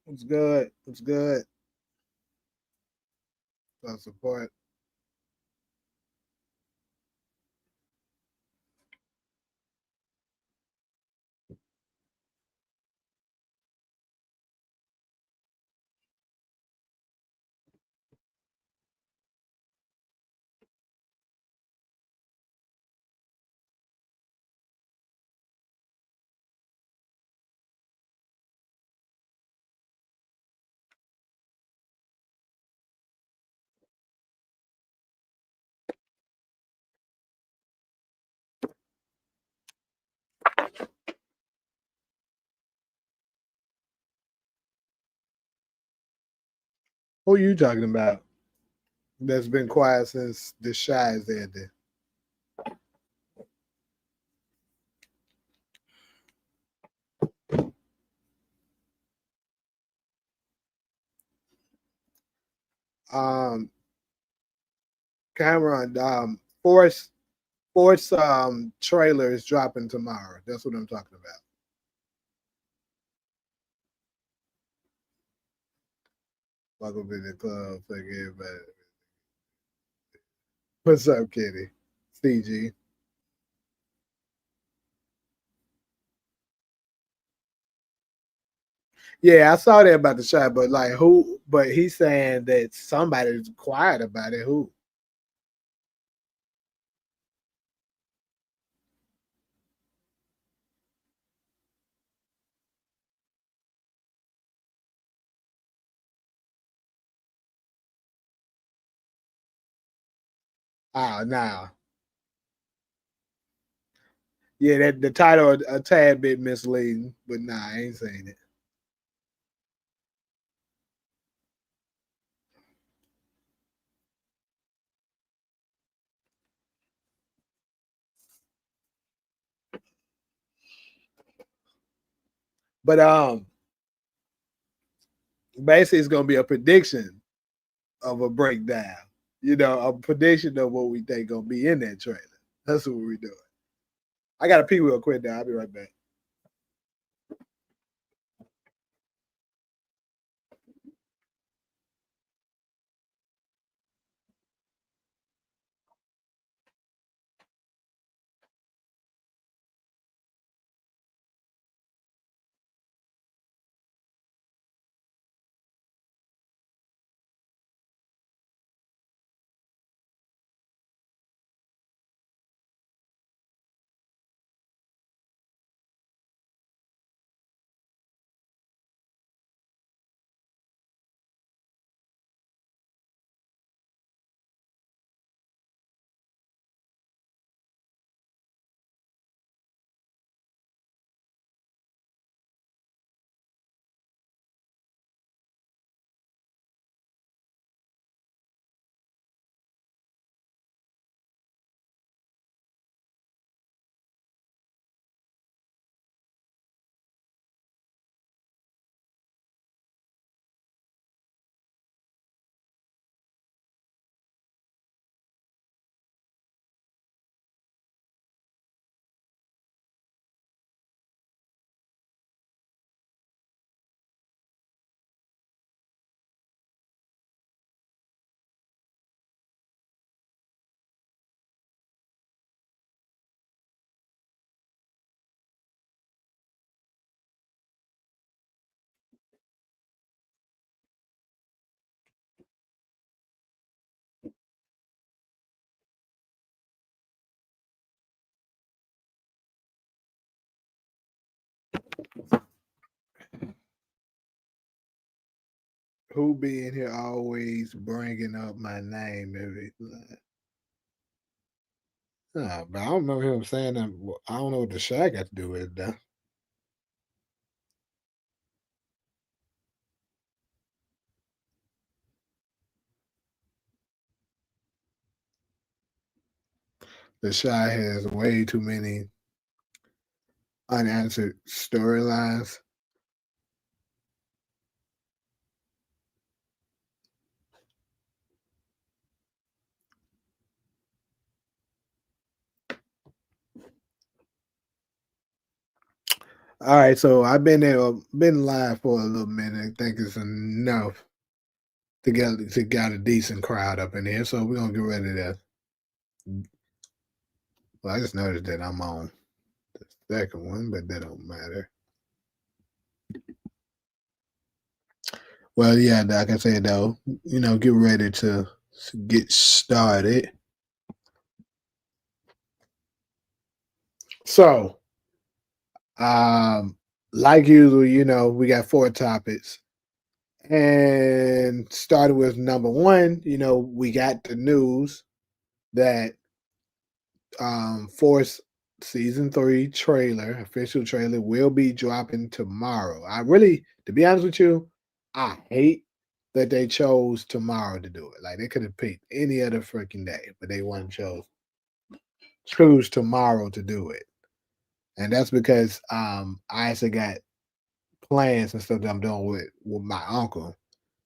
It's good. It's good. I support. Who are you talking about? That's been quiet since the shy is there. Um, Cameron, Force trailer is dropping tomorrow. That's what I'm talking about. Welcome to the club. Thank everybody. What's up, Kitty? CG. Yeah, I saw that about the shot, but like who? But he's saying that somebody's quiet about it. Who? Oh, now. Yeah, that the title a tad bit misleading, but nah, I ain't saying it. But basically, it's gonna be a prediction of a breakdown. You know, a prediction of what we think gonna be in that trailer. That's what we're doing. I gotta pee real quick now. I'll be right back. Who be in here always bringing up my name every? Nah, but I don't know him saying that. I don't know what the shot got to do with it though. The shot has way too many unanswered storylines. All right, so I've been there, been live for a little minute. I think it's enough to get a decent crowd up in here. So we're gonna get ready to. Well, I just noticed that I'm on the second one, but that don't matter. Well, yeah, like I said though, get ready to get started. So, um, like usual, we got four topics. And starting with number one, we got the news that Force season 3 trailer, official trailer, will be dropping tomorrow. I really, to be honest with you, I hate that they chose tomorrow to do it. Like they could have picked any other freaking day, but they want to choose tomorrow to do it. And that's because I actually got plans and stuff that I'm doing with my uncle.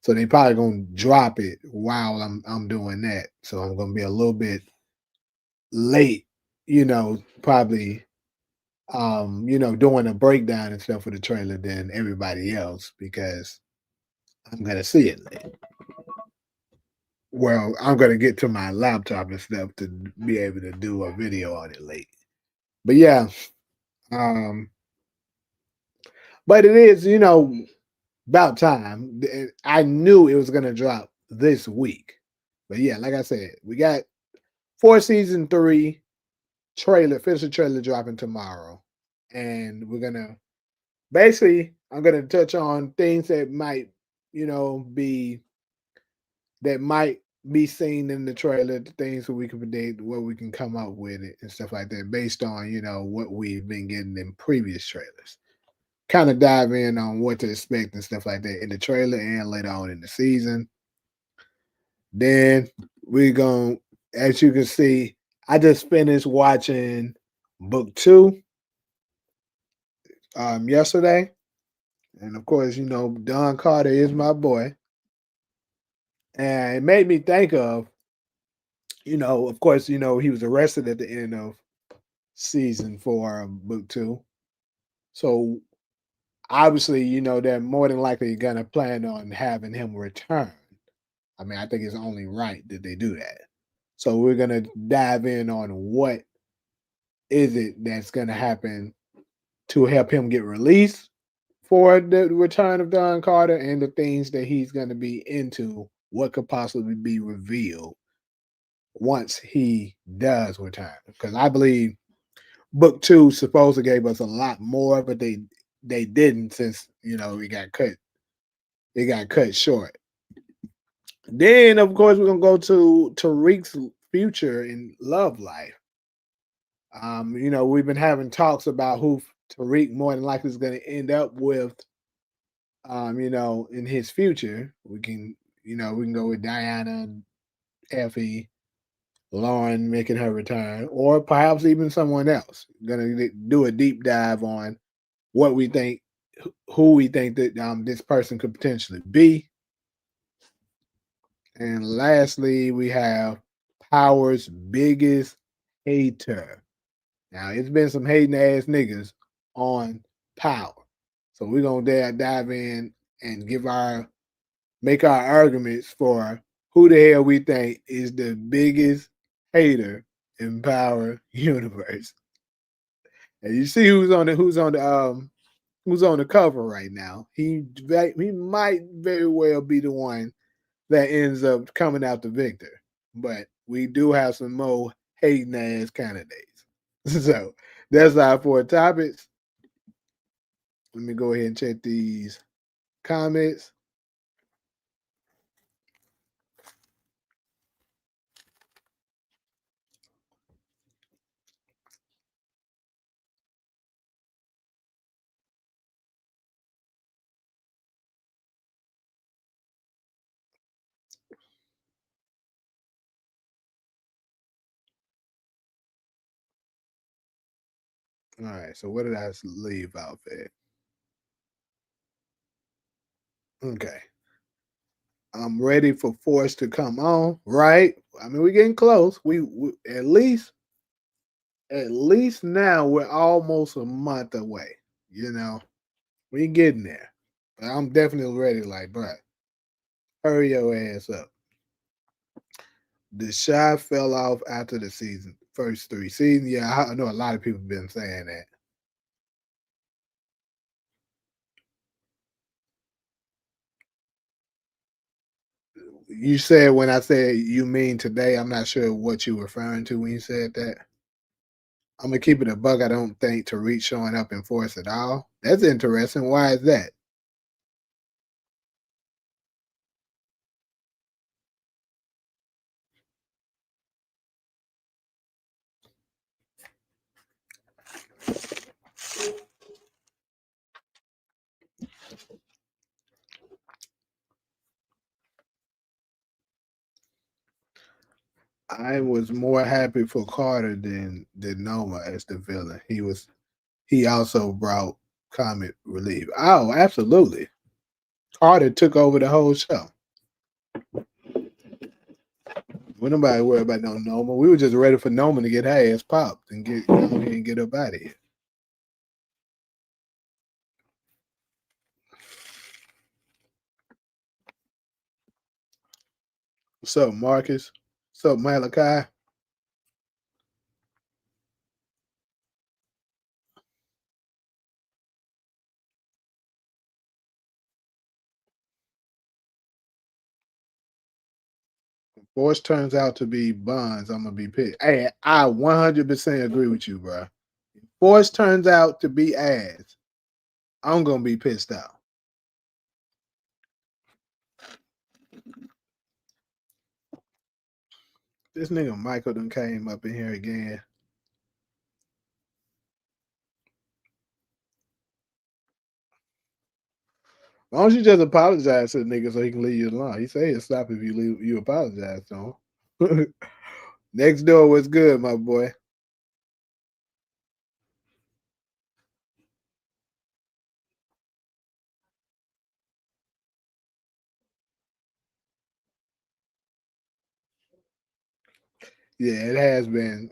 So they probably gonna drop it while I'm doing that. So I'm gonna be a little bit late, probably doing a breakdown and stuff for the trailer than everybody else because I'm gonna see it late. Well, I'm gonna get to my laptop and stuff to be able to do a video on it late. But yeah, um, but it is, about time. I knew it was gonna drop this week. But yeah, like I said, we got four season 3 trailer, official trailer dropping tomorrow. And we're gonna basically I'm gonna touch on things that might, be that might be seen in the trailer, the things that we can predict, what we can come up with it and stuff like that, based on, what we've been getting in previous trailers. Kind of dive in on what to expect and stuff like that in the trailer and later on in the season. Then we're going, as you can see, I just finished watching book 2 yesterday. And of course, Don Carter is my boy. And it made me think of, of course, he was arrested at the end of season 4 of book 2. So obviously, they're more than likely gonna plan on having him return. I mean, I think it's only right that they do that. So we're gonna dive in on what is it that's gonna happen to help him get released for the return of Don Carter and the things that he's gonna be into, what could possibly be revealed once he does return. Because I believe book 2 supposed to gave us a lot more, but they didn't since it got cut short. Then of course we're gonna go to Tariq's future in love life. We've been having talks about who Tariq more than likely is gonna end up with in his future. We can go with Diana, Effie, Lauren making her return, or perhaps even someone else. Gonna do a deep dive on what we think, who we think that this person could potentially be. And lastly, we have Power's biggest hater. Now, it's been some hating ass niggas on Power. So we're gonna dive in and make our arguments for who the hell we think is the biggest hater in Power universe. And you see who's on the cover right now. He might very well be the one that ends up coming out the victor. But we do have some more hating ass candidates. So that's our four topics. Let me go ahead and check these comments. All right, so what did I leave out there? Okay. I'm ready for Force to come on, right? I mean, we're getting close. We at least now we're almost a month away. We getting there. But I'm definitely ready. Like, bro, hurry your ass up. The shot fell off after the season, first three seasons. Yeah, I know a lot of people been saying that. You said when I said you mean today, I'm not sure what you were referring to when you said that. I'm gonna keep it a bug. I don't think Tariq showing up in force at all. That's interesting. Why is that? I was more happy for Carter than Noma as the villain. He also brought comic relief. Oh, absolutely. Carter took over the whole show. When nobody worried about no Noma. We were just ready for Noma to get her ass popped and get up out of here. What's up, Marcus? What's up, Malachi? Force turns out to be Bonds, I'm gonna be pissed. Hey, I 100% agree with you, bro. Force turns out to be ass, I'm gonna be pissed out. This nigga Michael done came up in here again. Why don't you just apologize to the nigga so he can leave you alone? He say he'll stop if you apologize to him. Next door was good, my boy. Yeah, it has been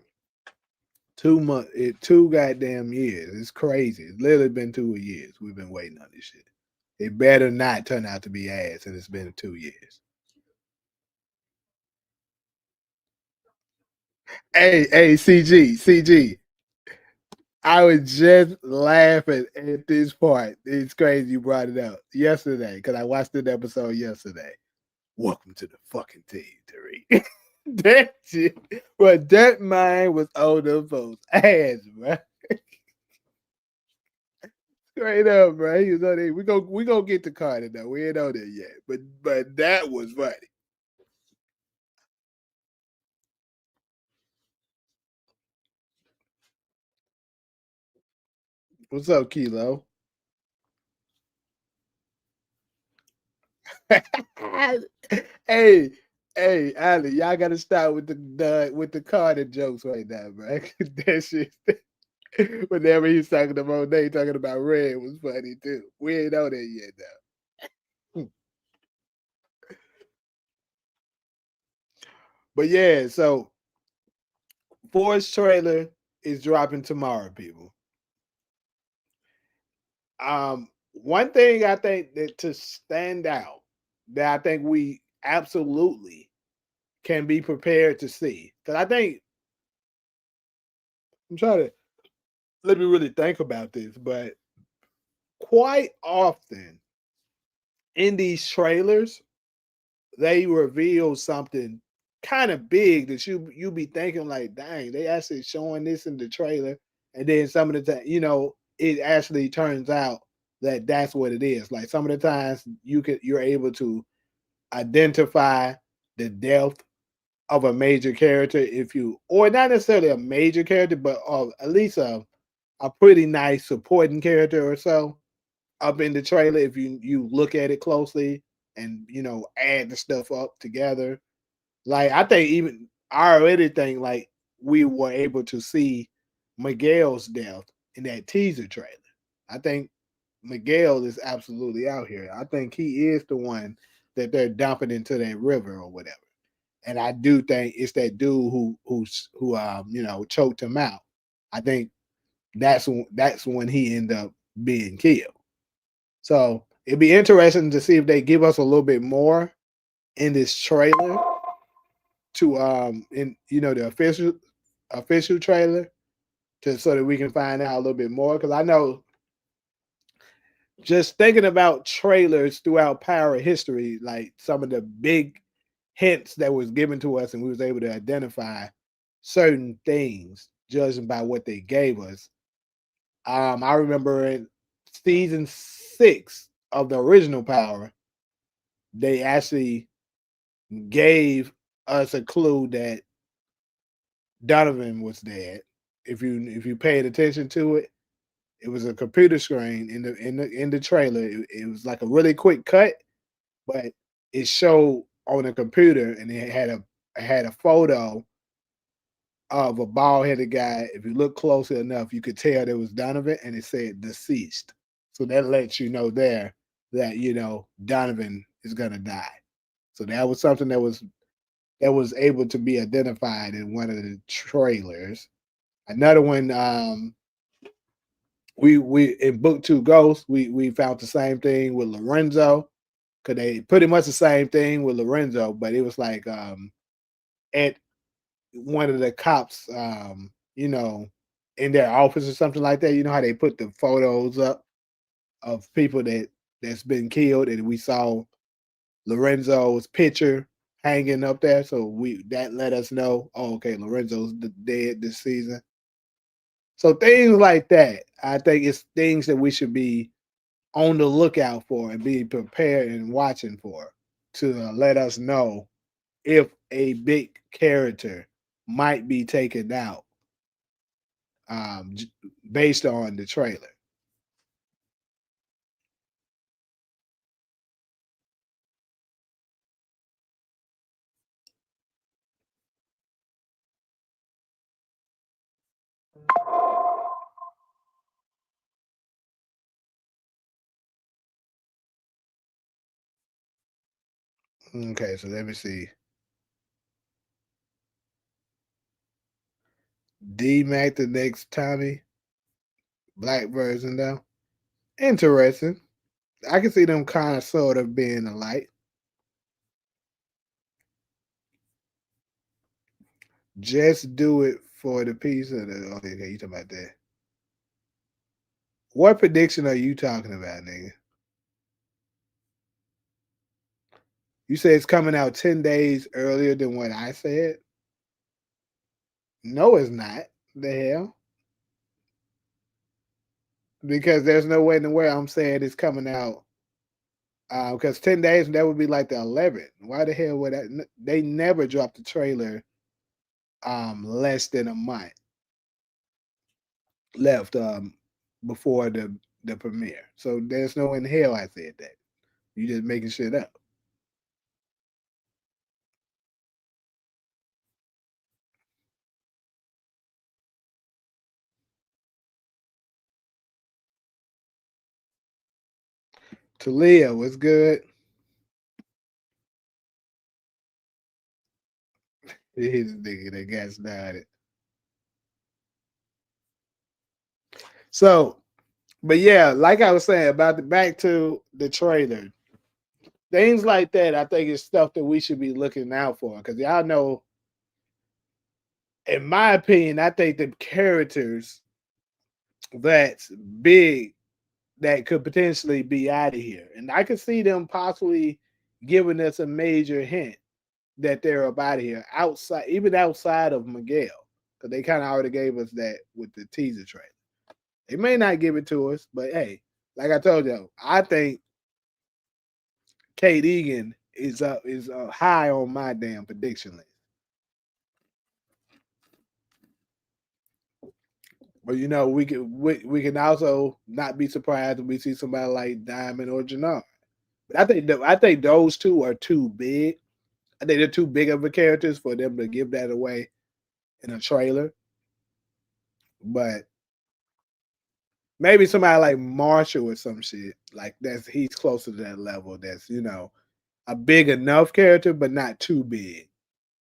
2 months, 2 goddamn years. It's crazy. It's literally been 2 years. We've been waiting on this shit. It better not turn out to be ass, and it's been 2 years. Hey, CG. I was just laughing at this part. It's crazy you brought it up yesterday because I watched an episode yesterday. Welcome to the fucking team, Tariq. That shit, but that mind was on the folks' ass, bro. Straight up, bro. He was on there. We gonna get the card though. We ain't on there yet, but that was funny. What's up, Kilo? hey, hey, Ali, y'all gotta start with the Carter jokes right now, bro. That shit. Whenever he's talking about they talking about red was funny too. We ain't on that yet though. But yeah, so Ford's trailer is dropping tomorrow, people. One thing I think that to stand out that I think we absolutely can be prepared to see. Because I think I'm trying to let me really think about this, but quite often in these trailers, they reveal something kind of big that you be thinking like, dang, they actually showing this in the trailer, and then some of the time, it actually turns out that that's what it is. Like some of the times you're able to identify the depth of a major character if you, or not necessarily a major character, but at least a pretty nice supporting character or so up in the trailer if you look at it closely and add the stuff up together. Like I think even I already think like we were able to see Miguel's death in that teaser trailer. I think Miguel is absolutely out here. I think he is the one that they're dumping into that river or whatever. And I do think it's that dude who choked him out. I think that's when he ended up being killed. So it'd be interesting to see if they give us a little bit more in this trailer to in the official trailer to so that we can find out a little bit more. Because I know just thinking about trailers throughout Power history, like some of the big hints that was given to us, and we was able to identify certain things judging by what they gave us. I remember in season 6 of the original Power, they actually gave us a clue that Donovan was dead. If you paid attention to it, it was a computer screen in the trailer. It was like a really quick cut, but it showed on a computer, and it had a photo of a bald headed guy. If you look closely enough, you could tell there was Donovan, and it said deceased. So that lets you know there that Donovan is gonna die. So that was something that was able to be identified in one of the trailers. Another one, we in book 2 Ghost, we found the same thing with Lorenzo. Cause they pretty much the same thing with Lorenzo, but it was like at one of the cops, in their office or something like that. You know how they put the photos up of people that's been killed, and we saw Lorenzo's picture hanging up there. So that let us know, oh, okay, Lorenzo's dead this season. So things like that, I think it's things that we should be on the lookout for and be prepared and watching for to let us know if a big character might be taken out j- based on the trailer. Okay, so let me see. D Mac the next Tommy, black version though. Interesting. I can see them kind of sort of being alike. Just do it for the piece of the. Okay, you talking about that? What prediction are you talking about, nigga? You say it's coming out 10 days earlier than what I said. No, it's not. The hell? Because there's no way in the world I'm saying it's coming out. Because 10 days that would be like the 11th. Why the hell would that? They never dropped the trailer less than a month left before the premiere. So there's no in hell I said that. You just making shit up. Talia, what's good? He's a nigga that got started. So, but yeah, like I was saying about the back to the trailer, things like that. I think is stuff that we should be looking out for because y'all know, in my opinion, I think the characters that's big that could potentially be out of here, and I could see them possibly giving us a major hint that they're up out of here, outside, even outside of Miguel, because they kind of already gave us that with the teaser trailer. They may not give it to us, but hey, like I told you, I think Kate Egan is high on my damn prediction list. But we can also not be surprised if we see somebody like Diamond or Jannar. But I think those two are too big. I think they're too big of a characters for them to give that away in a trailer. But maybe somebody like Marshall or some shit like he's closer to that level. That's a big enough character, but not too big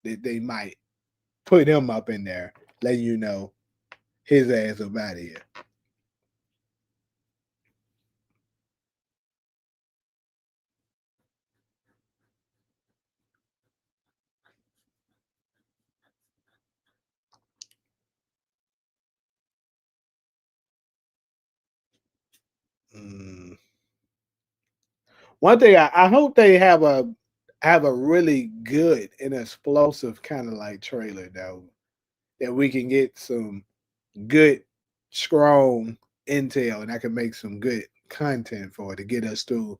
that they might put him up in there, letting his ass up out of here. Mm. One thing I hope they have a really good and explosive kind of like trailer though that we can get some good, strong intel, and I can make some good content for it to get us through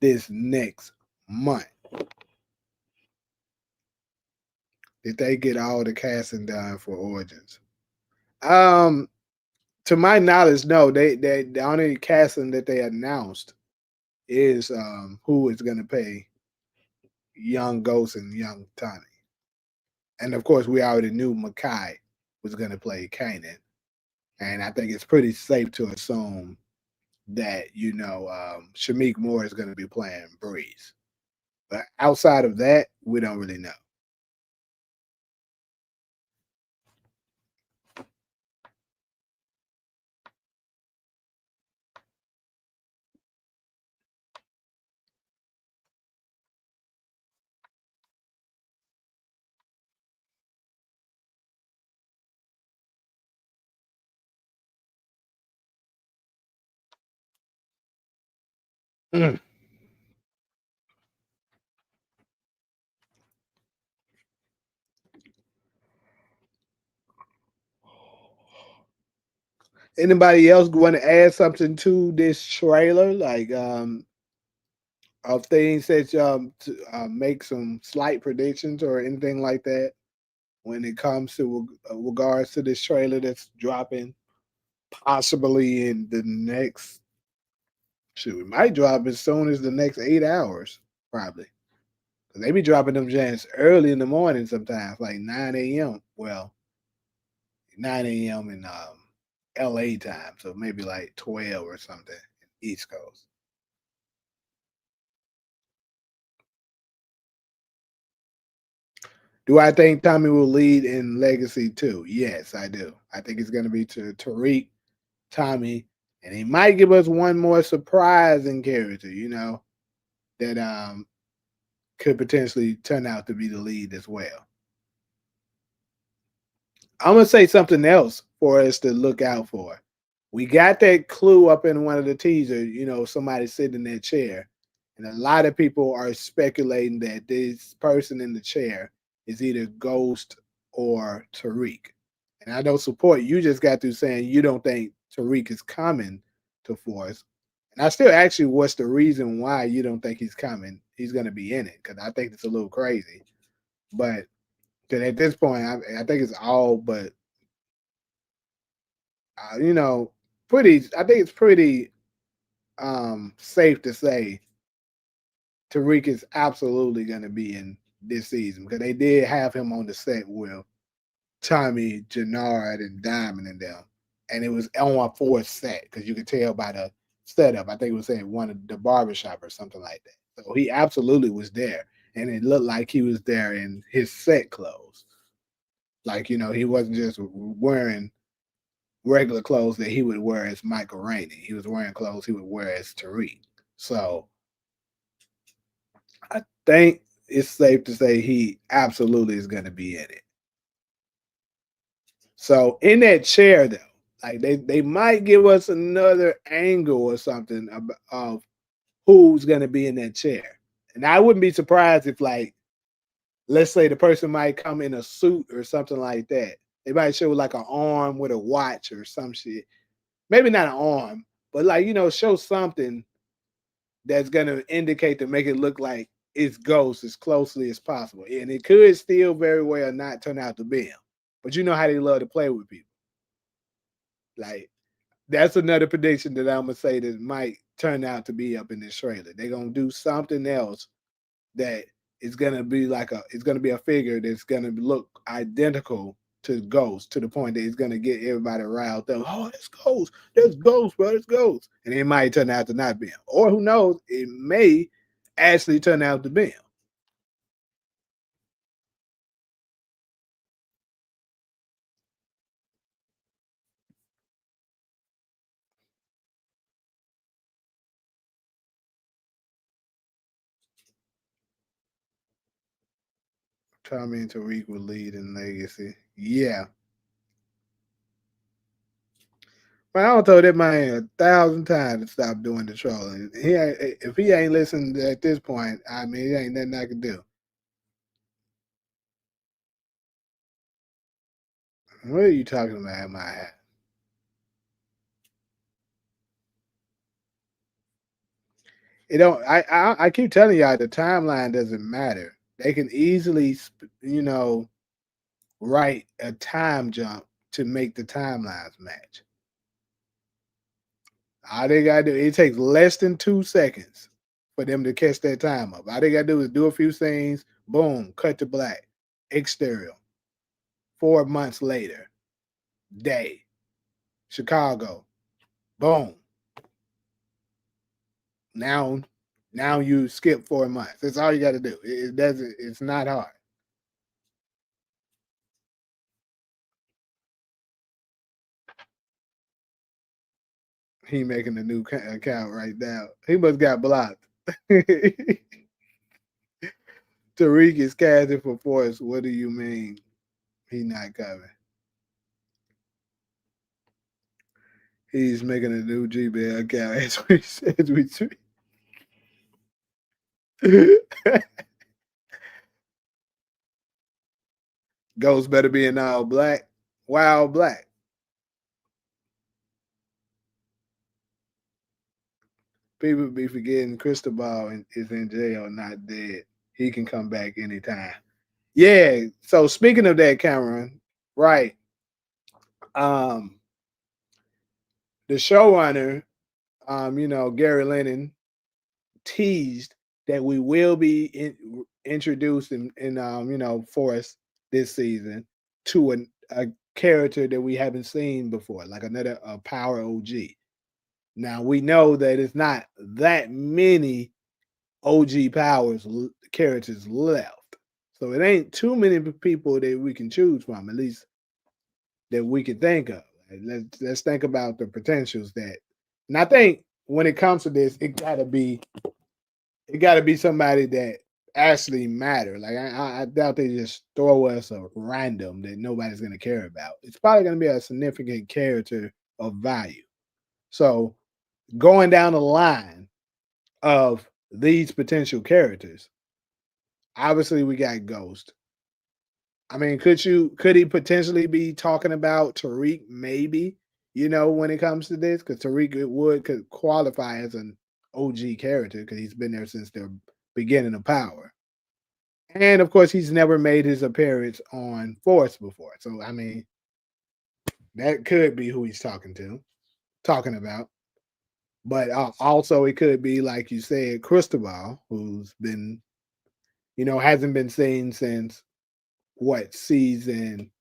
this next month. Did they get all the casting done for Origins? Um, to my knowledge, no. They the only casting that they announced is who is going to play young Ghost and young Tommy, and of course we already knew Makai was going to play Kanan, and I think it's pretty safe to assume that Shamik Moore is going to be playing Breeze. But outside of that, we don't really know. Mm. Anybody else want to add something to this trailer, like of things that to, make some slight predictions or anything like that when it comes to regards to this trailer that's dropping possibly in the next shoot, it might drop as soon as the next 8 hours, probably. 'Cause they be dropping them jams early in the morning sometimes, like 9 a.m. Well, 9 a.m. in LA time, so maybe like 12 or something East Coast. Do I think Tommy will lead in Legacy too? Yes, I do. I think it's going to be to Tariq, Tommy, and he might give us one more surprising character, that could potentially turn out to be the lead as well. I'm gonna say something else for us to look out for. We got that clue up in one of the teasers, somebody sitting in that chair. And a lot of people are speculating that this person in the chair is either Ghost or Tariq. And I know support you just got through saying you don't think Tariq is coming to Force. And I still ask you what's the reason why you don't think he's coming. He's gonna be in it because I think it's a little crazy. But 'cause at this point, I think it's all but uh, you know, pretty. I think it's pretty safe to say Tariq is absolutely going to be in this season because they did have him on the set with Tommy, Jannard, and Diamond and them, and it was on a fourth set because you could tell by the setup. I think it was at one of the barbershop or something like that. So he absolutely was there, and it looked like he was there in his set clothes. Like he wasn't just wearing regular clothes that he would wear as Michael Rainey. He was wearing clothes he would wear as Tariq. So I think it's safe to say he absolutely is going to be in it. So in that chair though, like they might give us another angle or something of who's going to be in that chair. And I wouldn't be surprised if like let's say the person might come in a suit or something like that. They might show like an arm with a watch or some shit. Maybe not an arm, but like show something that's going to indicate to make it look like it's Ghost as closely as possible. And it could still very well not turn out to be him. But you know how they love to play with people. Like that's another prediction that I'm gonna say that might turn out to be up in this trailer. They're gonna do something else that is gonna be it's gonna be a figure that's gonna look identical to Ghost to the point that it's gonna get everybody riled up. Oh, that's Ghost. That's Ghost, bro. That's Ghost. And it might turn out to not be him. Or who knows, it may actually turn out to be him. Tommy and Tariq will lead in Legacy. Yeah. Man, I done told that man 1,000 times to stop doing the trolling. If he ain't listening at this point, I mean, it ain't nothing I can do. What are you talking about in my hat? It don't. I keep telling y'all the timeline doesn't matter. They can easily, write a time jump to make the timelines match. All they gotta do, it takes less than 2 seconds for them to catch that time up. All they gotta do is do a few things, boom, cut to black, exterior. 4 months later, day, Chicago, boom. Now, now you skip 4 months. That's all you got to do. It doesn't. It's not hard. He making a new account right now. He must got blocked. Tariq is casting for force. What do you mean he not coming? He's making a new Gmail account as we speak. Ghost better be in all black. Wild black. People be forgetting Cristobal is in jail, not dead. He can come back anytime. Yeah. So speaking of that, Cameron, right? Um, the showrunner, Gary Lennon teased that we will be introduced in Force this season to a character that we haven't seen before, like another Power OG. Now we know that it's not that many OG Powers characters left, so it ain't too many people that we can choose from, at least that we can think of. Let's think about the potentials that, and I think when it comes to this, it gotta be somebody that actually matter. Like I doubt they just throw us a random that nobody's gonna care about. It's probably gonna be a significant character of value. So going down the line of these potential characters, obviously we got Ghost. I mean, could he potentially be talking about Tariq? Maybe, when it comes to this, because Tariq could qualify as an OG character because he's been there since the beginning of Power. And of course, he's never made his appearance on Force before. So I mean, that could be who he's talking about. But also, it could be like you said, Cristobal, who's been, hasn't been seen since what season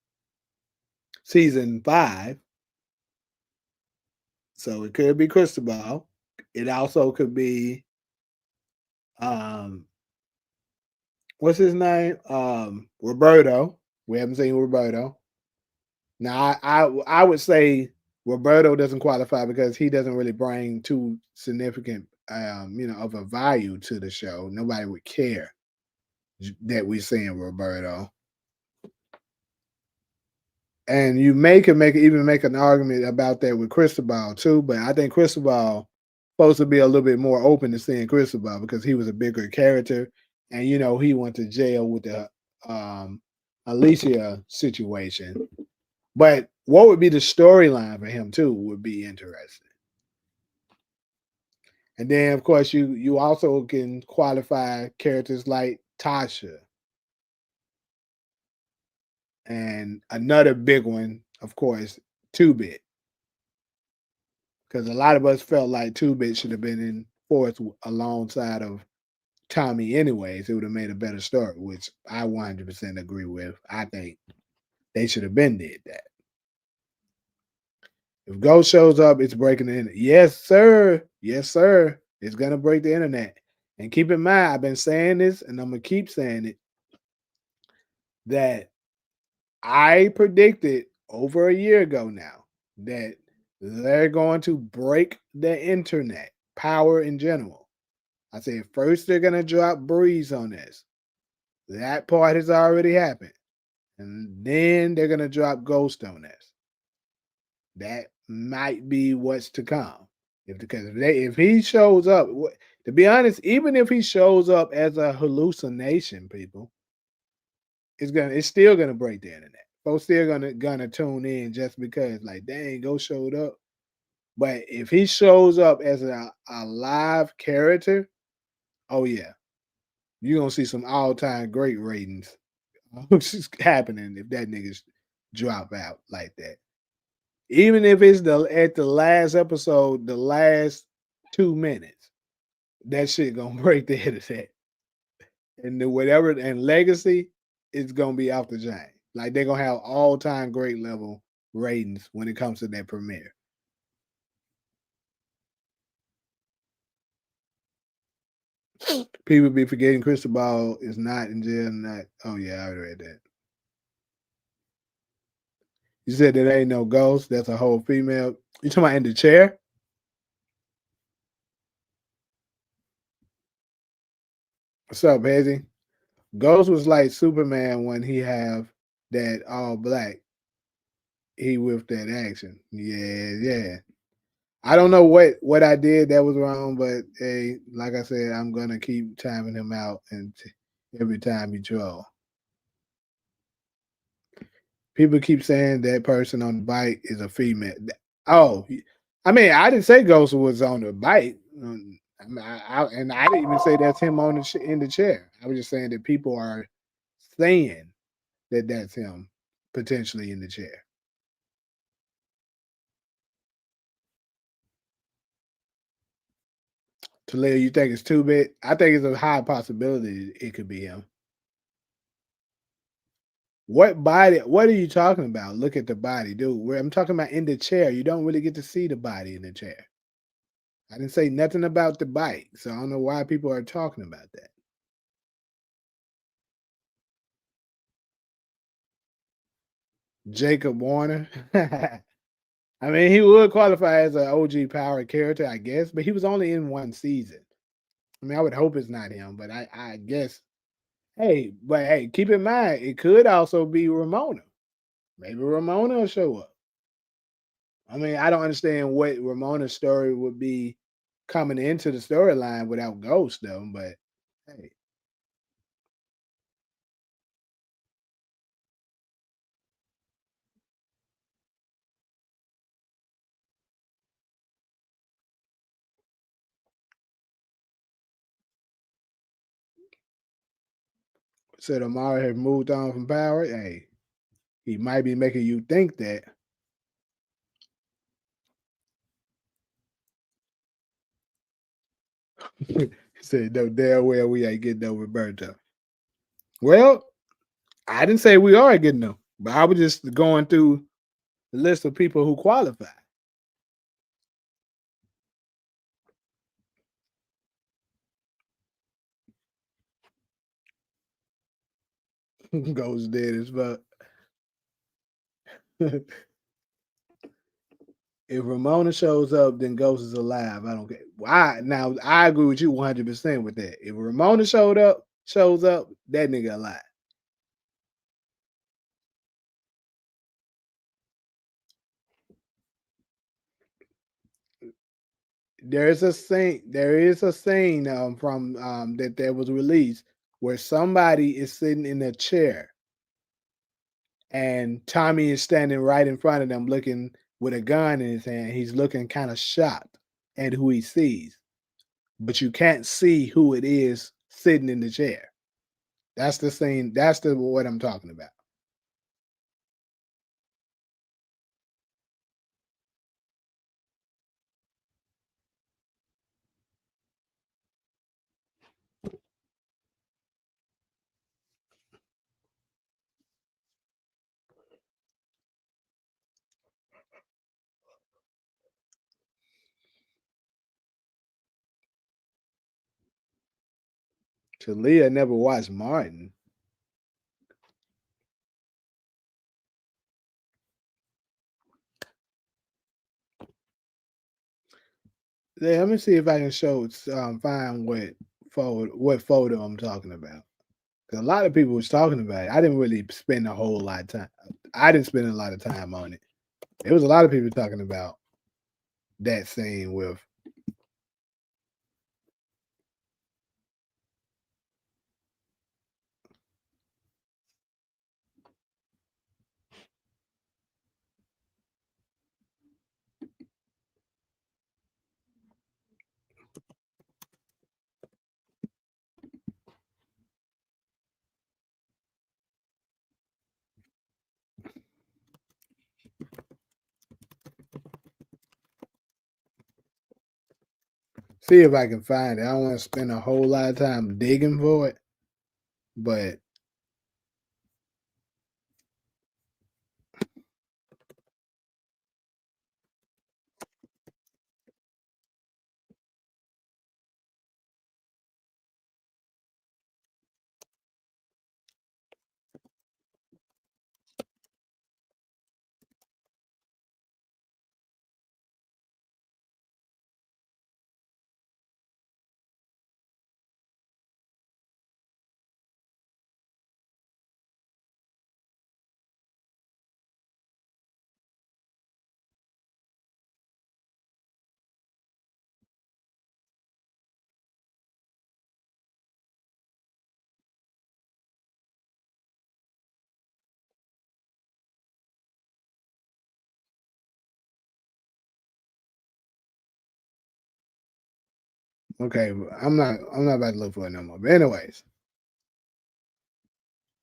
5. So it could be Cristobal. It also could be um what's his name? Roberto. We haven't seen Roberto. Now I would say Roberto doesn't qualify because he doesn't really bring too significant of a value to the show. Nobody would care that we're seeing Roberto. And you can make an argument about that with Cristobal too, but I think Cristobal supposed to be a little bit more open to seeing Cristobal because he was a bigger character, and he went to jail with the Alicia situation. But what would be the storyline for him too would be interesting. And then of course you also can qualify characters like Tasha and another big one, of course, Two Bit. Because a lot of us felt like Two Bit should have been in fourth alongside of Tommy, anyways. It would have made a better story, which I 100% agree with. I think they should have been did that. If Ghost shows up, it's breaking the internet. Yes, sir. Yes, sir. It's gonna break the internet. And keep in mind, I've been saying this, and I'm gonna keep saying it, that I predicted over a year ago now that they're going to break the internet, power in general. I said first they're gonna drop Breeze on this. That part has already happened. And then they're gonna drop Ghost on this. might be what's to come. If he shows up, to be honest, even if he shows up as a hallucination, people, it's still gonna break the internet. Folks still gonna tune in just because, like, dang, Go showed up. But if he shows up as a live character, oh yeah, you're gonna see some all time great ratings happening if that niggas drop out like that. Even if it's the last episode, the last 2 minutes, that shit gonna break the internet. And the whatever and legacy is gonna be off the chain. Like they're gonna have all time great level ratings when it comes to that premiere. People be forgetting Cristobal is not in jail. Not. Oh yeah, I already read that. You said there ain't no ghost. That's a whole female. You talking about in the chair? What's up, Hezzy? Ghost was like Superman when he have that all black. He with that action. Yeah, yeah. I don't know what I did that was wrong, but hey, like I said, I'm gonna keep timing him out and every time he draw. People keep saying that person on the bike is a female. Oh, I mean, I didn't say Ghost was on the bike. And I didn't even say that's him on in the chair. I was just saying that people are saying that that's him potentially in the chair. Talia, you think it's 2-bit? I think it's a high possibility it could be him. What body? What are you talking about? Look at the body, dude. Where I'm talking about in the chair. You don't really get to see the body in the chair. I didn't say nothing about the bike, so I don't know why people are talking about that. Jacob Warner. I mean, he would qualify as an OG power character, I guess, but he was only in one season. I mean, I would hope it's not him, but I guess. Hey, keep in mind it could also be Ramona. Maybe Ramona will show up. I mean, I don't understand what Ramona's story would be coming into the storyline without Ghost, though. But hey, said Amara had moved on from power. Hey, he might be making you think that. He said, no, damn well we ain't getting no Roberto. Well, I didn't say we are getting them, but I was just going through the list of people who qualify. Goes dead as fuck. If Ramona shows up, then Ghost is alive. I don't care. Now I agree with you 100% with that. If Ramona shows up, that nigga alive. There is a scene from that was released where somebody is sitting in a chair and Tommy is standing right in front of them looking with a gun in his hand. He's looking kind of shocked at who he sees, but you can't see who it is sitting in the chair. That's the scene. That's the what I'm talking about. Talia never watched Martin. Yeah, let me see if I can find what photo I'm talking about. 'Cause a lot of people was talking about it. I didn't really spend a whole lot of time. I didn't spend a lot of time on it. There was a lot of people talking about that scene with. See if I can find it. I don't want to spend a whole lot of time digging for it, but okay, I'm not about to look for it no more. But anyways,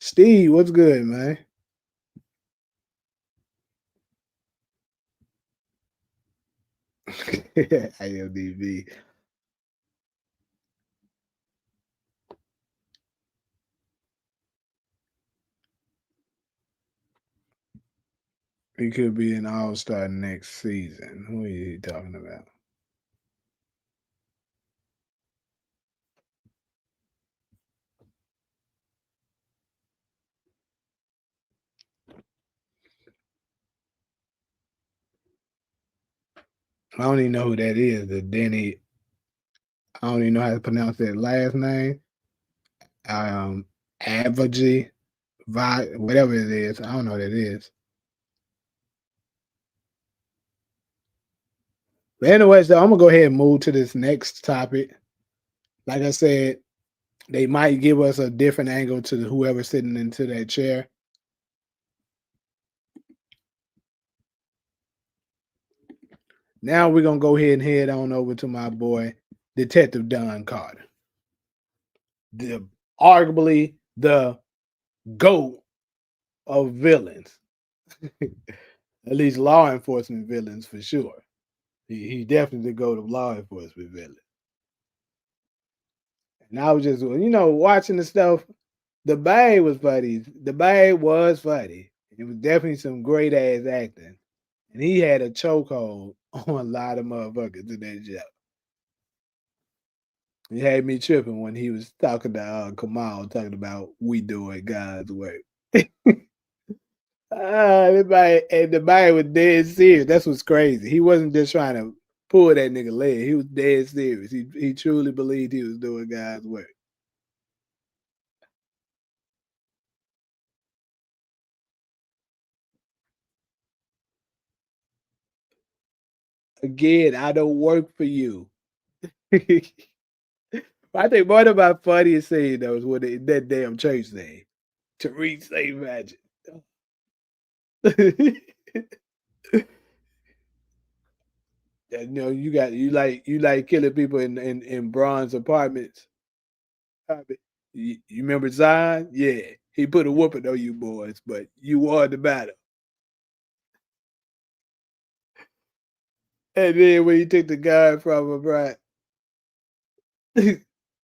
Steve, what's good, man? IMDb. He could be an all-star next season. Who are you talking about? I don't even know who that is. The Denny. I don't even know how to pronounce that last name. Um, Avaji, whatever it is. I don't know what it is. But anyways, though, I'm gonna go ahead and move to this next topic. Like I said, they might give us a different angle to whoever's sitting into that chair. Now we're gonna go ahead and head on over to my boy, Detective Don Carter, the arguably the GOAT of villains, at least law enforcement villains for sure. He definitely the GOAT of law enforcement villain. And I was just, watching the stuff. The Bay was funny. The Bay was funny. It was definitely some great ass acting, and he had a chokehold on a lot of motherfuckers in that job. He had me tripping when he was talking to Kamal, talking about we doing God's work. The body was dead serious. That's what's crazy. He wasn't just trying to pull that nigga leg. He was dead serious. He truly believed he was doing God's work. Again, I don't work for you. I think one of my funniest scenes though was when that damn church thing. Tariq say magic. You like killing people in bronze apartments. You remember Zion? Yeah, he put a whooping on you boys, but you won the battle. And then when he took the guy from him, right?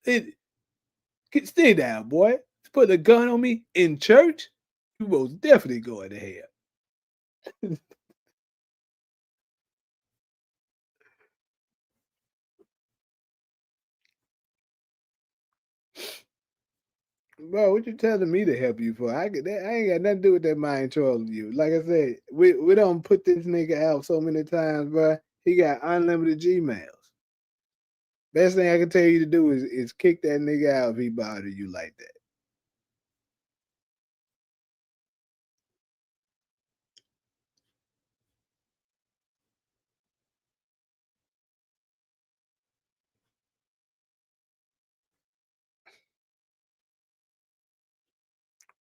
it, Stay down, boy. Put a gun on me in church. You most definitely going to hell. Bro, what you telling me to help you for? I ain't got nothing to do with that mind trolling you. Like I said, we don't put this nigga out so many times, bro. He got unlimited Gmails. Best thing I can tell you to do is kick that nigga out if he bother you like that.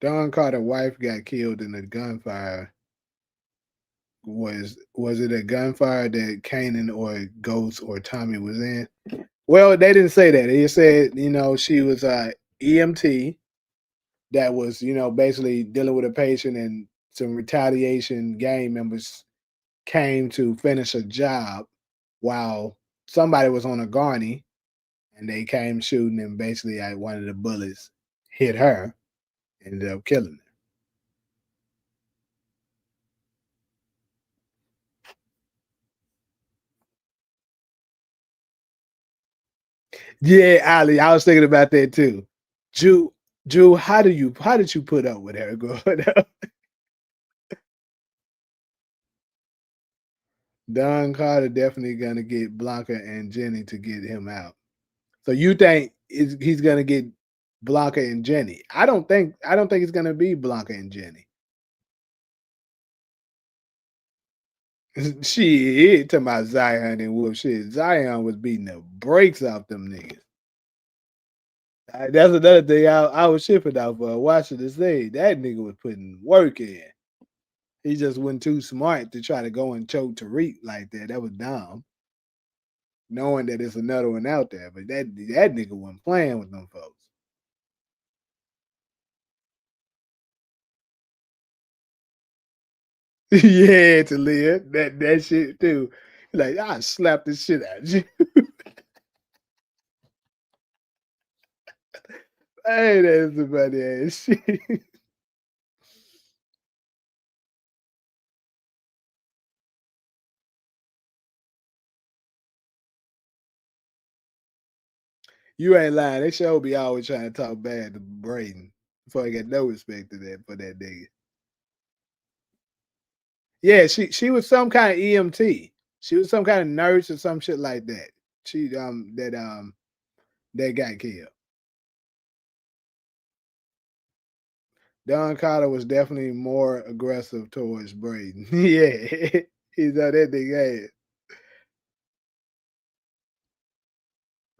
Don Carter's wife got killed in a gunfire. Was it a gunfire that Kanan or Ghost or Tommy was in? Well, they didn't say that. They said, she was a EMT that was, basically dealing with a patient and some retaliation gang members came to finish a job while somebody was on a Garney and they came shooting and basically one of the bullets hit her, ended up killing her. Yeah, Ali, I was thinking about that too. Jew, Jew, how did you put up with her growing up? Don Carter definitely gonna get Blanca and Jenny to get him out. So you think he's gonna get Blanca and Jenny? I don't think it's gonna be Blanca and Jenny. Shit, talking about Zion and Wolf shit. Zion was beating the brakes off them niggas. That's another thing I was shipping out for watching this thing. That nigga was putting work in. He just wasn't too smart to try to go and choke Tariq like that. That was dumb. Knowing that there's another one out there, but that nigga wasn't playing with them folks. Yeah, to live that shit too. Like I slap the shit out of you. Hey, that's some funny ass shit. You ain't lying. They sure be always trying to talk bad to Braden before I get no respect to that for that nigga. Yeah, she was some kind of EMT. She was some kind of nurse or some shit like that. She that got killed. Don Carter was definitely more aggressive towards Braden. Yeah, he's on that nigga ass.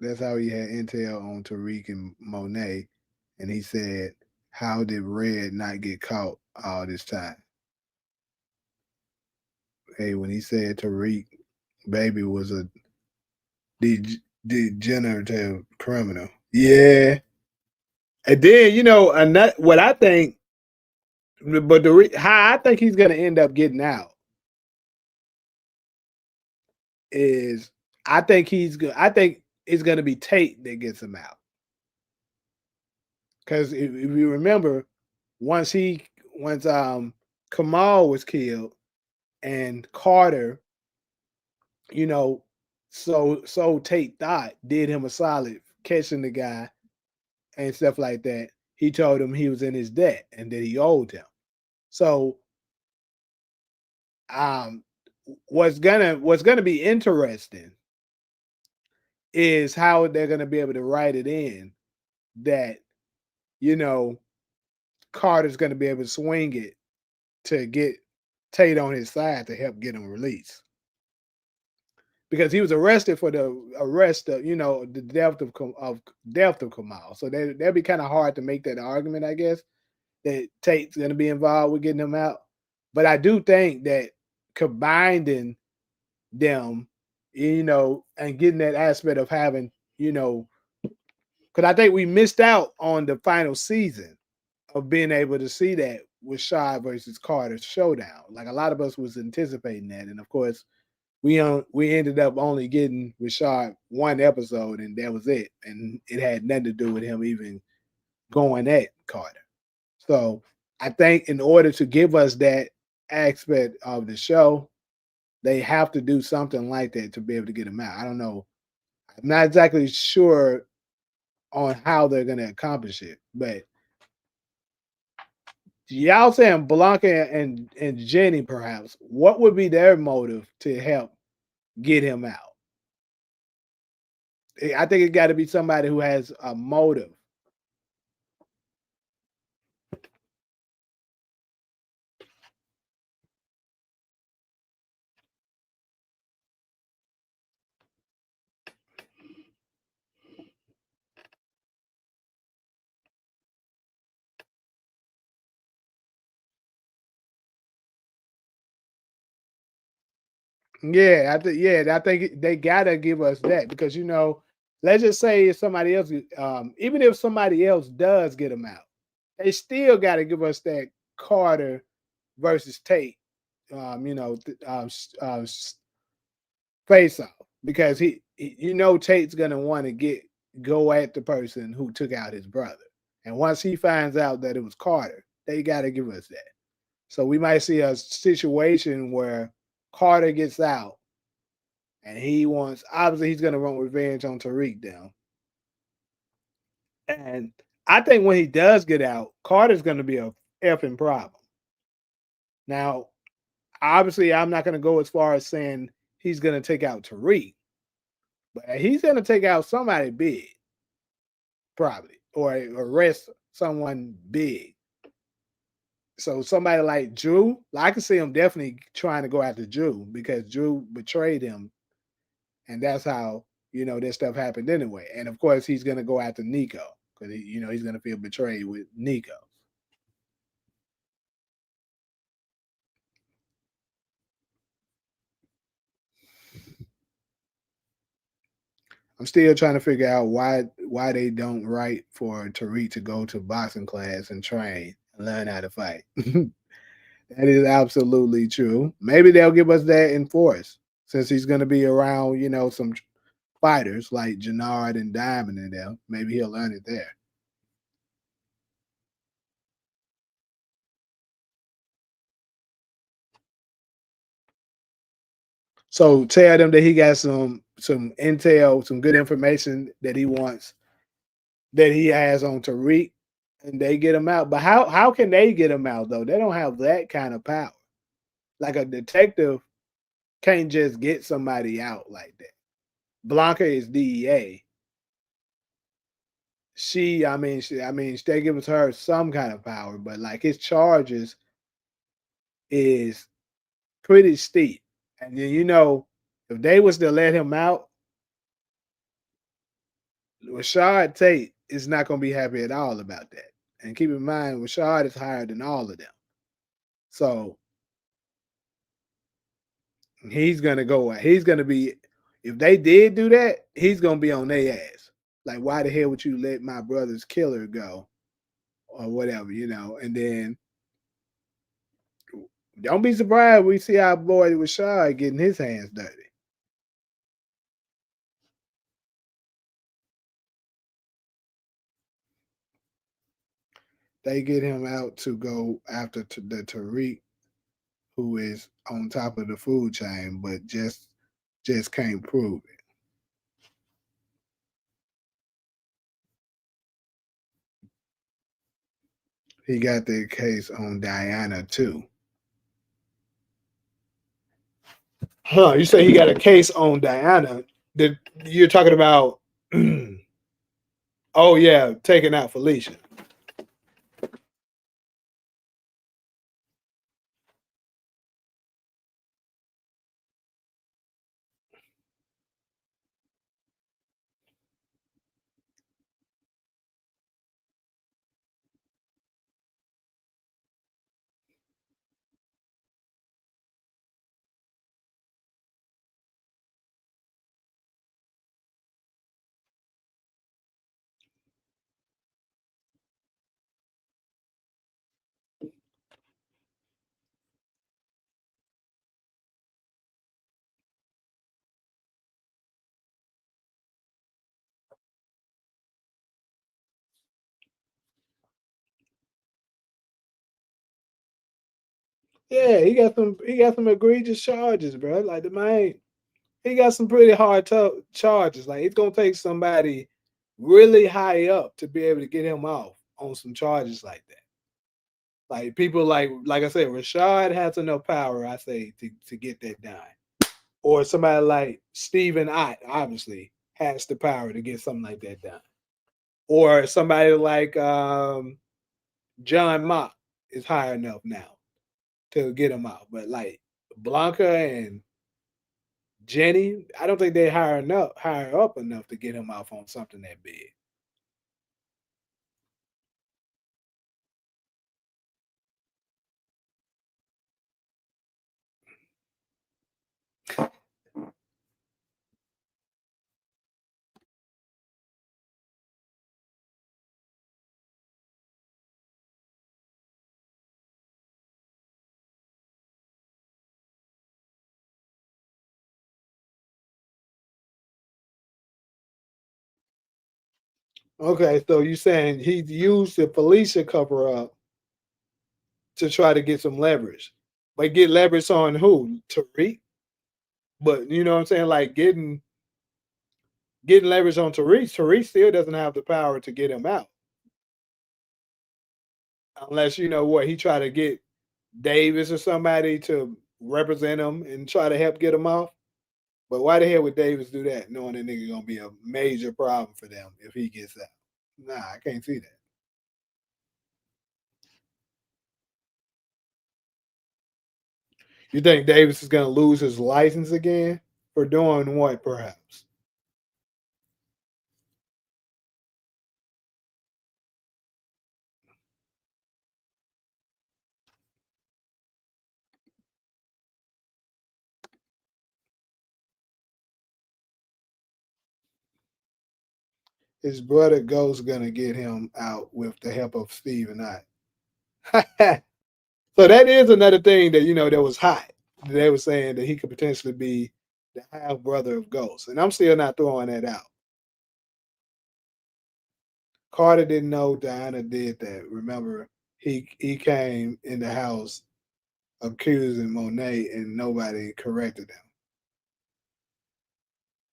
That's how he had intel on Tariq and Monet, and he said, "How did Red not get caught all this time?" Hey, when he said Tariq, baby was a degenerative criminal. Yeah, and then what I think, but how I think he's gonna end up getting out is I think it's gonna be Tate that gets him out because if you remember, once he once Kamal was killed and Carter, you know, so Tate thought did him a solid catching the guy and stuff like that. He told him he was in his debt and that he owed him. So um what's gonna be interesting is how they're gonna be able to write it in that, you know, Carter's gonna be able to swing it to get Tate on his side to help get him released. Because he was arrested for the arrest of, the death of Kamal. So that'd be kind of hard to make that argument, I guess, that Tate's gonna be involved with getting him out. But I do think that combining them, and getting that aspect of having, because I think we missed out on the final season of being able to see that with Shaw versus Carter showdown. Like a lot of us was anticipating that, and of course, we ended up only getting Rashad one episode, and that was it. And it had nothing to do with him even going at Carter. So I think in order to give us that aspect of the show, they have to do something like that to be able to get him out. I don't know. I'm not exactly sure on how they're going to accomplish it, but y'all saying Blanca and Jenny, perhaps, what would be their motive to help get him out? I think it got to be somebody who has a motive. I think they gotta give us that because let's just say if somebody else, even if somebody else does get them out, they still got to give us that Carter versus Tate, face off because Tate's gonna want to go at the person who took out his brother, and once he finds out that it was Carter, they got to give us that. So we might see a situation where Carter gets out and he wants obviously he's gonna want revenge on Tariq down. And I think when he does get out, Carter's gonna be a effing problem. Now, obviously, I'm not gonna go as far as saying he's gonna take out Tariq, but he's gonna take out somebody big, probably, or arrest someone big. So somebody like Drew, I can see him definitely trying to go after Drew because Drew betrayed him, and that's how this stuff happened anyway. And of course, he's gonna go after Nico because he's gonna feel betrayed with Nico. I'm still trying to figure out why they don't write for Tariq to go to boxing class and train and learn how to fight. That is absolutely true. Maybe they'll give us that in force since he's going to be around, some fighters like Jannard and Diamond and them. Maybe he'll learn it there. So tell them that he got some intel, some good information that he wants that he has on Tariq, and they get him out. But how can they get him out though? They don't have that kind of power. Like a detective can't just get somebody out like that. Blanca is DEA. They give her some kind of power, but like his charges is pretty steep. And then if they was to let him out, Rashad Tate is not going to be happy at all about that. And keep in mind, Rashad is higher than all of them, so he's gonna go. He's gonna be. If they did do that, he's gonna be on their ass. Like, why the hell would you let my brother's killer go, or whatever? And then don't be surprised we see our boy Rashad getting his hands dirty. They get him out to go after the Tariq, who is on top of the food chain, but just can't prove it. He got the case on Diana too. Huh? You say he got a case on Diana? That you're talking about? Oh yeah, taking out Felicia. Yeah, he got some egregious charges, bro. Like the man, he got some pretty hard charges. Like it's gonna take somebody really high up to be able to get him off on some charges like that. Like people like I said, Rashad has enough power, I say, to get that done. Or somebody like Stephen Ott, obviously, has the power to get something like that done. Or somebody like John Mott is high enough now to get him out. But like Blanca and Jenny, I don't think they're higher up enough to get him off on something that big. Okay, so you saying he used the Felicia cover up to try to get some leverage. But get leverage on who? Tariq? But you know what I'm saying? Like getting leverage on Tariq. Tariq still doesn't have the power to get him out. Unless you know what, he try to get Davis or somebody to represent him and try to help get him off. But why the hell would Davis do that, knowing that nigga gonna be a major problem for them if he gets out? Nah, I can't see that. You think Davis is gonna lose his license again for doing what? Perhaps his brother Ghost gonna get him out with the help of Steve and I. So that is another thing that that was hot. They were saying that he could potentially be the half brother of Ghost, and I'm still not throwing that out. Carter didn't know Diana did that. Remember, he came in the house accusing Monet, and nobody corrected him.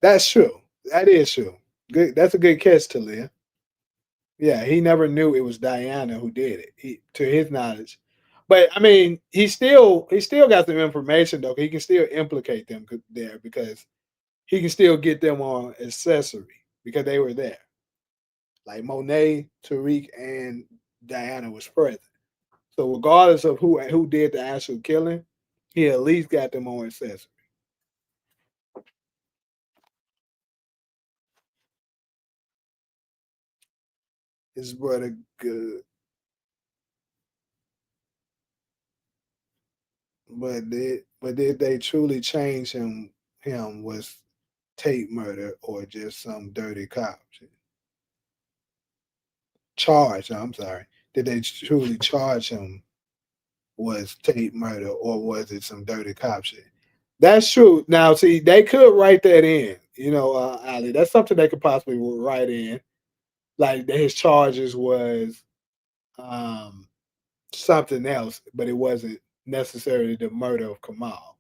That's true. That is true. Good. That's a good catch, Talia. Yeah, he never knew it was Diana who did it. To his knowledge, but I mean, he still got some information though. He can still implicate them there because he can still get them on accessory because they were there. Like Monet, Tariq, and Diana was present. So regardless of who did the actual killing, he at least got them on accessory. His brother good, but did they truly change him was Tate murder or just some dirty cop shit? Charge, I'm sorry. Did they truly charge him was Tate murder or was it some dirty cop shit? That's true. Now, see, they could write that in, Ali. That's something they could possibly write in, like that his charges was um, something else, but it wasn't necessarily the murder of Kamal.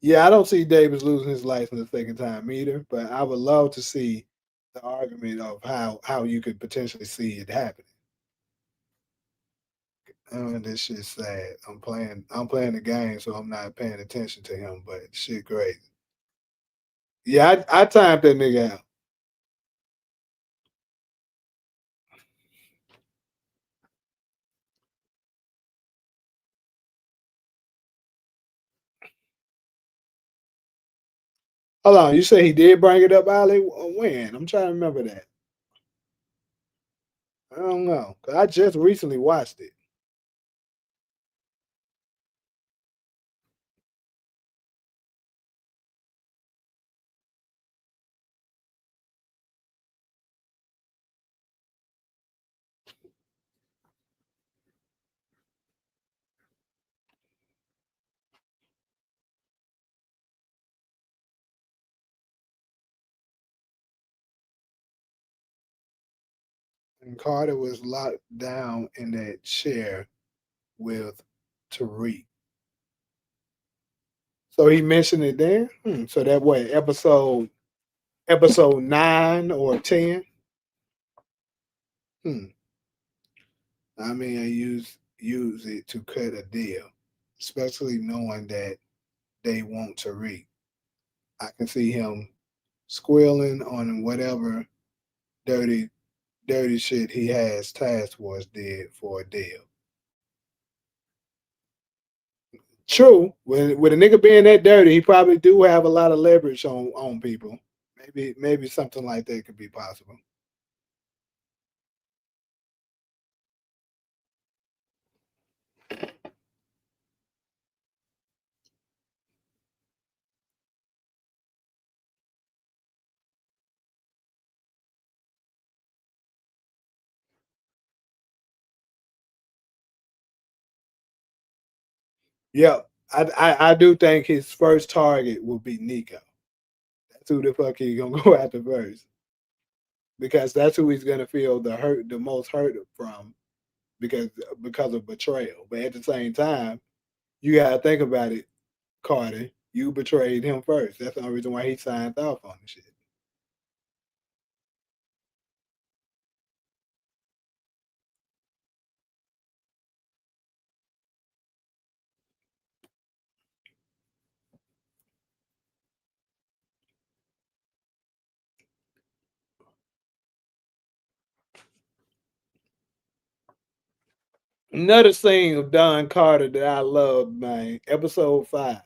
Yeah, I don't see Davis losing his license a second time either, but I would love to see the argument of how you could potentially see it happening. This shit's sad. I'm playing the game, so I'm not paying attention to him, but shit crazy. Yeah, I timed that nigga out. Hold on, you say he did bring it up, Ali? When? I'm trying to remember that. I don't know. 'Cause I just recently watched it. And Carter was locked down in that chair with Tariq. So he mentioned it then. So that what episode 9 or 10. Hmm. I mean, I use it to cut a deal, especially knowing that they want Tariq. I can see him squealing on whatever dirty dirty shit he has Task Force did for a deal. True. With a nigga being that dirty, he probably do have a lot of leverage on people. Maybe something like that could be possible. Yeah, I do think his first target will be Nico. That's who the fuck he gonna go after first because that's who he's gonna feel the most hurt from because because of betrayal. But at the same time, you gotta think about it, Carter. You betrayed him first. That's the only reason why he signed off on the shit. Another scene of Don Carter that I loved, man. Episode 5,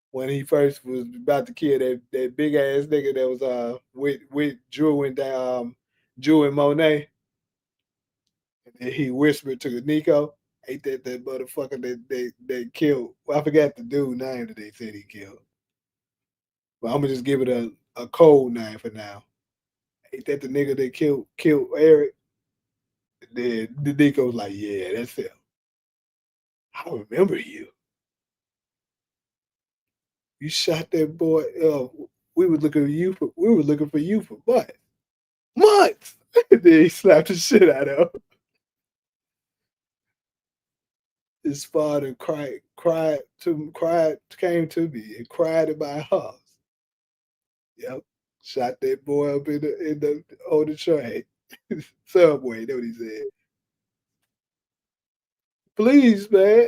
when he first was about to kill that big ass nigga that was with Drew and Monet. And he whispered to Nico, ain't that motherfucker that they killed. Well, I forgot the dude name that they said he killed. But I'm gonna just give it a code name for now. Ain't that the nigga that killed Eric? Then the Nico's like, yeah, that's him. I remember you. You shot that boy. We were looking for you for what? Months. Then he slapped the shit out of him. His father came to me and cried in my house. Yep. Shot that boy up in the on the train. Subway, that's what he said. Please, man,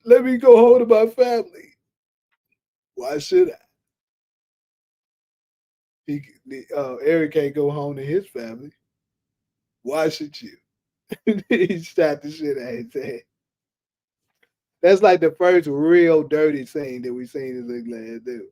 let me go home to my family. Why should I? Eric can't go home to his family. Why should you? He shot the shit out of his head. That's like the first real dirty scene that we seen in this lad do.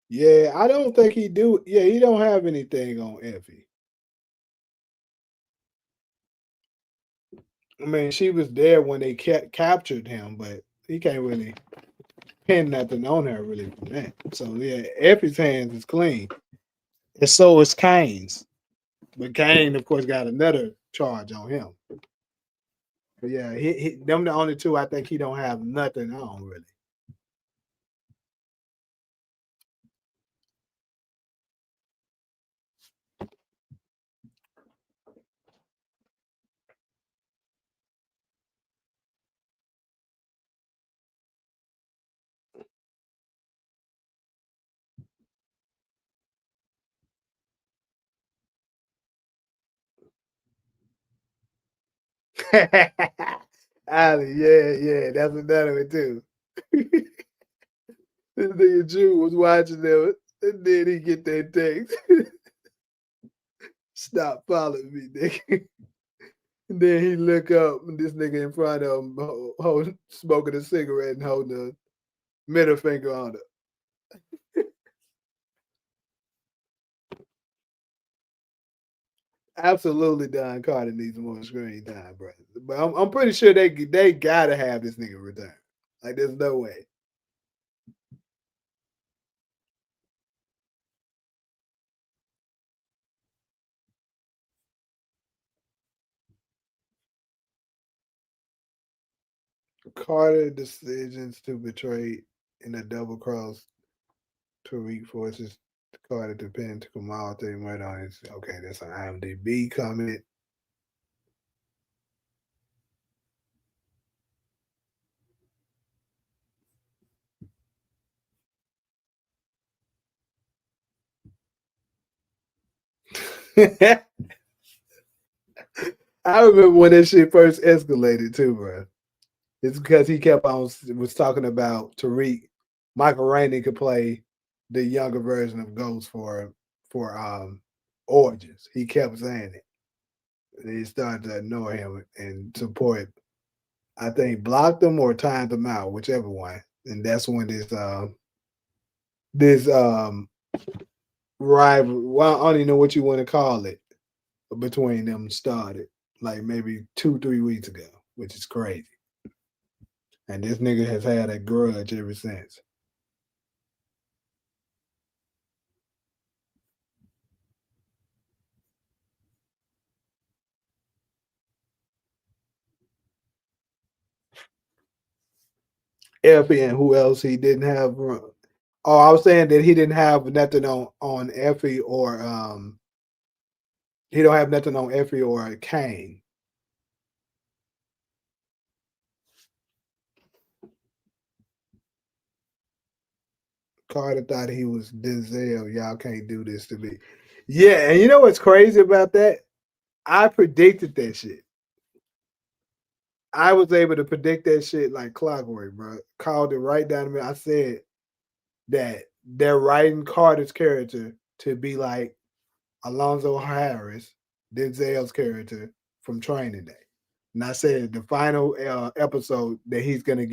Yeah, I don't think he do. Yeah, he don't have anything on Effie. I mean, she was there when they captured him, but he can't really pin nothing on her really from that. So yeah, Effie's hands is clean, and so is Kane's. But Kane, of course, got another charge on him. But yeah, them the only two I think he don't have nothing on really. Ali, yeah, that's another one too. This nigga Jew was watching them, and then he get that text. Stop following me, nigga. And then he look up, and this nigga in front of him smoking a cigarette and holding a middle finger on it. Absolutely, Don Carter needs more screen time, bro. But I'm pretty sure they gotta have this nigga return. Like, there's no way. Carter decisions to betray in a double cross. Tariq forces Carter to pin to Kamal to murder on his. Okay, that's an IMDb comment. I remember when that shit first escalated too, bro. It's because he kept on was talking about Tariq. Michael Rainey could play the younger version of Ghost for Origins. He kept saying it. And he started to ignore him and support. I think blocked them or timed them out, whichever one. And that's when this rival. Well, I don't even know what you want to call it between them started. Like maybe 2-3 weeks ago, which is crazy. And this nigga has had a grudge ever since. Effie and who else he didn't have. Oh, I was saying that he didn't have nothing on Effie or he don't have nothing on Effie or Kane. Carter thought he was Denzel. Y'all can't do this to me. Yeah, and you know what's crazy about that? I predicted that shit. I was able to predict that shit like clockwork, bro. Called it right down to me. I said that they're writing Carter's character to be like Alonzo Harris, Denzel's character from Training Day. And I said the final episode that he's gonna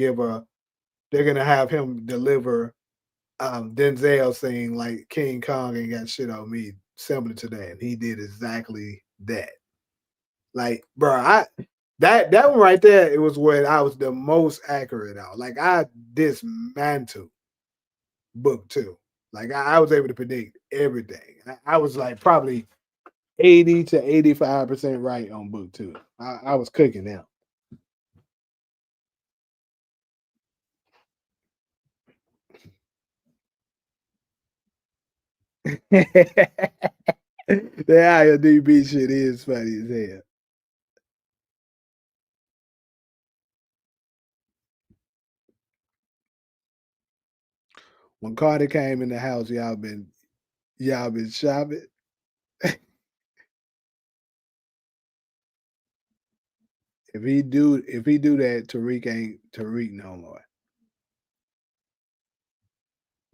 they're gonna have him deliver Denzel saying like King Kong ain't got shit on me, similar to that. And he did exactly that. Like, bro, that one right there, it was what I was the most accurate on. Like I dismantled book two. Like I was able to predict everything. I was like probably 80 to 85% right on book two. I was cooking now. The IMDb shit is funny as hell. When Carter came in the house, y'all been shopping. If he do that, Tariq ain't Tariq no more.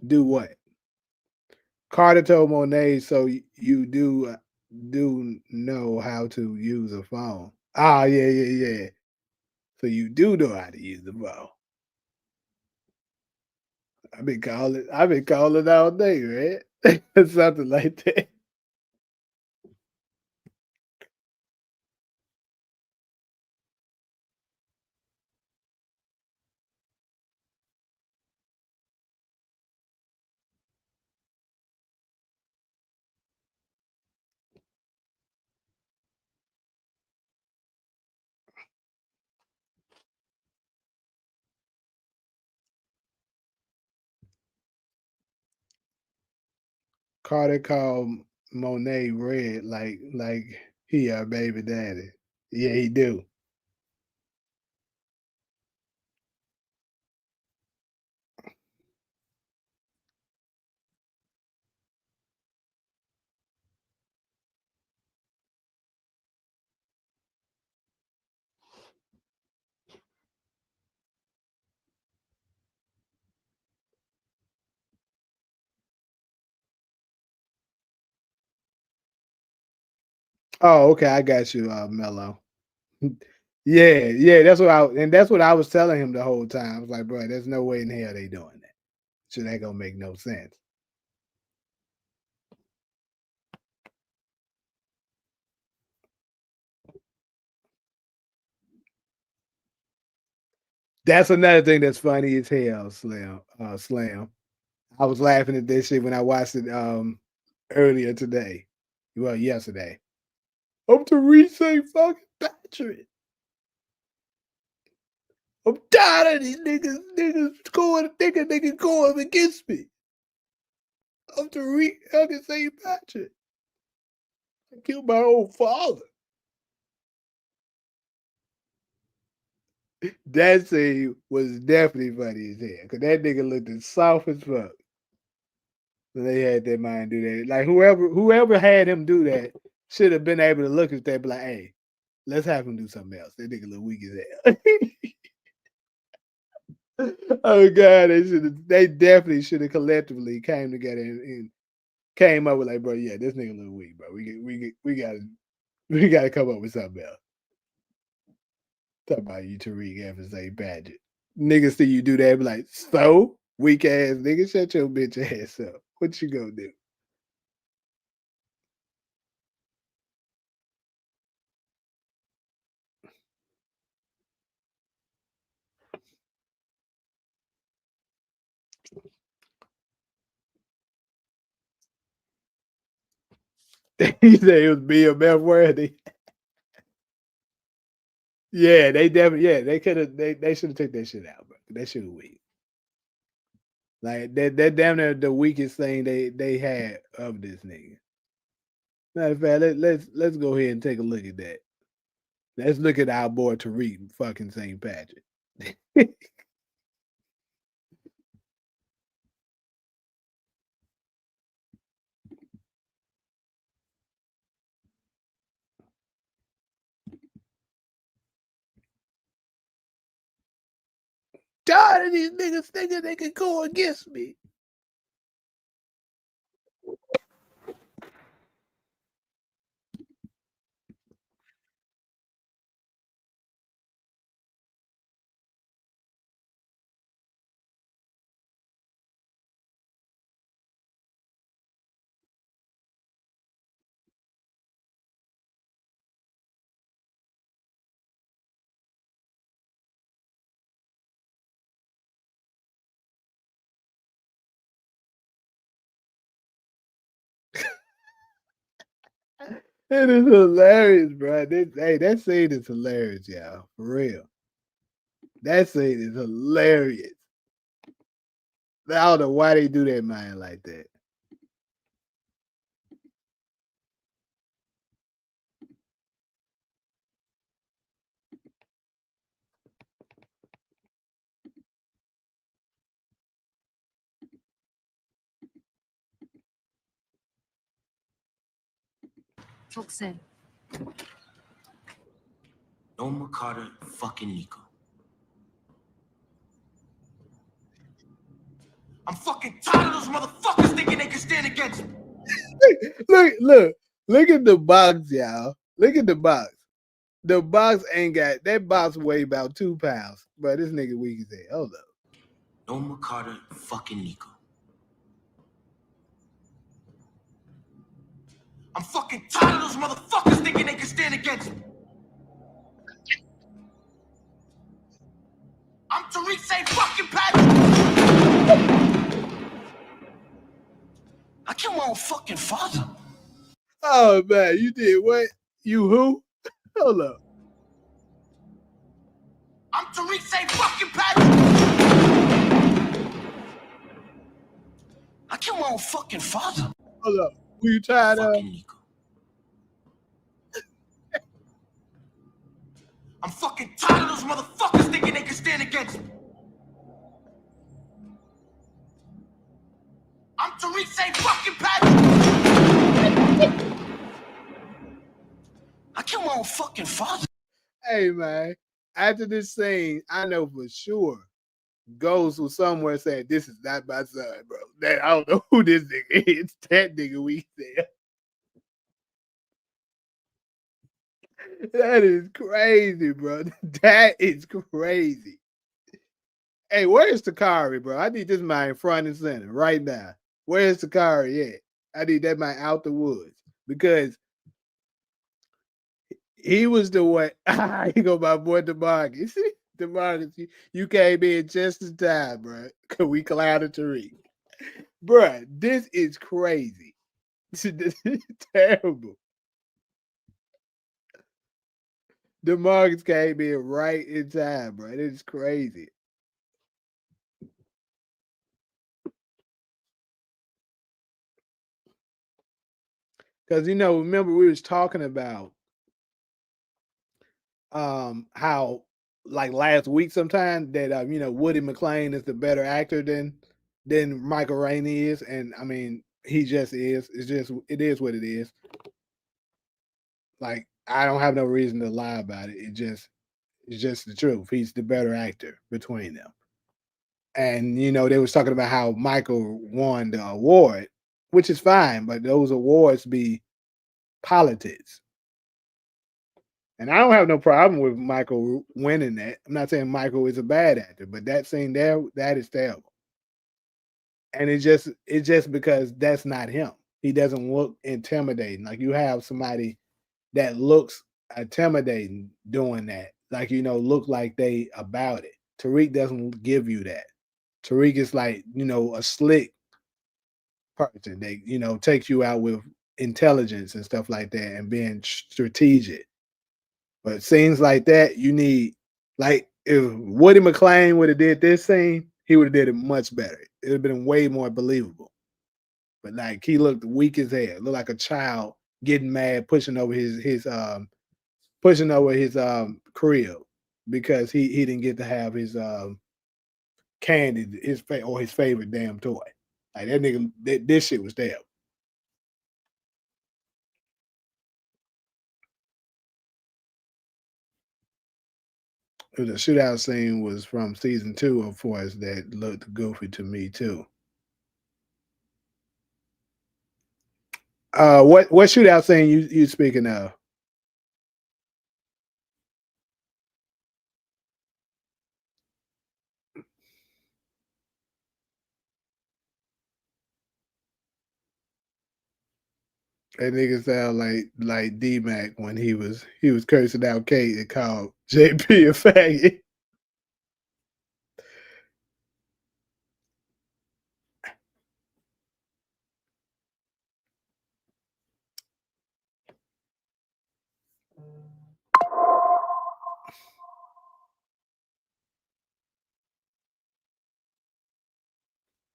Do what? Carter told Monet, so you do know how to use a phone. Ah, yeah, yeah, yeah. So you do know how to use the phone. I've been calling all day, man. Something like that. Carter called Monet red like he our baby daddy. Yeah, he do. Oh, okay, I got you, Mello. Yeah, yeah, that's what I was telling him the whole time. I was like, bro, there's no way in hell they doing that. So that gonna make no sense. That's another thing that's funny as hell, Slam. I was laughing at this shit when I watched it earlier today. Well, yesterday. Up to reach St. fucking Patrick. I'm tired of these niggas going against me. I'm Tariq fucking St. Patrick. I killed my own father. That scene was definitely funny as hell. Cause that nigga looked as soft as fuck. So they had that man do that. Like whoever had him do that should have been able to look at that and be like, hey, let's have him do something else. That nigga look weak as hell. Oh god, they definitely should have collectively came together and came up with like, bro, yeah, this nigga look weak, bro. We gotta come up with something else. Talk about you, Tariq, after St. Patrick. Niggas see you do that, be like, so weak ass nigga, shut your bitch ass up. What you gonna do? He said it was BMF worthy. Yeah, they definitely. Yeah, they could have. They should have took that shit out, bro. That shit was weak. Like that damn near the weakest thing they had of this nigga. Matter of fact, let's go ahead and take a look at that. Let's look at our boy Tariq fucking St. Patrick. Tired of these niggas thinking they can go against me. It is hilarious, bro. Hey, that scene is hilarious, y'all. For real. That scene is hilarious. I don't know why they do that man like that. Çok sev. Norma Carter fucking Nico. I'm fucking tired of those motherfuckers thinking they can stand against me. Look at the box, y'all. Look at the box. The box ain't got that box weigh about 2 pounds. But this nigga weak as hell. Hold up. Norma Carter fucking Nico. I'm fucking tired of those motherfuckers thinking they can stand against me. I'm Tariq St. fucking Patrick. I killed my own fucking father. Oh man, you did what? You who? Hold up. I'm Tariq St. fucking Patrick. I killed my own fucking father. Hold up. Who you tired of? Nico. I'm fucking tired of those motherfuckers thinking they can stand against me. I'm Tariq St. fucking Patrick. I killed my own fucking father. Hey man, after this scene, I know for sure Ghost was somewhere saying, "This is not my son, bro." That I don't know who this nigga is. That nigga weak there. That is crazy, bro. That is crazy. Hey, where's Takari, bro? I need this man front and center right now. Where's Takari at? I need that man out the woods because he was the one. He go my boy DeMarcus. DeMarcus, you came in just in time, bro. Cause we clouded Tariq. Bro, this is crazy. This is terrible. DeMarcus came in right in time, bro. It is crazy. Because remember we was talking about how like last week sometime that Woody McClain is the better actor than Michael Rainey is, and I mean he just is. It is what it is. Like I don't have no reason to lie about it. It's just the truth. He's the better actor between them. And they was talking about how Michael won the award, which is fine, but those awards be politics. And I don't have no problem with Michael winning that. I'm not saying Michael is a bad actor, but that scene there, that is terrible. And it's just because that's not him. He doesn't look intimidating. Like you have somebody that looks intimidating doing that. Like look like they about it. Tariq doesn't give you that. Tariq is like, a slick person. They, takes you out with intelligence and stuff like that and being strategic. But scenes like that, you need like if Woody McClain would have did this scene, he would have did it much better. It would have been way more believable. But like he looked weak as hell, looked like a child getting mad, pushing over his crib because he didn't get to have his candy, or his favorite damn toy. Like that nigga, this shit was there. The shootout scene was from season 2 of Force that looked goofy to me too. What shootout scene you speaking of? That nigga sound like D Mac when he was cursing out Kate and called JP a faggot.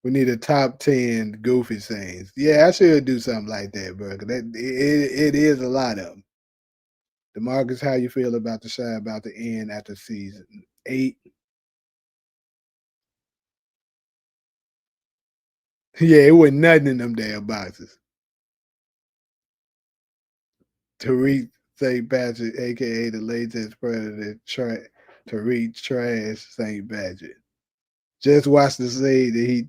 We need a top 10 goofy scenes. Yeah, I should do something like that, bro. 'Cause it is a lot of them. DeMarcus, how you feel about the show about to end after season 8? Yeah, it wasn't nothing in them damn boxes. Tariq St. Patrick, aka the latest predator, Tariq Trash St. Patrick. Just watch the scene that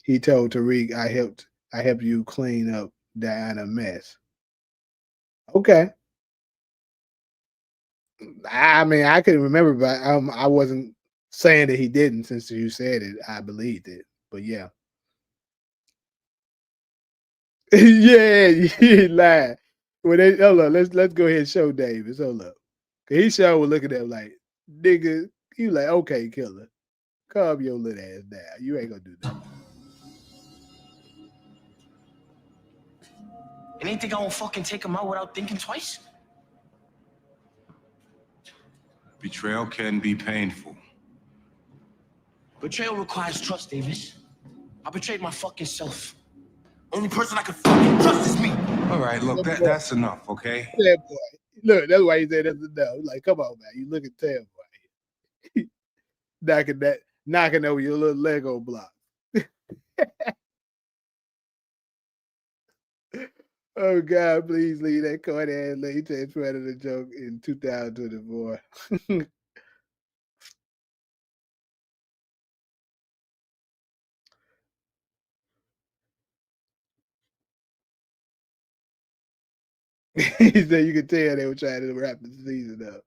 he told Tariq, I helped you clean up Diana mess. Okay. I mean, I couldn't remember, but I wasn't saying that he didn't. Since you said it, I believed it. But yeah, yeah, you lied. Well, hold up, let's go ahead and show Davis. Hold up, 'cause he sure was looking at him like, nigga, you like, okay, killer, calm your little ass down. You ain't gonna do that. And ain't think I won't fucking take him out without thinking twice? Betrayal can be painful. Betrayal requires trust, Davis. I betrayed my fucking self. Only person I can fucking trust is me. All right, look, That boy, that's enough, okay? that boy. Look, that's why he said that's enough. Like, come on, man, you look at Tam, boy, knocking over your little Lego block. Oh God, please leave that corny ass latex predator joke in 2024. He said you could tell they were trying to wrap the season up.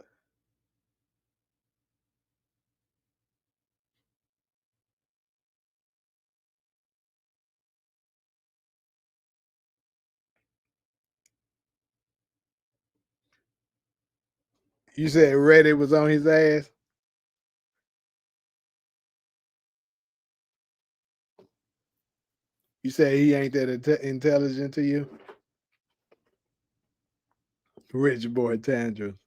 You said Reddit was on his ass. You said he ain't that intelligent to you. Rich boy tantrum.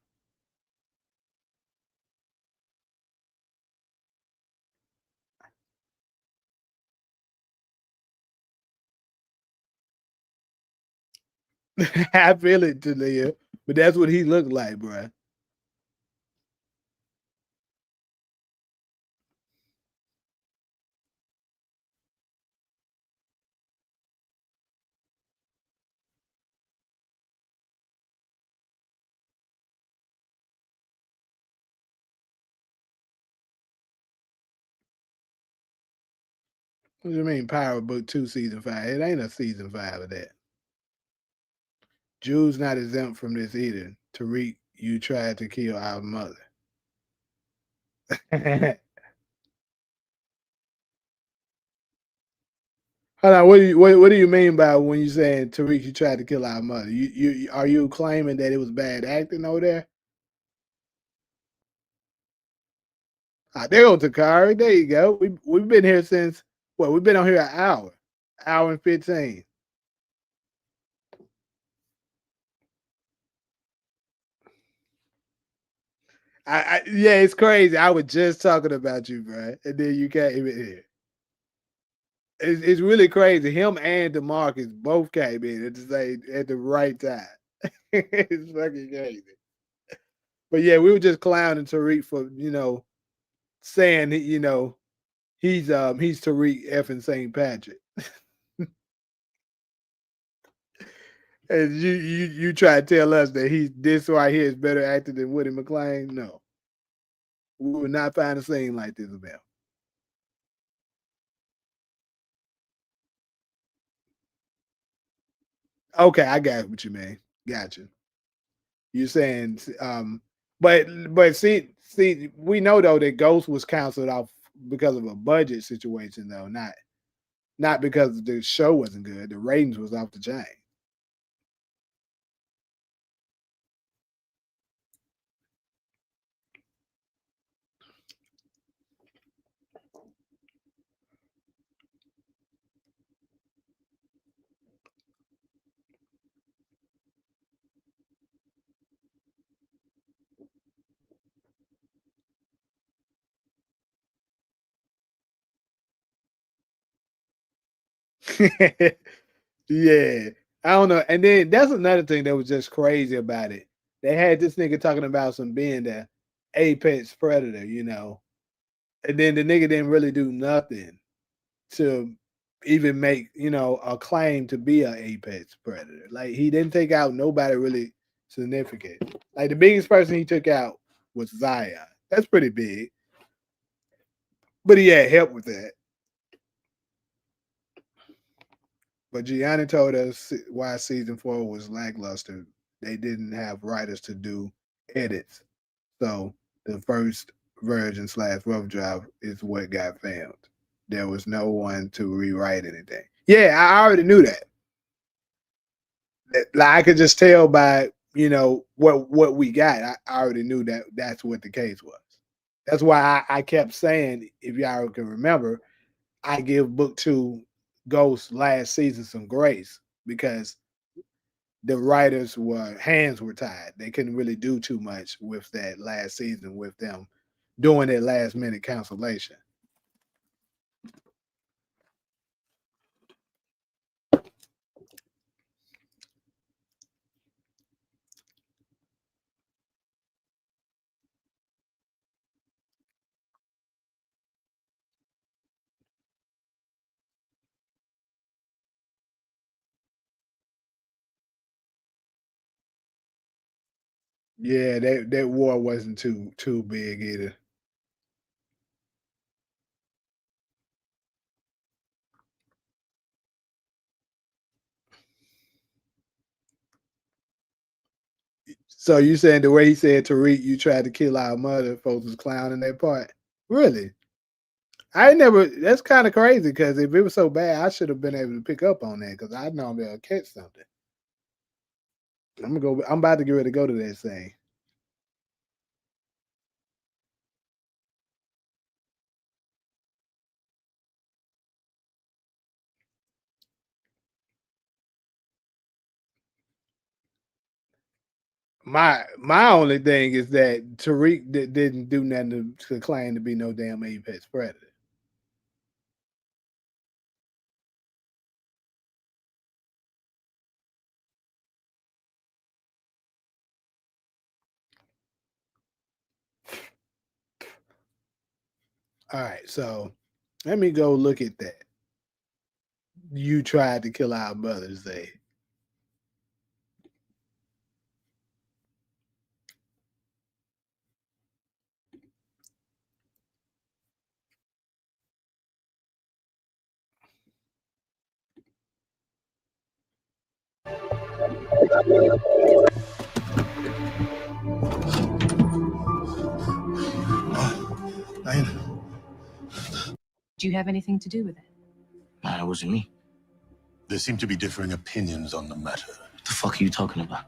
I feel it, Talia, but that's what he looked like, bruh. What do you mean, Power Book 2, Season 5? It ain't a Season 5 of that. Jude's not exempt from this either. Tariq, you tried to kill our mother. Hold on, what do you mean by when you saying Tariq, you tried to kill our mother? You are you claiming that it was bad acting over there? Ah, there goes Takari. There you go. We've been here since what? We've been on here an hour and 15. Yeah, it's crazy. I was just talking about you, bro, and then you came in here. It's really crazy. Him and Demarcus both came in at the right time. It's fucking crazy. But yeah, we were just clowning Tariq for saying he's Tariq effing St. Patrick. And you try to tell us that this right here is better acted than Woody McClain? No, we would not find a scene like this about. Okay, I got what you mean. Gotcha. You're saying, but see, we know though that Ghost was canceled off because of a budget situation, though, not because the show wasn't good. The ratings was off the chain. Yeah, I don't know. And then that's another thing that was just crazy about it. They had this nigga talking about some being the apex predator, and then the nigga didn't really do nothing to even make a claim to be an apex predator. Like he didn't take out nobody really significant. Like the biggest person he took out was Zion. That's pretty big, but he had help with that. But Gianni told us why season 4 was lackluster. They didn't have writers to do edits, so the first version slash rough draft is what got filmed. There was no one to rewrite anything. Yeah, I already knew that. Like I could just tell by what we got. I already knew that that's what the case was. That's why I kept saying, if y'all can remember, I give book 2 Ghost last season some grace because the writers were hands were tied. They couldn't really do too much with that last season with them doing that last minute cancellation. Yeah, that war wasn't too big either. So you saying the way he said Tariq, you tried to kill our mother, folks was clowning that part? Really? I never. That's kind of crazy because if it was so bad, I should have been able to pick up on that because I know I'm able to catch something. I'm gonna go. I'm about to get ready to go to that thing. My only thing is that Tariq didn't do nothing to claim to be no damn apex predator. All right, so let me go look at that. You tried to kill our brothers, they. Do you have anything to do with it? Nah, it wasn't me. There seem to be differing opinions on the matter. What the fuck are you talking about?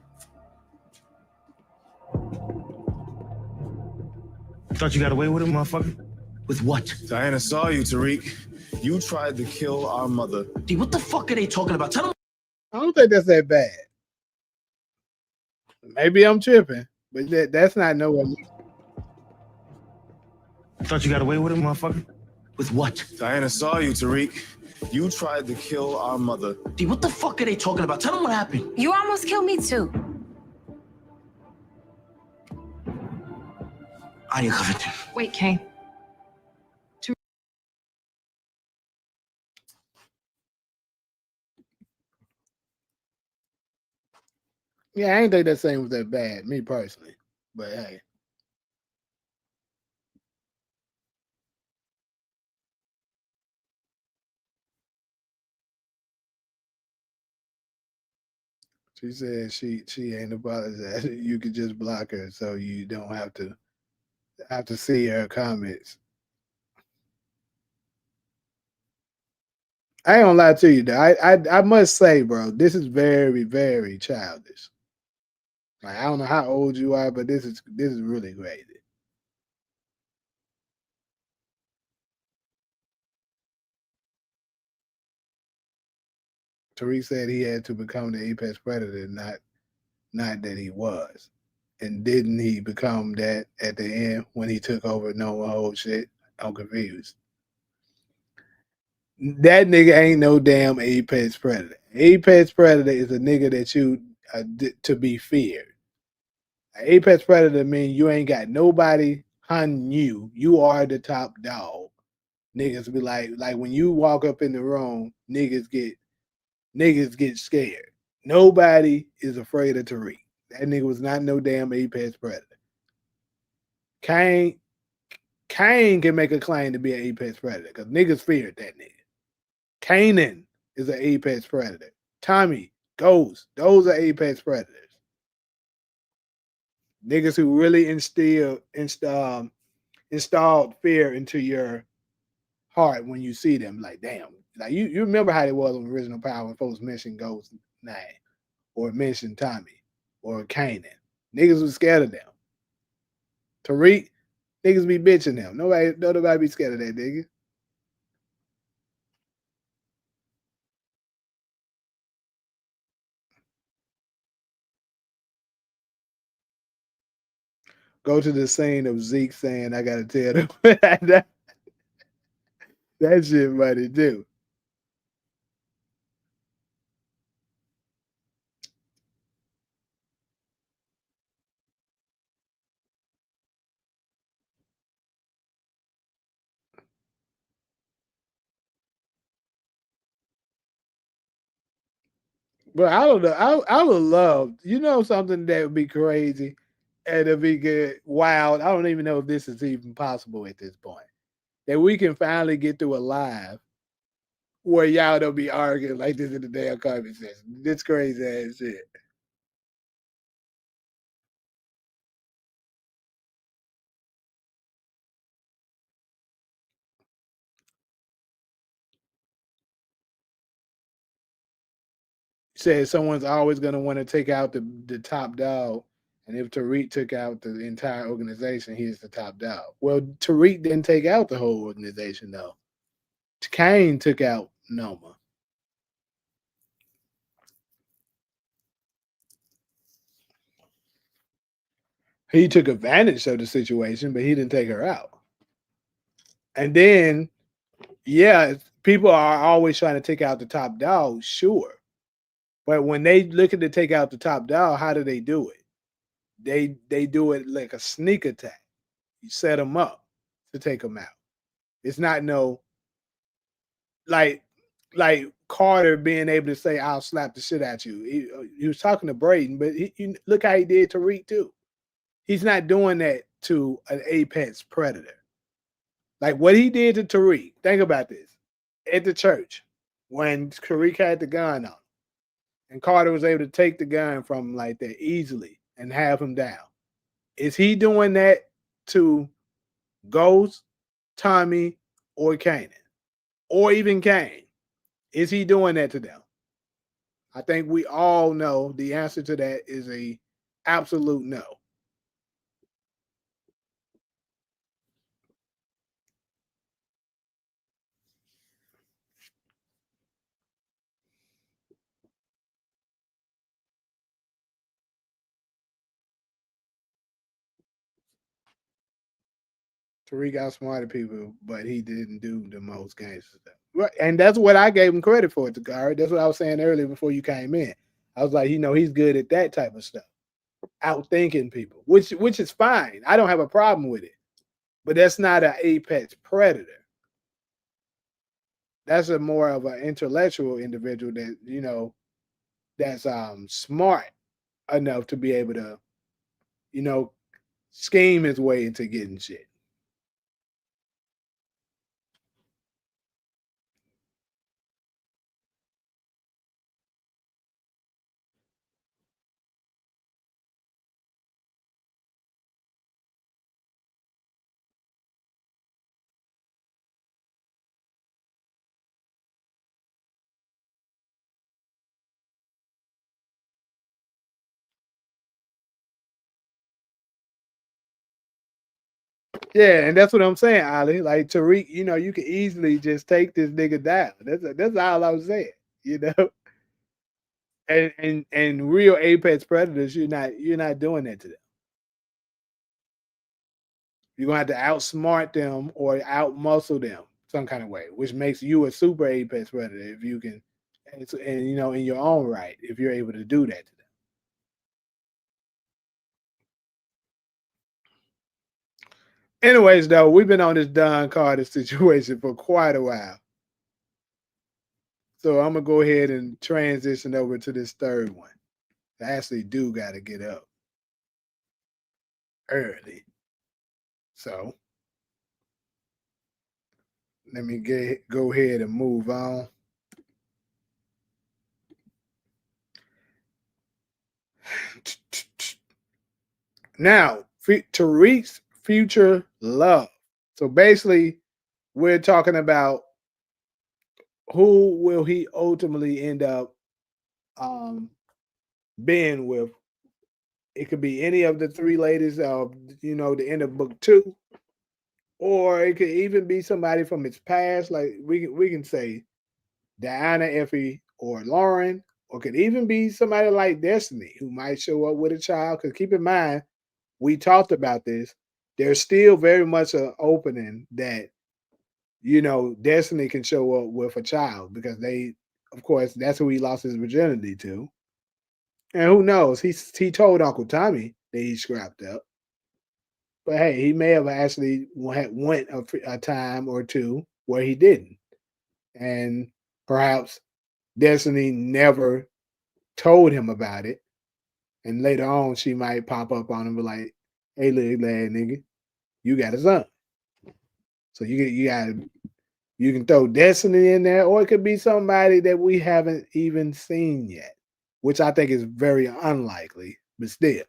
Thought you got away with it, motherfucker? With what? Diana saw you, Tariq. You tried to kill our mother. D, what the fuck are they talking about? Tell them. I don't think that's that bad. Maybe I'm tripping, but that's not nowhere. Thought you got away with it, motherfucker? With what? Diana saw you, Tariq. You tried to kill our mother. D, what the fuck are they talking about? Tell them what happened. You almost killed me too. Anya Covington. Wait, Kay. Yeah, I ain't think that scene was that bad, me personally. But hey. She said she ain't apologizing. You could just block her so you don't have to see her comments. I ain't gonna lie to you though. I must say, bro, this is very, very childish. Like I don't know how old you are, but this is really crazy. Tariq said he had to become the apex predator, not that he was. And didn't he become that at the end when he took over no whole shit? I'm confused. That nigga ain't no damn apex predator. Apex predator is a nigga that you to be feared. An apex predator mean you ain't got nobody hunting you. You are the top dog. Niggas be like when you walk up in the room, niggas get scared. Nobody is afraid of Tariq. That nigga was not no damn apex predator. Kane can make a claim to be an apex predator because niggas feared that nigga. Kanan is an apex predator. Tommy, Ghost, those are apex predators. Niggas who really installed fear into your heart when you see them. Like, damn. Like you remember how it was on Original Power when folks mentioned Ghost name or mentioned Tommy or Kanan. Niggas was scared of them. Tariq, niggas be bitching them. Nobody be scared of that nigga. Go to the scene of Zeke saying, I gotta tell them. that shit funny too. But I don't know. I would love, something that would be crazy and it'd be good, wild. I don't even know if this is even possible at this point. That we can finally get through a live where y'all don't be arguing like this in the damn comment section. This crazy ass shit. Said someone's always going to want to take out the top dog. And if Tariq took out the entire organization, he's the top dog. Well, Tariq didn't take out the whole organization, though. Kane took out Noma. He took advantage of the situation, but he didn't take her out. And then, yeah, people are always trying to take out the top dog, sure. But when they looking to take out the top dog, how do they do it? They do it like a sneak attack. You set them up to take them out. It's not no like Carter being able to say, "I'll slap the shit out you." He was talking to Braden, but look how he did Tariq too. He's not doing that to an apex predator. Like what he did to Tariq. Think about this at the church when Tariq had the gun on, and Carter was able to take the gun from him like that easily and have him down. Is he doing that to Ghost, Tommy, or Kanan, or even Kane? Is he doing that to them? I think we all know the answer to that is a absolute no. Tariq outsmarted people, but he didn't do the most gangster stuff. Right. And that's what I gave him credit for, Tagari. That's what I was saying earlier before you came in. I was like, he's good at that type of stuff. Outthinking people, which is fine. I don't have a problem with it. But that's not an apex predator. That's a more of an intellectual individual that, that's smart enough to be able to, you know, scheme his way into getting shit. Yeah, and that's what I'm saying, Ali. Like Tariq, you could easily just take this nigga down. That's all I was saying. You know, and real apex predators, you're not doing that to them. You're gonna have to outsmart them or outmuscle them some kind of way, which makes you a super apex predator if you can, and in your own right, if you're able to do that to them. Anyways, though, we've been on this Don Carter situation for quite a while. So I'm gonna go ahead and transition over to this third one. I actually do gotta get up early. So let me go ahead and move on. Now, Tariq's future love. So basically, we're talking about who will he ultimately end up being with. It could be any of the three ladies of the end of book 2, or it could even be somebody from its past. Like we can say Diana, Effie, or Lauren, or could even be somebody like Destiny who might show up with a child. Because keep in mind, we talked about this. There's still very much an opening that Destiny can show up with a child because of course, that's who he lost his virginity to. And who knows? He told Uncle Tommy that he scrapped up. But hey, he may have actually went a time or two where he didn't. And perhaps Destiny never told him about it. And later on, she might pop up on him and be like, hey, little lad nigga, you got a son. So you can throw Destiny in there, or it could be somebody that we haven't even seen yet, which I think is very unlikely, but still.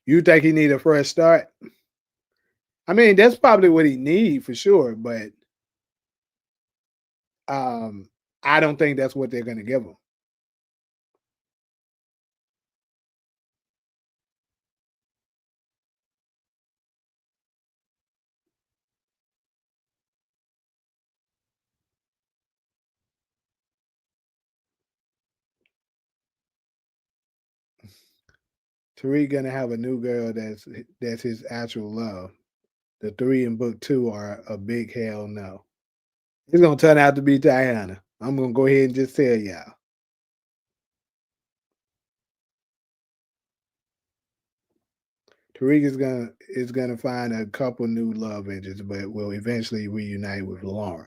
You think he need a fresh start? I mean, that's probably what he need for sure, but I don't think that's what they're gonna give him. Tariq gonna have a new girl that's his actual love. The 3 in book 2 are a big hell no. It's gonna turn out to be Diana. I'm gonna go ahead and just tell y'all. Tariq is gonna find a couple new love interests, but will eventually reunite with Lauren.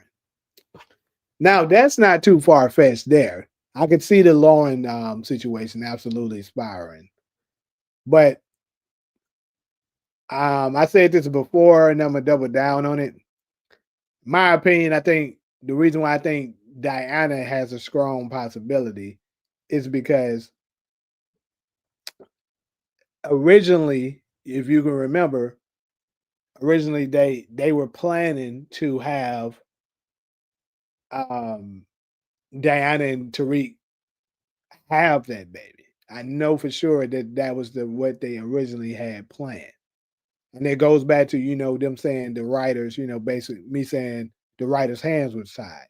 Now that's not too far fetched there. I could see the Lauren situation absolutely spiraling. But I said this before and I'm gonna double down on it. My opinion, I think the reason why I think Diana has a strong possibility is because originally, if you can remember, originally they were planning to have um Diana and Tariq have that baby. I know for sure that that was what they originally had planned. And it goes back to, them saying the writers, basically me saying the writers' hands were tied.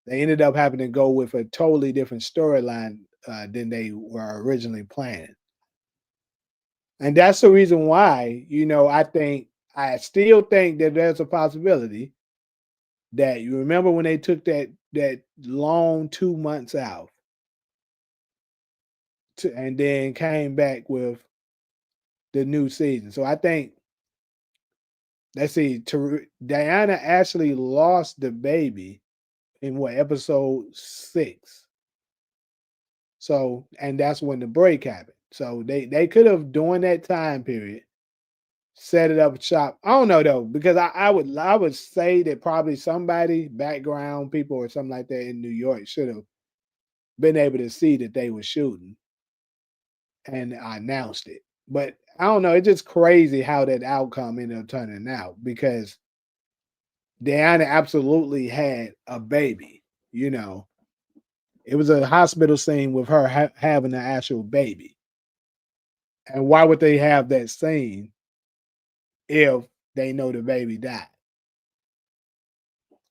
They ended up having to go with a totally different storyline than they were originally planning. And that's the reason why, I still think that there's a possibility that you remember when they took that long 2 months out and then came back with the new season. So I think, let's see, Diana actually lost the baby in what, episode 6. So, and that's when the break happened. So they could have during that time period set it up shop. I don't know though, because I would say that probably somebody, background people or something like that in New York should have been able to see that they were shooting and I announced it. But I don't know, it's just crazy how that outcome ended up turning out because Diana absolutely had a baby, you know. It was a hospital scene with her having an actual baby. And why would they have that scene if they know the baby died?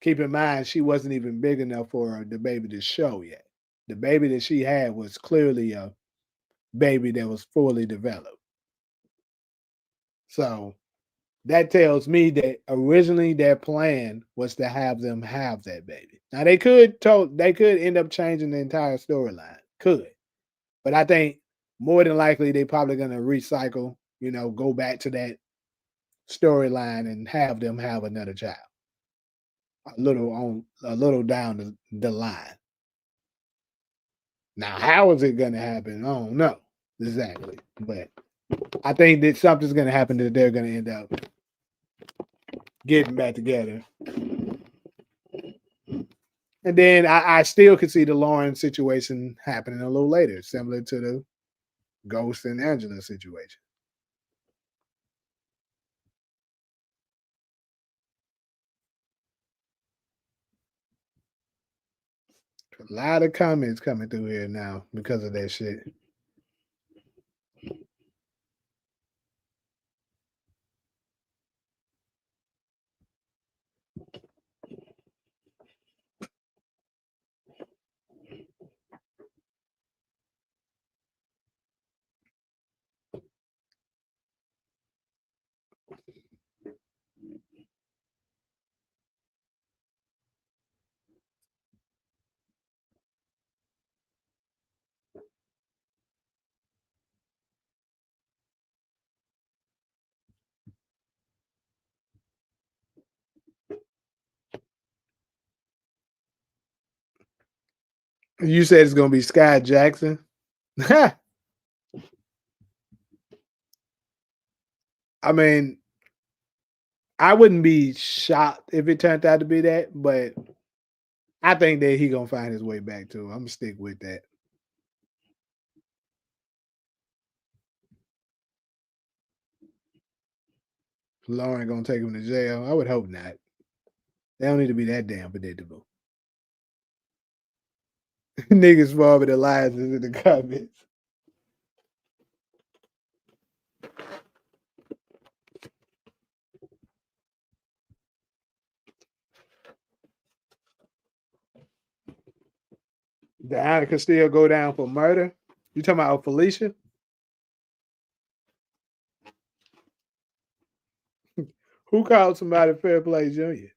Keep in mind, she wasn't even big enough for the baby to show yet. The baby that she had was clearly a baby that was fully developed. So that tells me that originally their plan was to have them have that baby. Now they could end up changing the entire storyline. Could. But I think more than likely they probably gonna recycle, go back to that storyline and have them have another child. A little down the line. Now, how is it gonna happen? I don't know exactly. But I think that something's gonna happen that they're gonna end up getting back together. And then I still could see the Lauren situation happening a little later, similar to the Ghost and Angela situation. A lot of comments coming through here now because of that shit. You said it's gonna be Sky Jackson. I mean, I wouldn't be shocked if it turned out to be that, but I think that he gonna find his way back to. I'm gonna stick with that. Lauren gonna take him to jail. I would hope not. They don't need to be that damn predictable. Niggas farming alliances in the comments. Diana could still go down for murder. You talking about Felicia? Who called somebody fair play junior?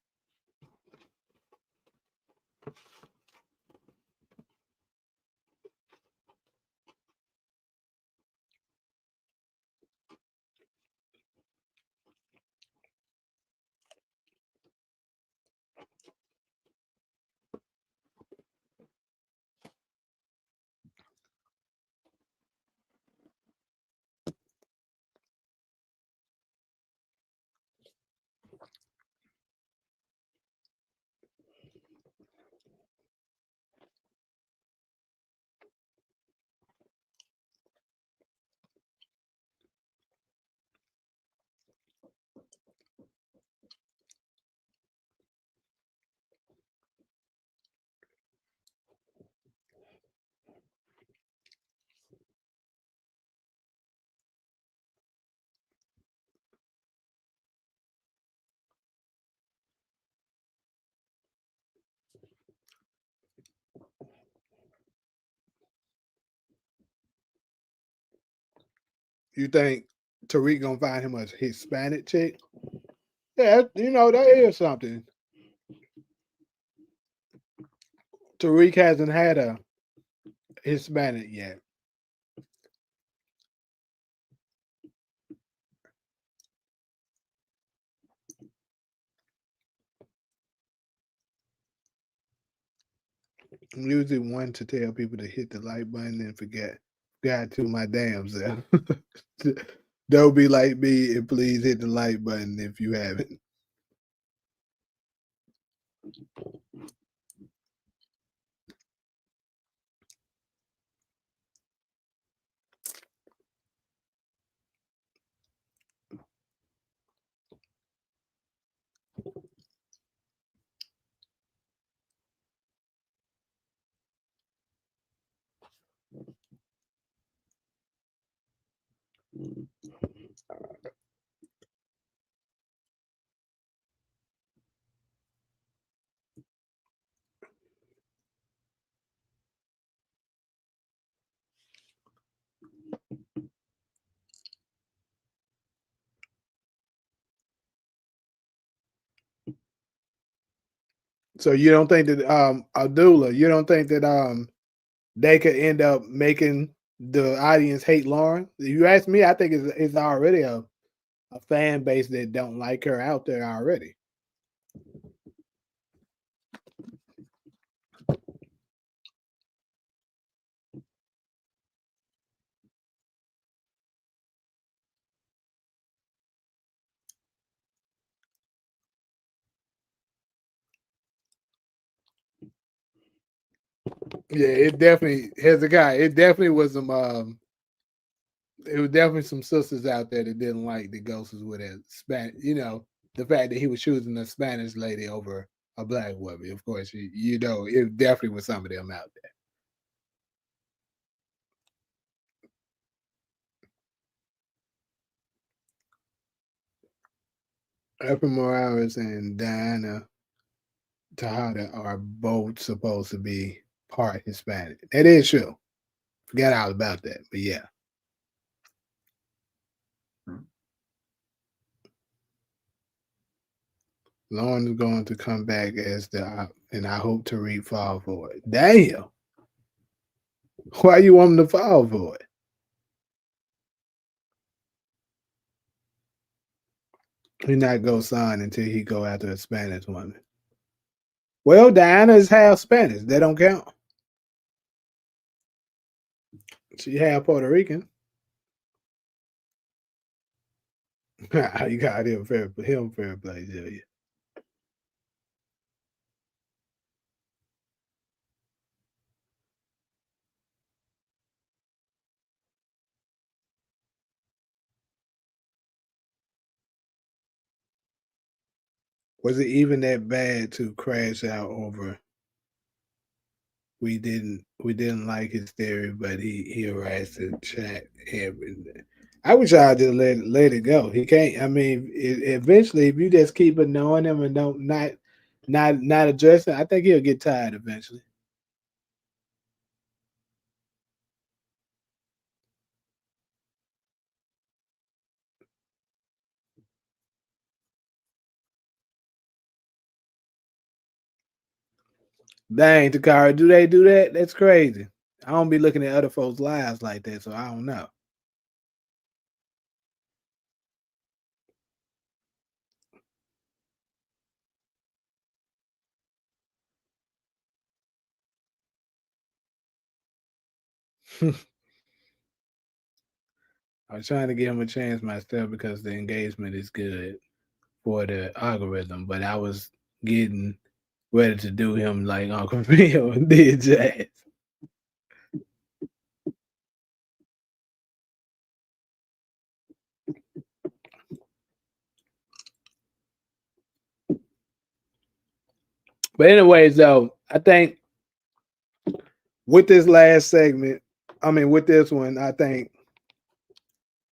You think Tariq gonna find him a Hispanic chick? Yeah, that is something. Tariq hasn't had a Hispanic yet. I'm usually one to tell people to hit the like button and forgot to my damn self. Don't be like me and please hit the like button if you haven't. So you don't think that Abdullah, you don't think that they could end up making the audience hate Lauren? If you ask me, I think it's already a fan base that don't like her out there already. Yeah, it definitely Hezekiah. It definitely was some. It was definitely some sisters out there that didn't like the Ghost was with a Spanish. The fact that he was choosing a Spanish lady over a black woman. Of course, it definitely was some of them out there. Epa Morales and Diana Tejada are both supposed to be part Hispanic. That is true. Forgot all about that, but yeah. Lauren is going to come back as and I hope Tariq fall for it. Damn. Why you want him to fall for it? He not go sign until he go after a Spanish woman. Well, Diana is half Spanish. That don't count. She half Puerto Rican. You got him fair play, do you? Was it even that bad to crash out over? We didn't like his theory, but he harassed the chat. I wish I just let it go. He can't. I mean, eventually, if you just keep annoying him and don't not address it, I think he'll get tired eventually. Dang, Takara, do they do that? That's crazy. I don't be looking at other folks' lives like that, so I don't know. I was trying to give him a chance myself because the engagement is good for the algorithm, but I was getting ready to do him like Uncle Phil did Jazz. But anyways, though, I think with this last segment, with this one, I think,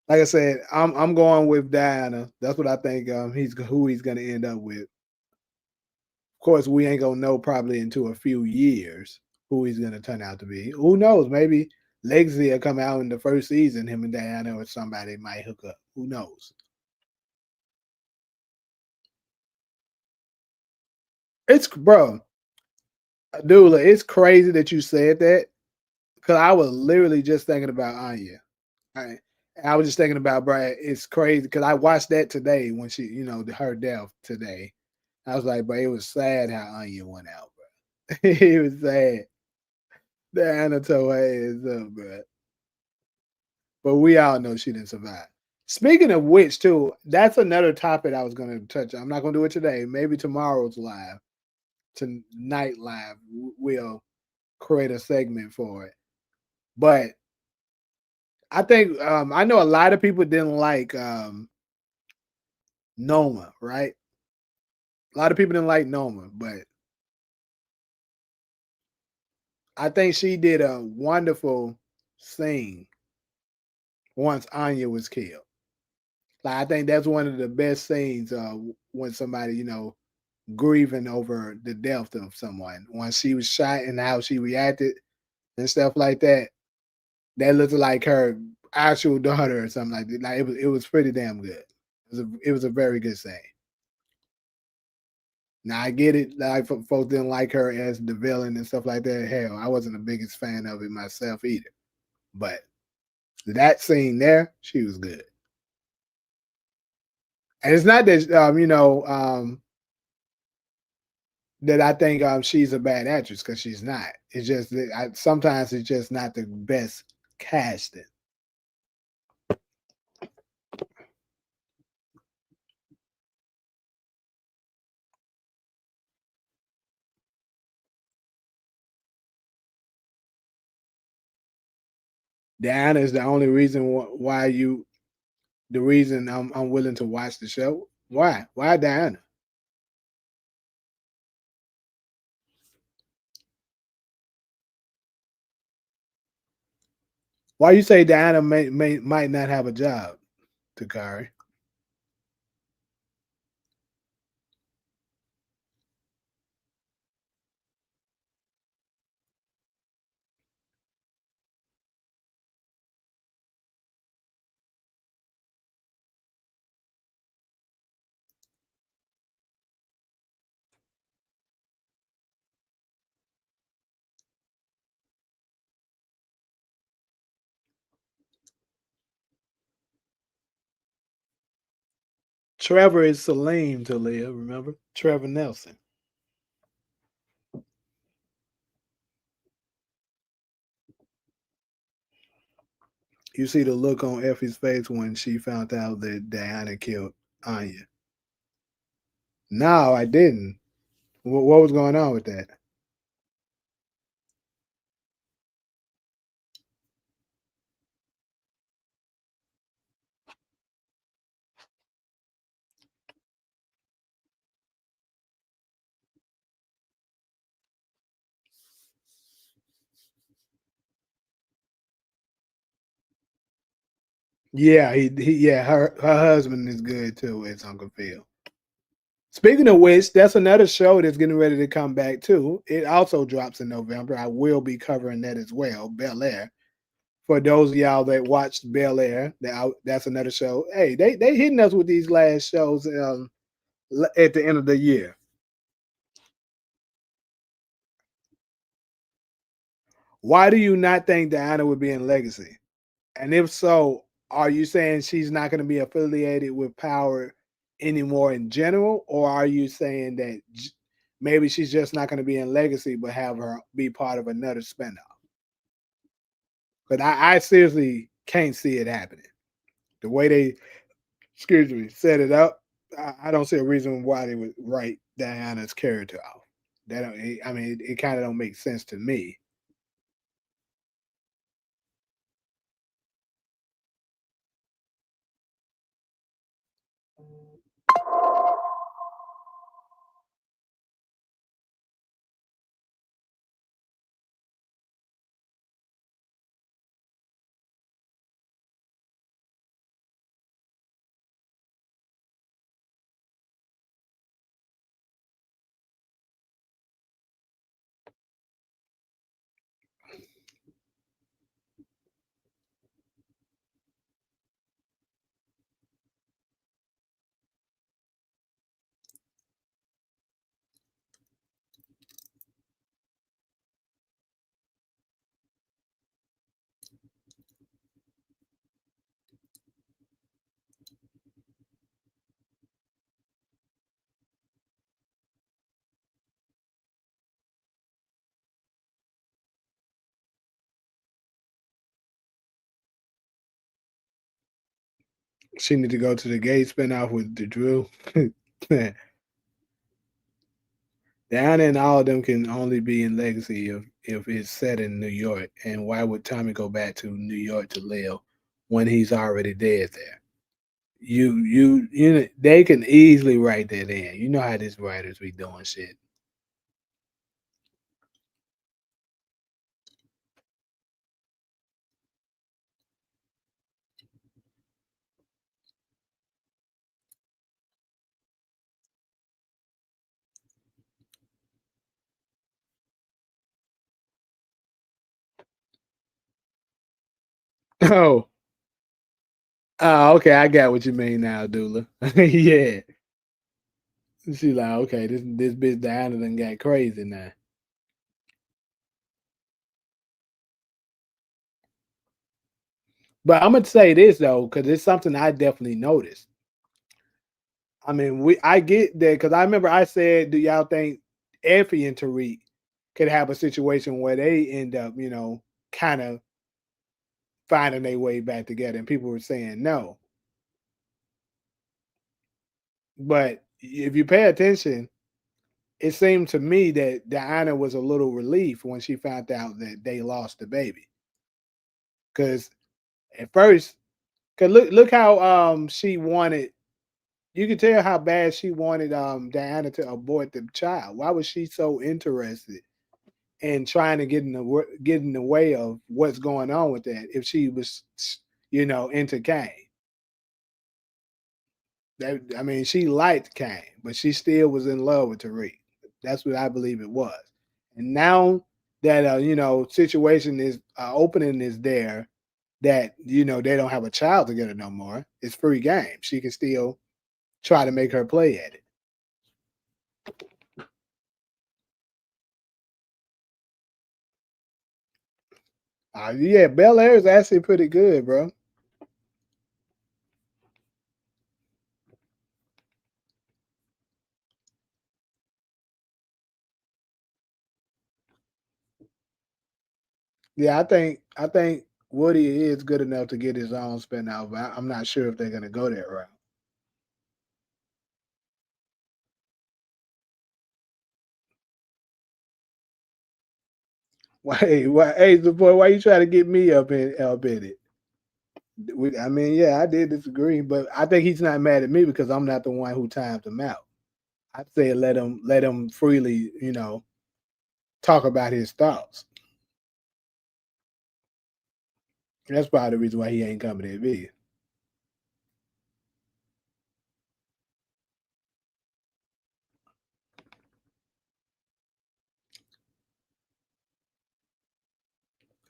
like I said, I'm going with Diana. That's what I think. He's gonna end up with. Of course, we ain't gonna know probably until a few years who he's gonna turn out to be. Who knows? Maybe Legacy will come out in the first season. Him and Diana or somebody might hook up. Who knows? It's bro, dude. Like, it's crazy that you said that because I was literally just thinking about Anya. I was just thinking about, bro. It's crazy because I watched that today when she, her death today. I was like, but it was sad how Anya went out, bro. It was sad. Diana tore her ass up, bro. But we all know she didn't survive. Speaking of which, too, that's another topic I was going to touch on. I'm not going to do it today. Maybe tomorrow's live, tonight live, we'll create a segment for it. But I think I know a lot of people didn't like Noma, right? A lot of people didn't like Noma, but I think she did a wonderful scene once Anya was killed. Like I think that's one of the best scenes when somebody, grieving over the death of someone. Once she was shot and how she reacted and stuff like that, that looked like her actual daughter or something like that. Like it was pretty damn good. It was a very good scene. Now I get it, like folks didn't like her as the villain and stuff like that. Hell, I wasn't the biggest fan of it myself either. But that scene there, she was good. And it's not that that I think she's a bad actress because she's not. It's just that sometimes it's just not the best casting. Diana is the only reason why the reason I'm willing to watch the show. Why? Why Diana? Why you say Diana might not have a job, Takari? Trevor is Salim to live, remember? Trevor Nelson. You see the look on Effie's face when she found out that Diana killed Anya. No, I didn't. What was going on with that? Yeah, yeah, her husband is good too, as Uncle Phil. Speaking of which, that's another show that's getting ready to come back too. It also drops in November. I will be covering that as well, Bel Air. For those of y'all that watched Bel Air, that's another show. Hey, they hitting us with these last shows at the end of the year. Why do you not think Diana would be in Legacy? And if so, are you saying she's not going to be affiliated with Power anymore in general, or are you saying that maybe she's just not going to be in Legacy, but have her be part of another spinoff? But I seriously can't see it happening. The way they, excuse me, set it up, I don't see a reason why they would write Diana's character off. That don't, I mean, it kind of don't make sense to me. She need to go to the gay spinoff with the Drew. Diana and all of them can only be in Legacy if it's set in New York. And why would Tommy go back to New York to live when he's already dead there? You know, they can easily write that in. You know how these writers be doing shit. Oh, oh, okay, I got what you mean now, Dula. Yeah, she like, okay, this bitch Diana done got crazy now. But I'm gonna say this though, because it's something I definitely noticed. I mean, I get that because I remember I said, "Do y'all think Effie and Tariq could have a situation where they end up, kind of finding their way back together?" And people were saying no. But if you pay attention, it seemed to me that Diana was a little relieved when she found out that they lost the baby. Because at first, cause look how she wanted. You could tell how bad she wanted Diana to abort the child. Why was she so interested in trying to get in the way of what's going on with that? If she was, into Kane, that I mean, she liked Kane, but she still was in love with Tariq. That's what I believe it was. And now that situation is opening is there, that they don't have a child together no more. It's free game. She can still try to make her play at it. Yeah, Bel Air is actually pretty good, bro. Yeah, I think Woody is good enough to get his own spin out, but I'm not sure if they're gonna go that route. Hey, the boy, why you trying to get me up in it? I mean, yeah, I did disagree, but I think he's not mad at me because I'm not the one who timed him out. I'd say let him freely, talk about his thoughts. That's probably the reason why he ain't coming to the video.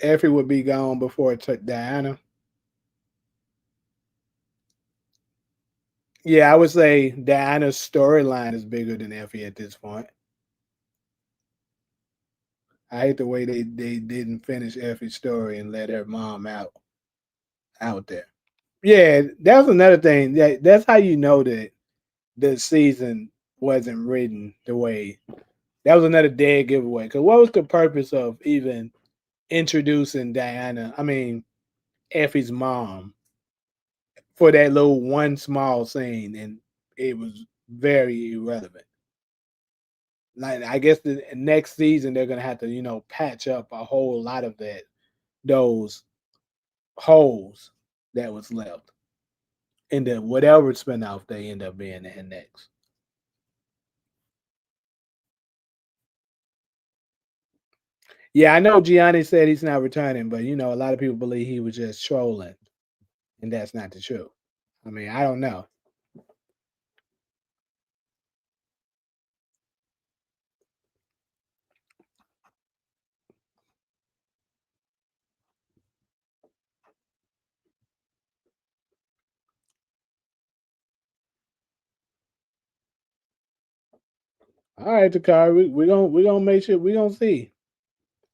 Effie would be gone before it took Diana. Yeah, I would say Diana's storyline is bigger than Effie at this point. I hate the way they didn't finish Effie's story and let her mom out there. Yeah, that's another thing. That's how you know that the season wasn't written the way. That was another dead giveaway. Because what was the purpose of even introducing Diana? I mean, Effie's mom for that little one small scene, and it was very irrelevant. Like I guess the next season they're gonna have to patch up a whole lot of those holes that was left in the whatever spinoff they end up being in next. Yeah, I know Gianni said he's not returning, but a lot of people believe he was just trolling, and that's not the truth. I mean, I don't know. All right, Takari, we gonna make sure we gonna see.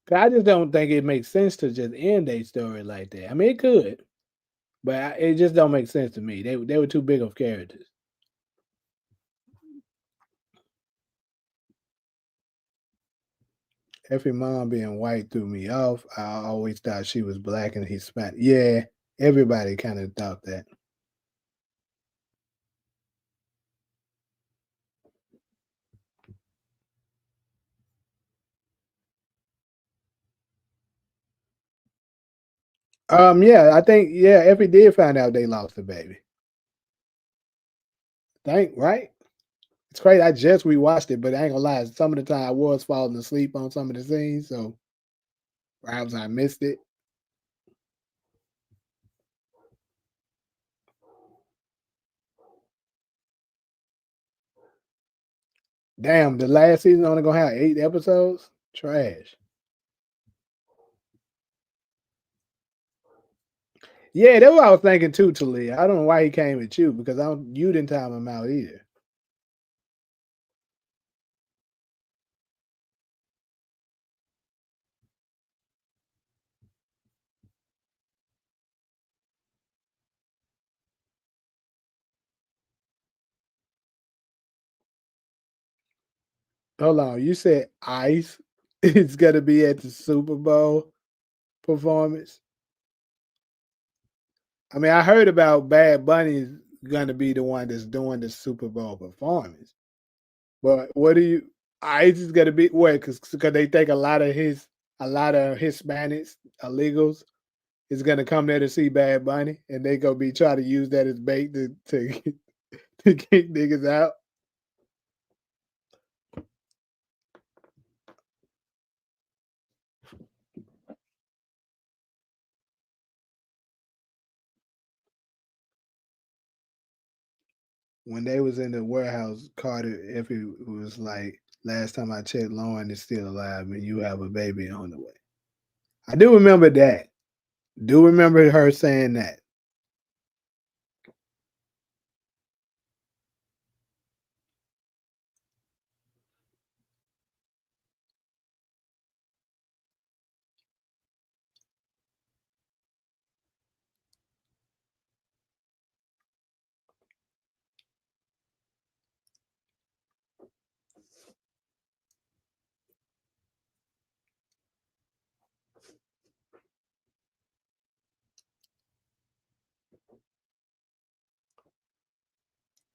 'Cause I just don't think it makes sense to just end a story like that. I mean, it could, but it just don't make sense to me. They were too big of characters. Effie mom being white threw me off. I always thought she was black and Hispanic. Yeah, everybody kind of thought that. Yeah, I think Effie did find out they lost the baby. Right? It's crazy. I just rewatched it, but I ain't gonna lie. Some of the time I was falling asleep on some of the scenes, so perhaps I missed it. Damn, the last season only gonna have 8 episodes? Trash. Yeah, that's what I was thinking too, Talia. I don't know why he came with you because you didn't time him out either. Hold on, you said Ice is gonna be at the Super Bowl performance? I mean, I heard about Bad Bunny's gonna be the one that's doing the Super Bowl performance. But what do you Ice is gonna be what? Because they think a lot of Hispanics, illegals, is gonna come there to see Bad Bunny, and they gonna be trying to use that as bait to to kick niggas out. When they was in the warehouse, Carter Effie was like, "Last time I checked, Lauren is still alive, and you have a baby on the way." I do remember that. Do remember her saying that.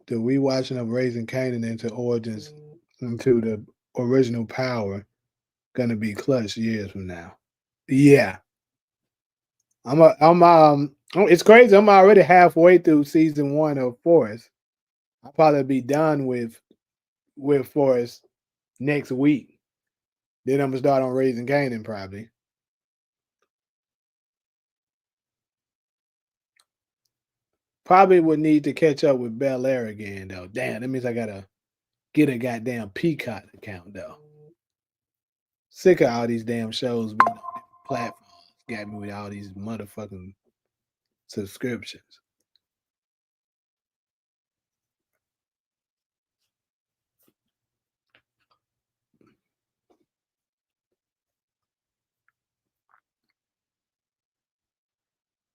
The rewatching of Raising Canaan into Origins into the original Power gonna be clutch years from now. Yeah, It's crazy. I'm already halfway through season 1 of Forest. I'll probably be done with Forest next week. Then I'm gonna start on Raising Canaan probably. Probably would need to catch up with Bel Air again though. Damn, that means I gotta get a goddamn Peacock account though. Sick of all these damn shows being on different platforms. Got me with all these motherfucking subscriptions.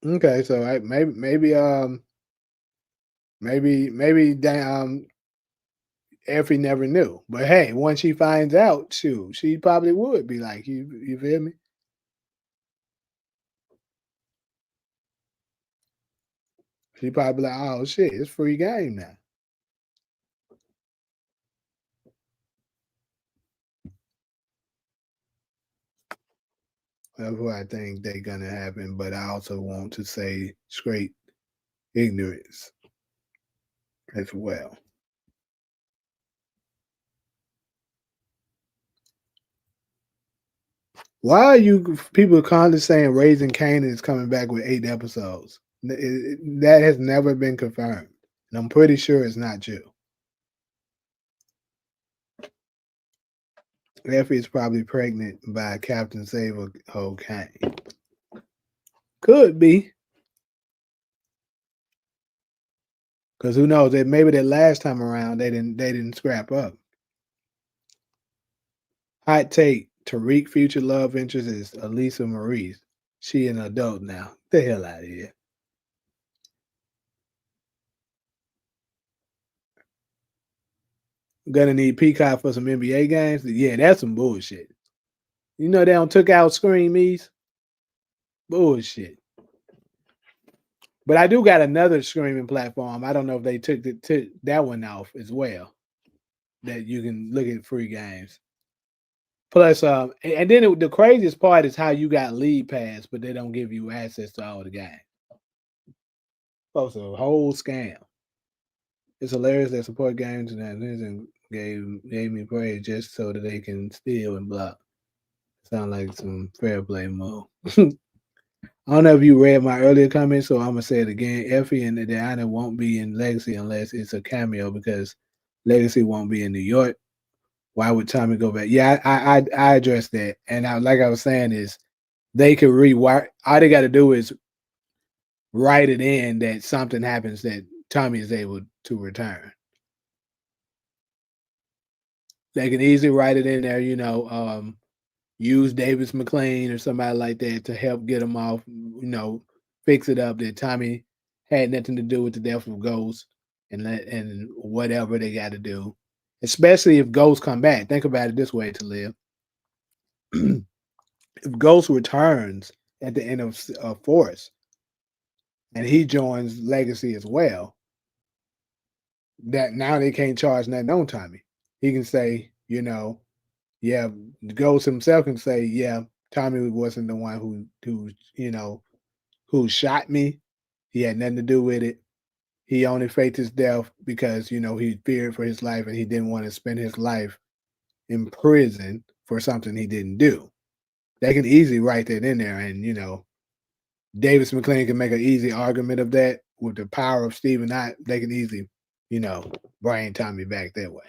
Okay, so maybe Effie never knew. But hey, once she finds out, shoot, she probably would be like, you feel me? She probably like, oh shit, it's free game now. That's what I think they're gonna happen, but I also want to say straight ignorance as well. Why are you people constantly saying Raising Canaan is coming back with 8 episodes? That has never been confirmed. And I'm pretty sure it's not you. Effie is probably pregnant by Captain Save Kane. Could be. Because who knows? That maybe that last time around they didn't scrap up. Hot take: Tariq future love interest is Elisa Maurice. She an adult now. Get the hell out of here. Gonna need Peacock for some NBA games. Yeah, that's some bullshit. You know they don't took out Screamies. Bullshit. But I do got another streaming platform. I don't know if they took that one off as well. That you can look at free games. Plus, and then the craziest part is how you got lead pass, but they don't give you access to all the games. Oh, it's a whole scam. It's hilarious that support games and that and gave me praise just so that they can steal and block. Sound like some fair play move. I don't know if you read my earlier comments, so I'm gonna say it again. Effie and the Diana won't be in Legacy unless it's a cameo because Legacy won't be in New York. Why would Tommy go back? Yeah, I addressed that, and like I was saying is they could rewire. All they got to do is write it in that something happens that Tommy is able to return. They can easily write it in there, use Davis McLean or somebody like that to help get him off, fix it up that Tommy had nothing to do with the death of Ghost and whatever they got to do. Especially if Ghost come back. Think about it this way, to live. If Ghost returns at the end of Force and he joins Legacy as well, that now they can't charge nothing on Tommy. He can say, yeah, Ghost himself can say, yeah, Tommy wasn't the one who shot me. He had nothing to do with it. He only faked his death because, he feared for his life and he didn't want to spend his life in prison for something he didn't do. They can easily write that in there and, Davis McLean can make an easy argument of that with the power of Stephen Knight. They can easily, bring Tommy back that way.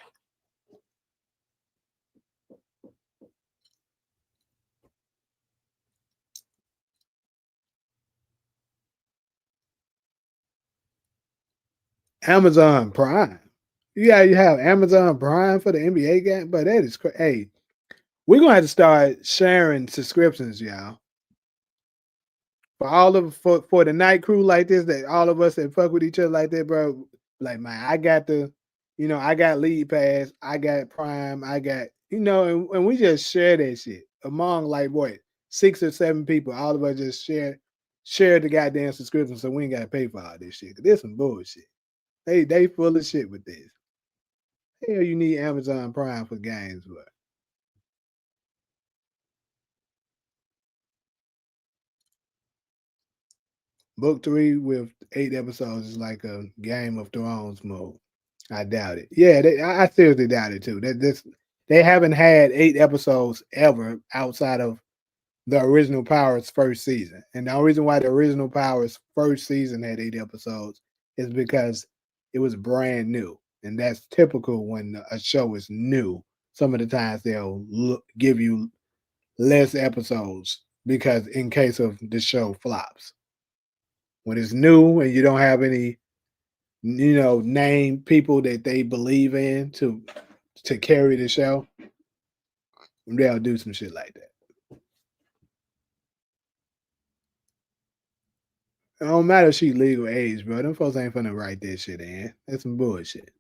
Amazon Prime. Yeah, you have Amazon Prime for the NBA game, but that is crazy. Hey, we're gonna have to start sharing subscriptions, y'all. For the night crew like this, that all of us that fuck with each other like that, bro. Like, man, I got I got League Pass, I got Prime, I got, and we just share that shit among like what 6 or 7 people. All of us just share the goddamn subscription, so we ain't gotta pay for all this shit. Cause this some bullshit. They full of shit with this. Hell, you need Amazon Prime for games, but book 3 with 8 episodes is like a Game of Thrones mode. I doubt it. Yeah, I seriously doubt it too. They haven't had 8 episodes ever outside of the original Powers first season. And the only reason why the original Powers first season had 8 episodes is because it was brand new. And that's typical when a show is new. Some of the times they'll give you less episodes because in case of the show flops. When it's new and you don't have any, name people that they believe in to carry the show, they'll do some shit like that. It don't matter if she legal age, bro. Them folks ain't finna write that shit in. That's some bullshit.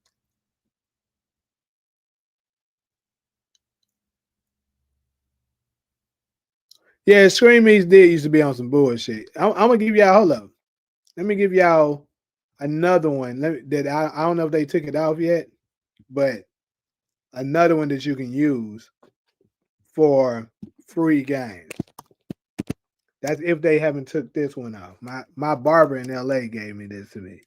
Yeah, Scream Eats did used to be on some bullshit. I'm gonna give y'all, hold up. Let me give y'all another one. That I don't know if they took it off yet, but another one that you can use for free games. That's if they haven't took this one off. My barber in LA gave me this to me.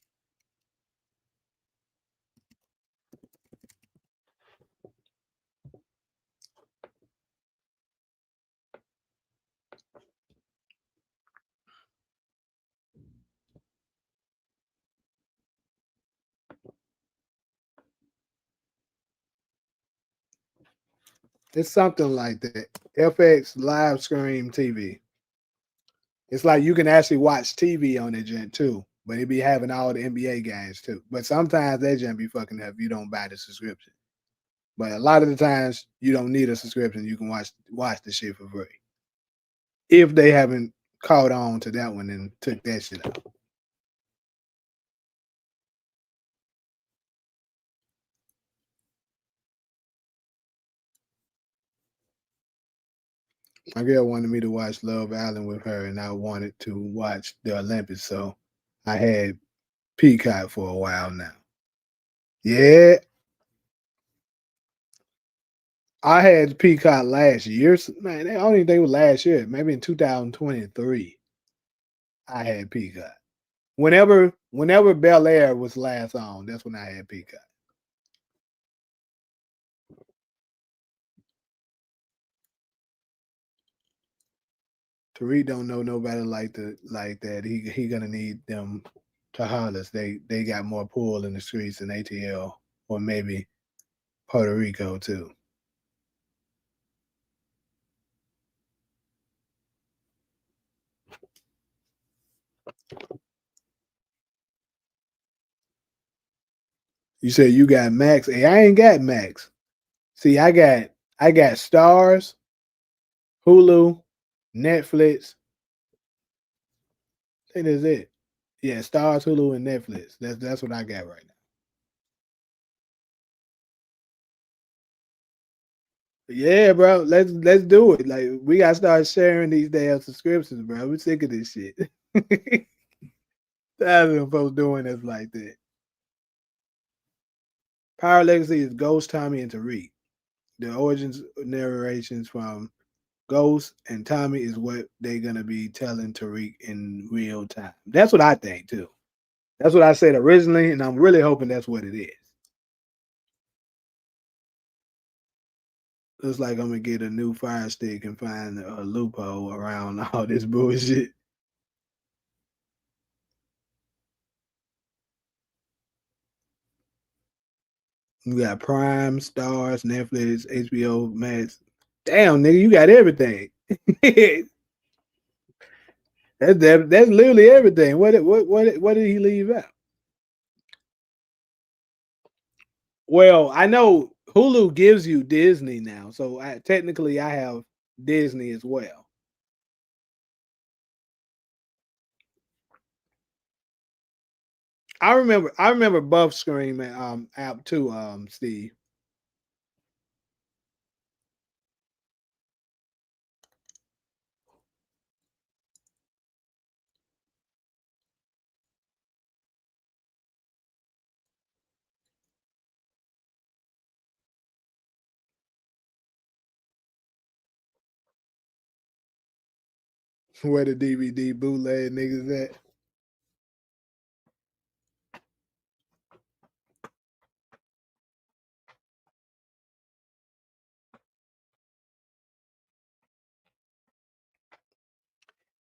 It's something like that. FX live stream TV. It's like you can actually watch TV on that gent too, but it be having all the NBA games too. But sometimes that gent be fucking up if you don't buy the subscription. But a lot of the times you don't need a subscription. You can watch the shit for free. If they haven't caught on to that one and took that shit out. My girl wanted me to watch Love Island with her, and I wanted to watch the Olympics, so I had Peacock for a while now. Yeah. I had Peacock last year. Man, I don't even think it was last year. Maybe in 2023. I had Peacock. Whenever Bel Air was last on, that's when I had Peacock. Tariq don't know nobody like that. He gonna need them to holler. They got more pull in the streets than ATL or maybe Puerto Rico too. You said you got Max. Hey, I ain't got Max. See, I got Stars, Hulu, Netflix. I think that's it. Yeah, Stars, Hulu, and Netflix. That's what I got right now. Yeah, bro. Let's do it. Like we gotta start sharing these damn subscriptions, bro. We're sick of this shit. Tired of them folks doing us like that. Power Legacy is Ghost, Tommy, and Tariq. The origins narrations from Ghost and Tommy is what they're gonna be telling Tariq in real time. That's what I think too. That's what I said originally, and I'm really hoping that's what it is. Looks like I'm gonna get a new fire stick and find a loophole around all this bullshit. You got Prime, Stars, Netflix, HBO Max. Damn, nigga, you got everything. That's literally everything. What did he leave out? Well, I know Hulu gives you Disney now, so technically I have Disney as well. I remember Buff Screen app too, Steve. Where the DVD bootleg niggas at?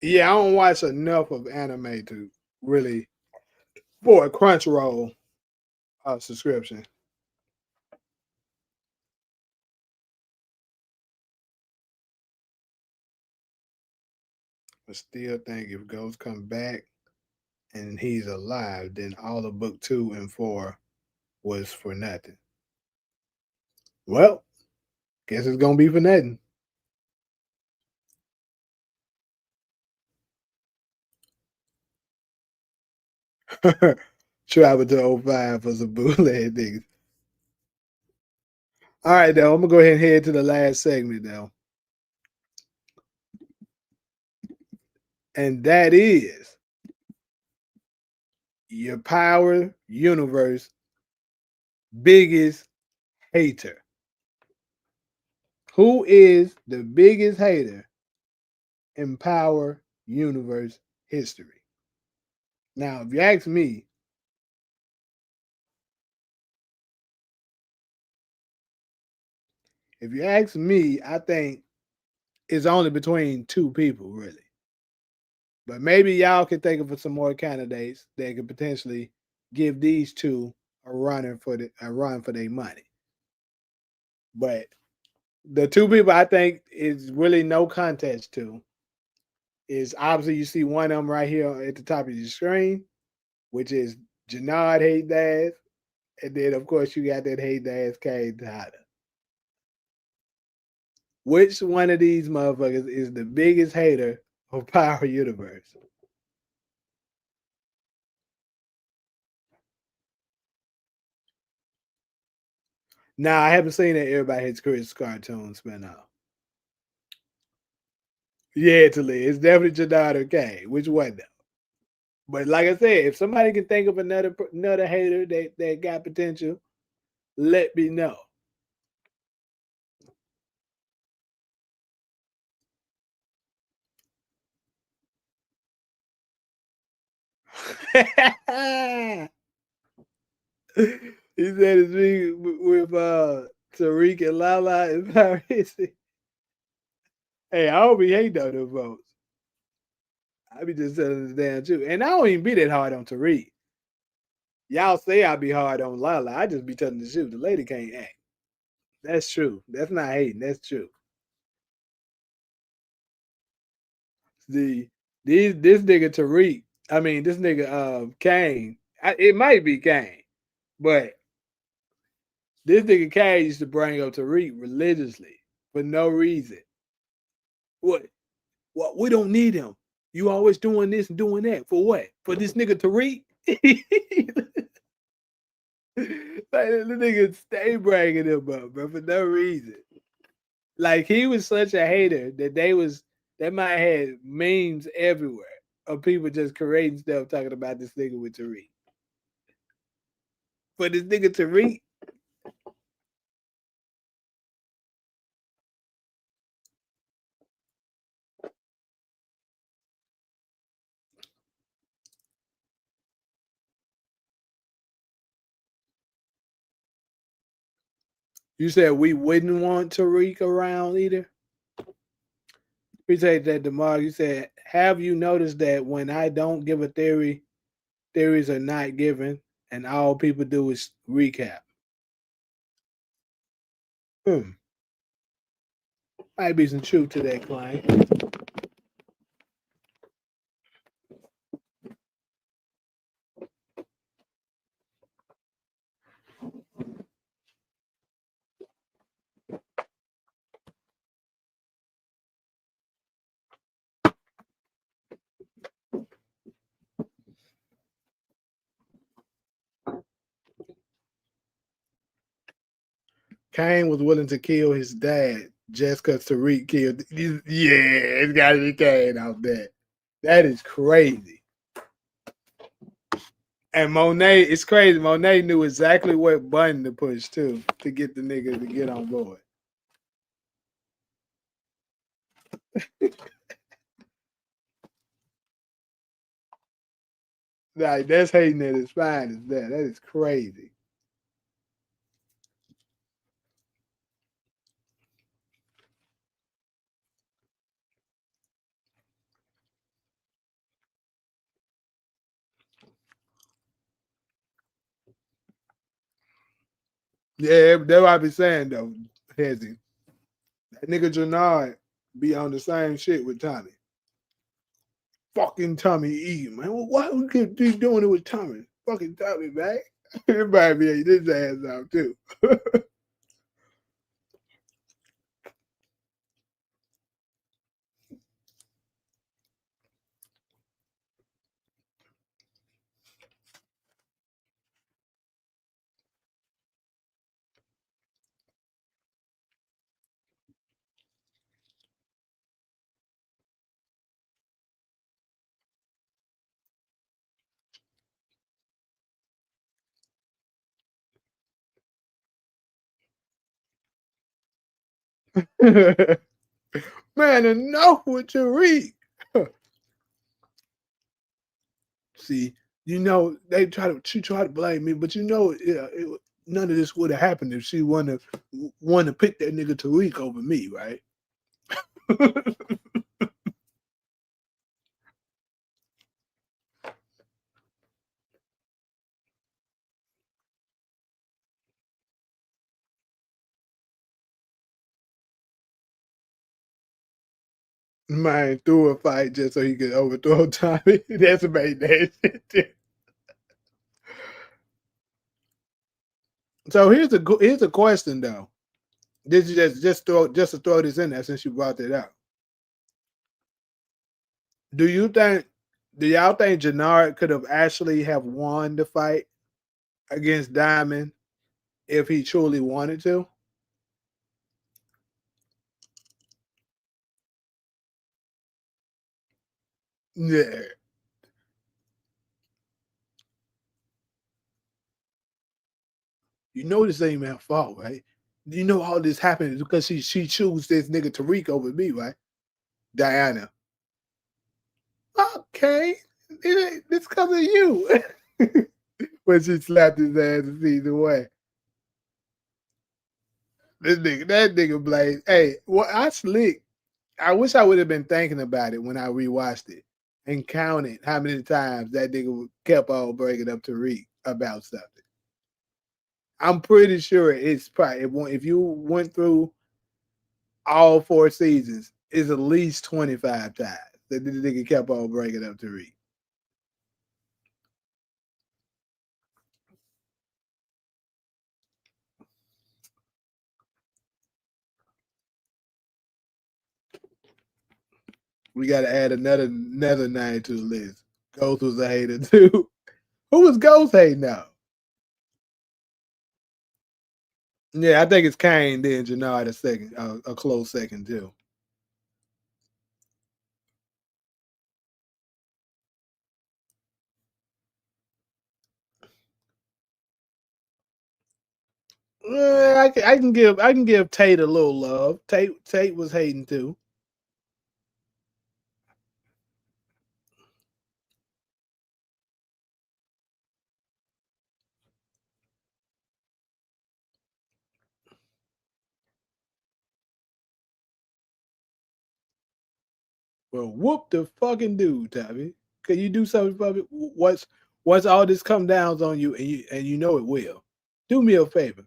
Yeah, I don't watch enough of anime to really for a Crunchyroll subscription. I still think if Ghost come back and he's alive, then all of book 2 and 4 was for nothing. Well, guess it's gonna be for nothing. Travel to '05 for some bootleg niggas. All right, though. I'm gonna go ahead and head to the last segment now, and that is your Power Universe biggest hater. Who is the biggest hater in Power Universe history? Now, if you ask me, I think it's only between two people, really. But maybe y'all can think of some more candidates that could potentially give these two a run for their money. But the two people I think is really no contest to is obviously you see one of them right here at the top of your screen, which is Janard Hate Dash. And then of course you got that Hate Dash Kane Tyler. Which one of these motherfuckers is the biggest hater of Power Universe? Now I haven't seen that everybody hates Chris cartoon spinoff. Yeah, Talia, it's definitely Janard Kane. Which one though? But like I said, if somebody can think of another hater that got potential, let me know. He said it's me with Tariq and Lala and Paris. Hey, I don't be hating on them votes. I be just telling this damn too. And I don't even be that hard on Tariq. Y'all say I be hard on Lala. I just be telling the truth. The lady can't act. That's true. That's not hating. That's true. See, this nigga Tariq, I mean this nigga Kane. It might be Kane, but this nigga Kane used to bring up Tariq religiously for no reason. What? What? We don't need him. You always doing this and doing that for what? For this nigga Tariq? Like the nigga stay bringing him up, bro, for no reason. Like he was such a hater that might have memes everywhere of people just creating stuff talking about this nigga with Tariq. For this nigga Tariq, you said we wouldn't want Tariq around either. Appreciate that, DeMar. You said, have you noticed that when I don't give a theory, theories are not given, and all people do is recap? Might be some truth to that claim. Kane was willing to kill his dad just because Tariq killed. Yeah, it's got to be Kane out there. That is crazy. And Monet, it's crazy. Monet knew exactly what button to push too to get the nigga to get on board. Like that's hating at its finest. That is crazy. Yeah, that's what I be saying though, Hezzy. That nigga Jannard be on the same shit with Tommy. Fucking Tommy E, man. Well, why we keep doing it with Tommy? Fucking Tommy, man. Everybody be this ass out too. Man, enough with Tariq. See, she tried to blame me, but none of this would have happened if she wanted to pick that nigga Tariq over me, right? Man threw a fight just so he could overthrow Tommy. That's about that shit. So here's a question though. Did you just to throw this in there since you brought that up? Do y'all think Jannard could have actually have won the fight against Diamond if he truly wanted to? Yeah. You know this ain't my fault, right? You know all this happened because she chose this nigga Tariq over me, right? Diana. Okay. It's because of you. When she slapped his ass in season 1. That nigga Blaze. Hey, well, I slick. I wish I would have been thinking about it when I rewatched it and counted how many times that nigga kept on bringing up Tariq about something. I'm pretty sure it's probably if you went through all 4 seasons, it's at least 25 times that this nigga kept on bringing up Tariq. We got to add another name to the list. Ghost was a hater too. Who was Ghost hating now? Yeah, I think it's Kane, then Jannard a second, a close second too. I can give Tate a little love. Tate was hating too. Well, whoop the fucking dude, Tommy. Can you do something for me? Once all this come down on you and you know it will, do me a favor.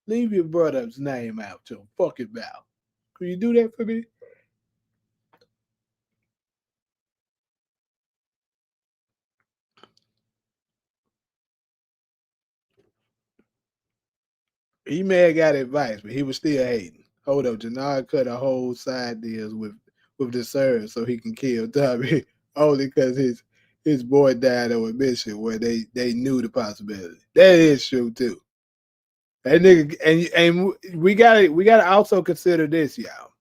Leave your brother's name out your fucking mouth. Can you do that for me? He may have got advice, but he was still hating. Hold up, Jannard cut a whole side deals with the Serge so he can kill Tommy only because his boy died on a mission where they knew the possibility. That is true too. That nigga, and we gotta also consider this, y'all.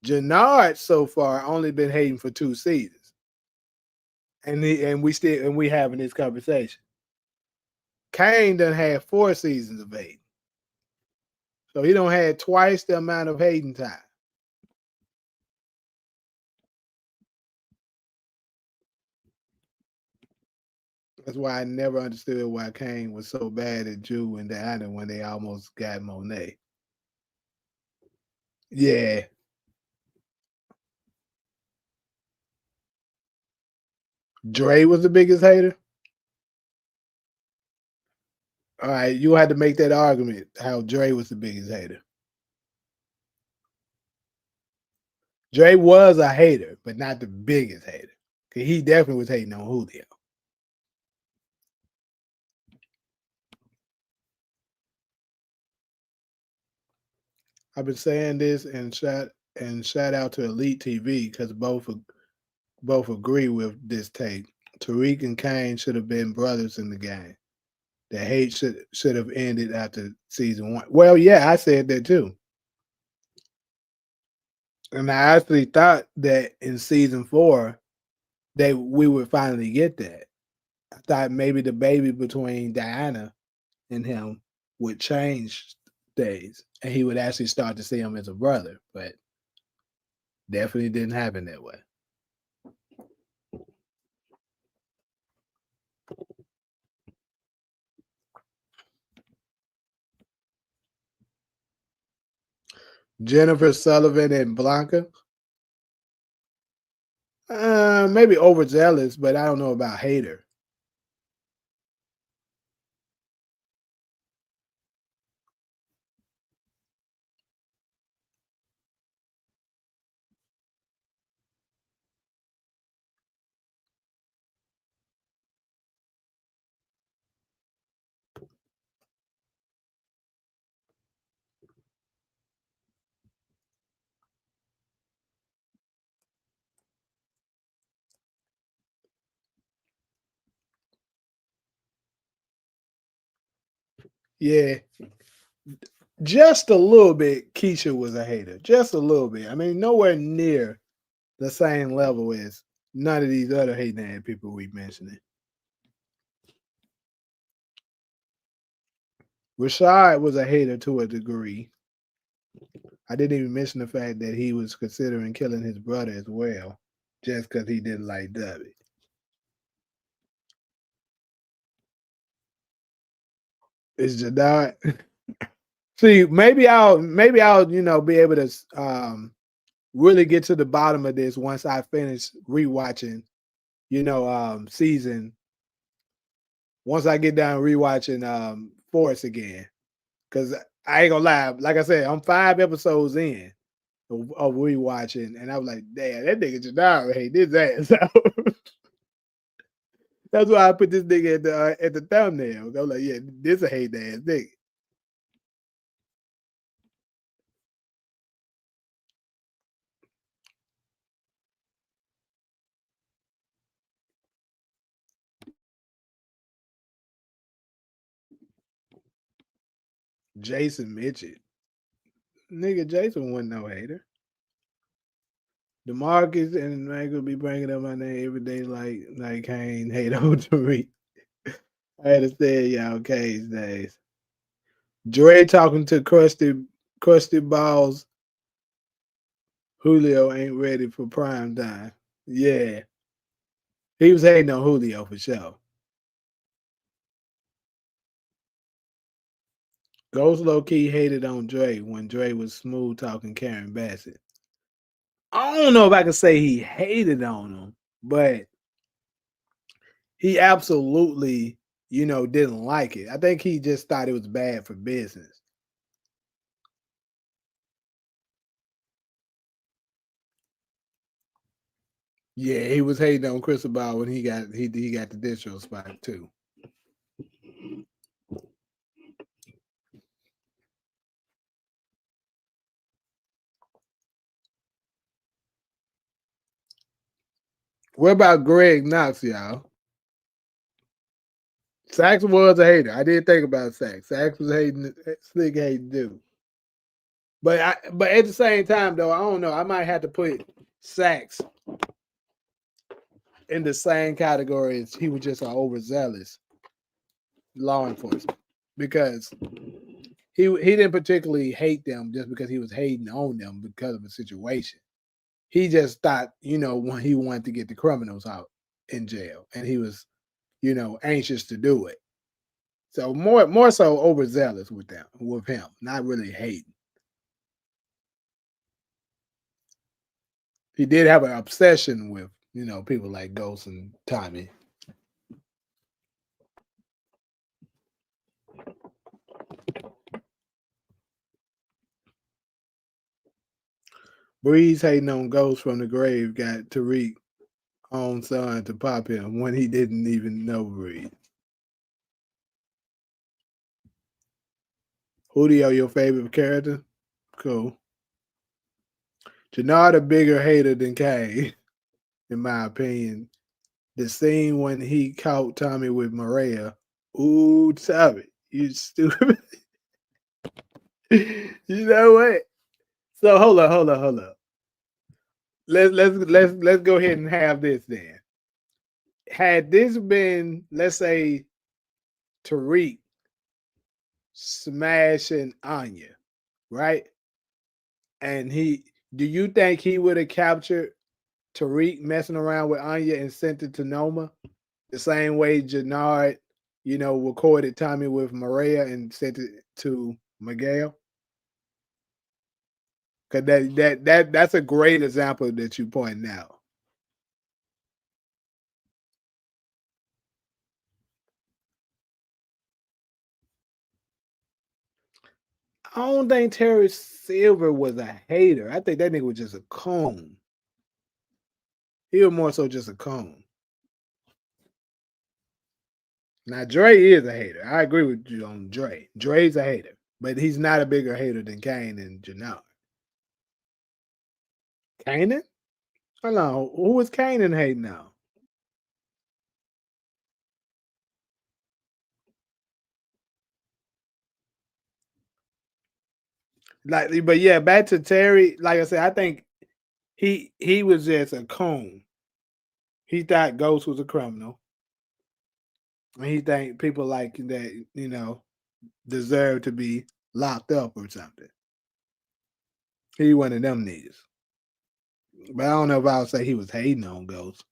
Jannard so far only been hating for 2 seasons, and we having this conversation. Kane done had 4 seasons of hating, so he don't had twice the amount of hating time. That's why I never understood why Kane was so bad at Jew and Diana when they almost got Monet. Yeah. Dre was the biggest hater. All right, you had to make that argument how Dre was the biggest hater. Dre was a hater, but not the biggest hater. Cause he definitely was hating on Julio. I've been saying this and shout out to Elite TV because both agree with this take. Tariq and Kane should have been brothers in the game. The hate should have ended after season 1. Well, yeah, I said that too. And I actually thought that in season 4 we would finally get that. I thought maybe the baby between Diana and him would change things and he would actually start to see him as a brother, but definitely didn't happen that way. Jennifer Sullivan and Blanca. Maybe overzealous, but I don't know about hater. Yeah, just a little bit. Keisha was a hater, just a little bit. I mean, nowhere near the same level as none of these other hating people we mentioned. Rashad was a hater to a degree. I didn't even mention the fact that he was considering killing his brother as well, just because he didn't like Dubby. Is Jadad? See, maybe I'll be able to really get to the bottom of this once I finish rewatching, season. Once I get done rewatching Force again, because I ain't gonna lie, like I said, I'm 5 episodes in of rewatching, and I was like, damn, that nigga Jadad hate this ass. That's why I put this nigga at the thumbnail. I was like, yeah, this a hate ass nigga. Jason Mitchell. Nigga, Jason wasn't no hater. DeMarcus and Michael be bringing up my name every day like Kane hate on Tariq. I had to say y'all K's days. Dre talking to Krusty Balls. Julio ain't ready for prime time. Yeah. He was hating on Julio for sure. Ghost low key hated on Dre when Dre was smooth talking Karen Bassett. I don't know if I can say he hated on him, but he absolutely, didn't like it. I think he just thought it was bad for business. Yeah, he was hating on Cristobal when he got the distro spot too. What about Greg Knox, y'all? Sax was a hater. I did think about Sax. Sax was hating, slick hating dude. But at the same time though, I don't know. I might have to put Sax in the same category as he was just an overzealous law enforcement because he didn't particularly hate them just because he was hating on them because of the situation. He just thought, when he wanted to get the criminals out in jail, and he was, anxious to do it. So more so overzealous with him, not really hating. He did have an obsession with, people like Ghost and Tommy. Breeze hating on Ghost from the grave got Tariq own son to pop him when he didn't even know Breeze. Julio, your favorite character? Cool. Jannard a bigger hater than Kane, in my opinion. The scene when he caught Tommy with Maria. Ooh, Tommy, you stupid. You know what? So hold up. Let's go ahead and have this then. Had this been, let's say, Tariq smashing Anya, right? And do you think he would have captured Tariq messing around with Anya and sent it to Noma the same way Jannard, recorded Tommy with Maria and sent it to Miguel? Because that's a great example that you point out. I don't think Terry Silver was a hater. I think that nigga was just a coon. He was more so just a coon. Now Dre is a hater. I agree with you on Dre. Dre's a hater, but he's not a bigger hater than Kane and Jannard. Kanan? Hold on. Who was Kanan hating now? But yeah, back to Terry. Like I said, I think he was just a coon. He thought Ghost was a criminal. And he think people like that, deserve to be locked up or something. He one of them niggas. But I don't know if I would say he was hating on Ghost.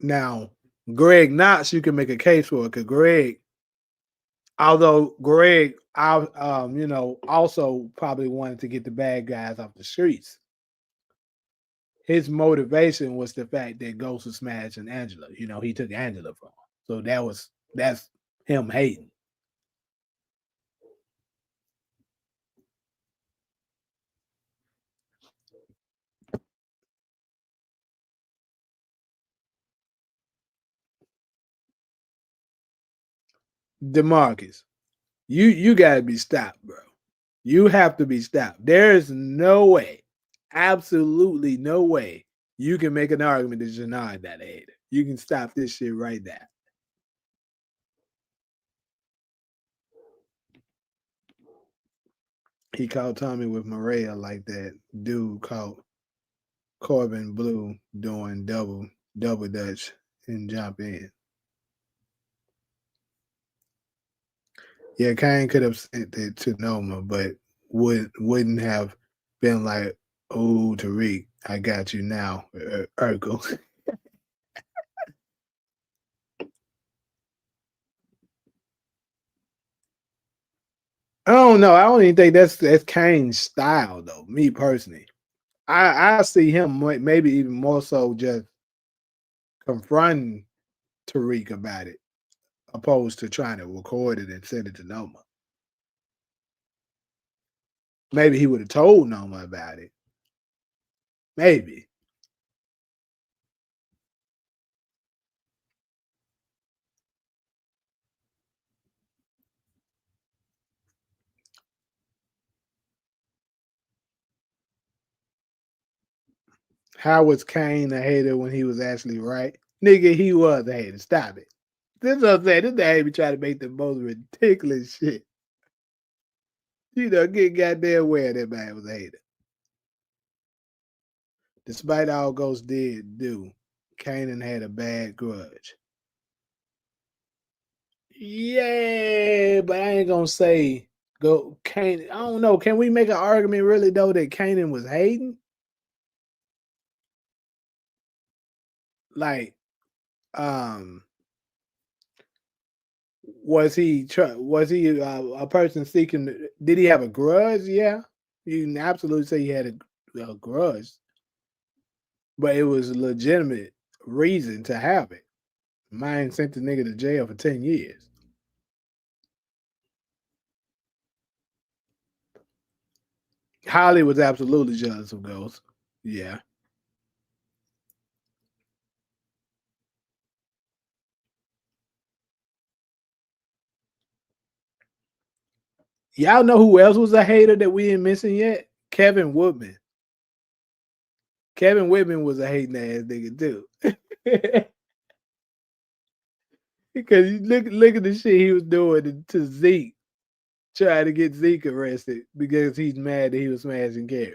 Now, Greg Knox, you can make a case for it because although Greg, also probably wanted to get the bad guys off the streets. His motivation was the fact that Ghost was smashing Angela. He took Angela from him. So that's him hating. DeMarcus, you gotta be stopped, bro. You have to be stopped. There is no way, absolutely no way, you can make an argument that you're not that hater. You can stop this shit right now. He caught Tommy with Maria like that dude caught Corbin Blue doing double dutch and jump in. Yeah, Kane could have sent it to Noma, but wouldn't have been like, "Oh, Tariq, I got you now, Urkel." I don't know. I don't even think that's Kane's style, though. Me personally, I see him maybe even more so just confronting Tariq about it, opposed to trying to record it and send it to Noma. Maybe he would have told Noma about it. Maybe. How was Kane a hater when he was actually right? Nigga, he was a hater. Stop it. This is what I'm saying. This guy be trying to make the most ridiculous shit. Get goddamn aware that man was a hater. Despite all Ghost did do, Kanan had a bad grudge. Yeah, but I ain't gonna say go Kanan. I don't know. Can we make an argument really though that Kanan was hating? Like, was he a person seeking? Did he have a grudge? Yeah, you can absolutely say he had a grudge, but it was a legitimate reason to have it. Mine sent the nigga to jail for 10 years. Holly was absolutely jealous of Ghost. Yeah. Y'all know who else was a hater that we ain't missing yet? Kevin Woodman. Kevin Whitman was a hating ass nigga too. Because you look at the shit he was doing to Zeke, trying to get Zeke arrested because he's mad that he was smashing Carrie.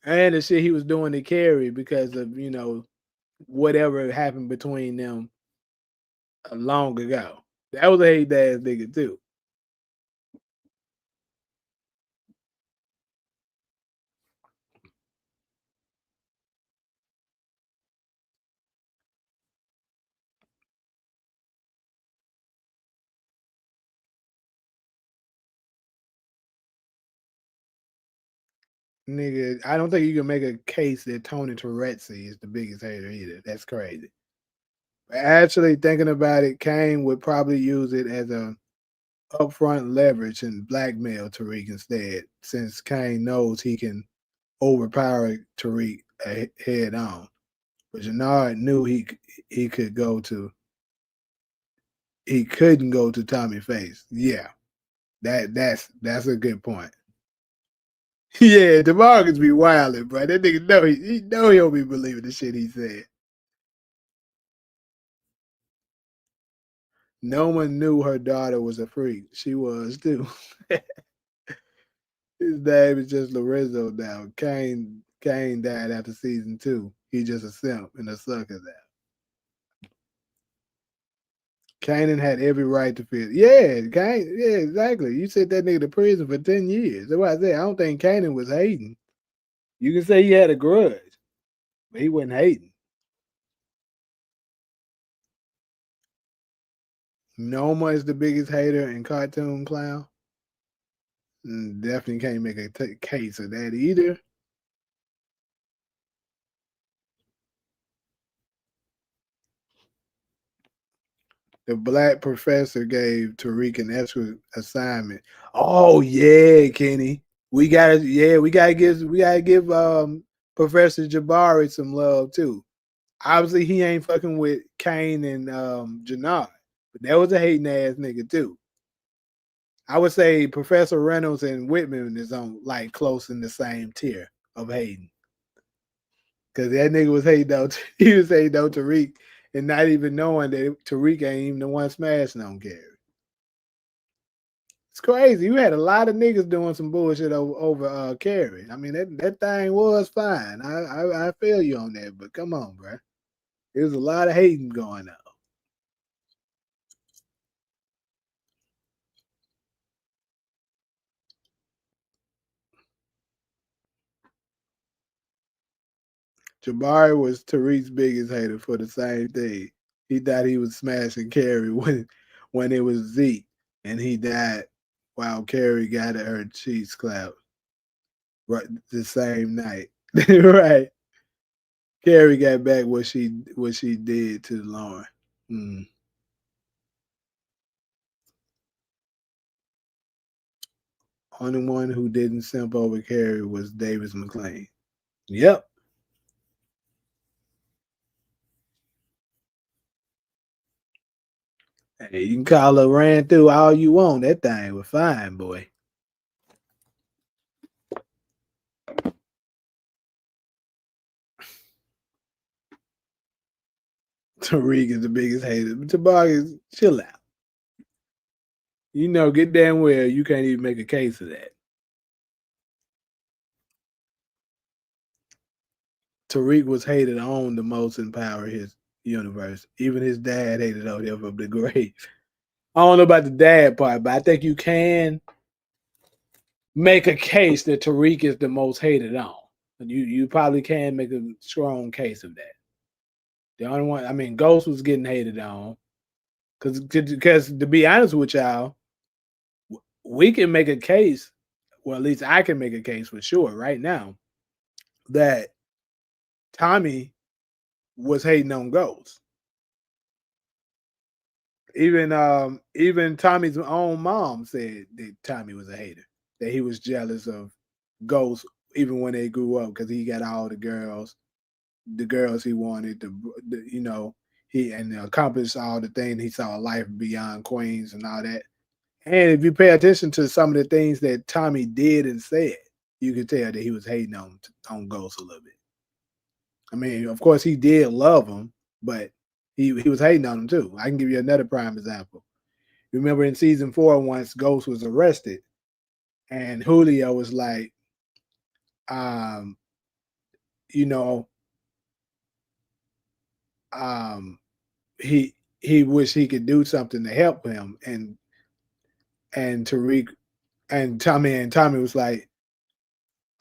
And the shit he was doing to Carrie because of, whatever happened between them long ago. That was a hate ass nigga too. Nigga, I don't think you can make a case that Tony Terezzi is the biggest hater either. That's crazy. Actually, thinking about it, Kane would probably use it as a upfront leverage and blackmail Tariq instead, since Kane knows he can overpower Tariq head on. But Jannard knew he could go to he couldn't go to Tommy Face. Yeah, that's a good point. Yeah, DeMarcus be wilding, bro. That nigga know he know he don't be believing the shit he said. No one knew her daughter was a freak. She was too. His name is just Lorenzo now. Kane died after season 2. He just a simp and a sucker now. Kanan had every right to feel. Yeah, Kane. Yeah, exactly. You sent that nigga to prison for 10 years. That's why I said I don't think Kanan was hating. You can say he had a grudge. He wasn't hating. Noma is the biggest hater in Cartoon Clown. Definitely can't make a case of that either. The black professor gave Tariq an extra assignment. Oh yeah, Kenny. We gotta give Professor Jabari some love too. Obviously he ain't fucking with Kane and Janard. But that was a hating ass nigga too. I would say Professor Reynolds and Whitman is on like close in the same tier of hating. Cause that nigga was hating on he was hating on Tariq and not even knowing that Tariq ain't even the one smashing on Gary. It's crazy. You had a lot of niggas doing some bullshit over Carrie. I mean, that thing was fine. I feel you on that, but come on, bro. There's a lot of hating going on. Jabari was Tariq's biggest hater for the same thing. He thought he was smashing Carrie when it was Zeke, and he died while Carrie got her cheeks clapped right the same night. Right. Carrie got back what she did to Lauren. Mm. Only one who didn't simp over Carrie was Davis McClain. Yep. Hey, you can call her ran through all you want. That thing was fine, boy. Tariq is the biggest hater. But Tabari, chill out. You know, get damn well you can't even make a case of that. Tariq was hated on the most in Power his universe. Even his dad hated on him from the grave. I don't know about the dad part, but I think you can make a case that Tariq is the most hated on. You probably can make a strong case of that. The only one, I mean, Ghost was getting hated on because to be honest with y'all, we can make a case. Well, at least I can make a case for sure right now that Tommy was hating on Ghost. Even Tommy's own mom said that Tommy was a hater, that he was jealous of Ghost even when they grew up because he got all the girls he wanted, you know, he and accomplished all the things. He saw a life beyond Queens and all that. And if you pay attention to some of the things that Tommy did and said, you could tell that he was hating on Ghost a little bit. I mean, of course, he did love him, but he was hating on him too. I can give you another prime example. Remember in season 4, once Ghost was arrested, and Julio was like, um, you know, um, he wished he could do something to help him, and Tariq and Tommy was like,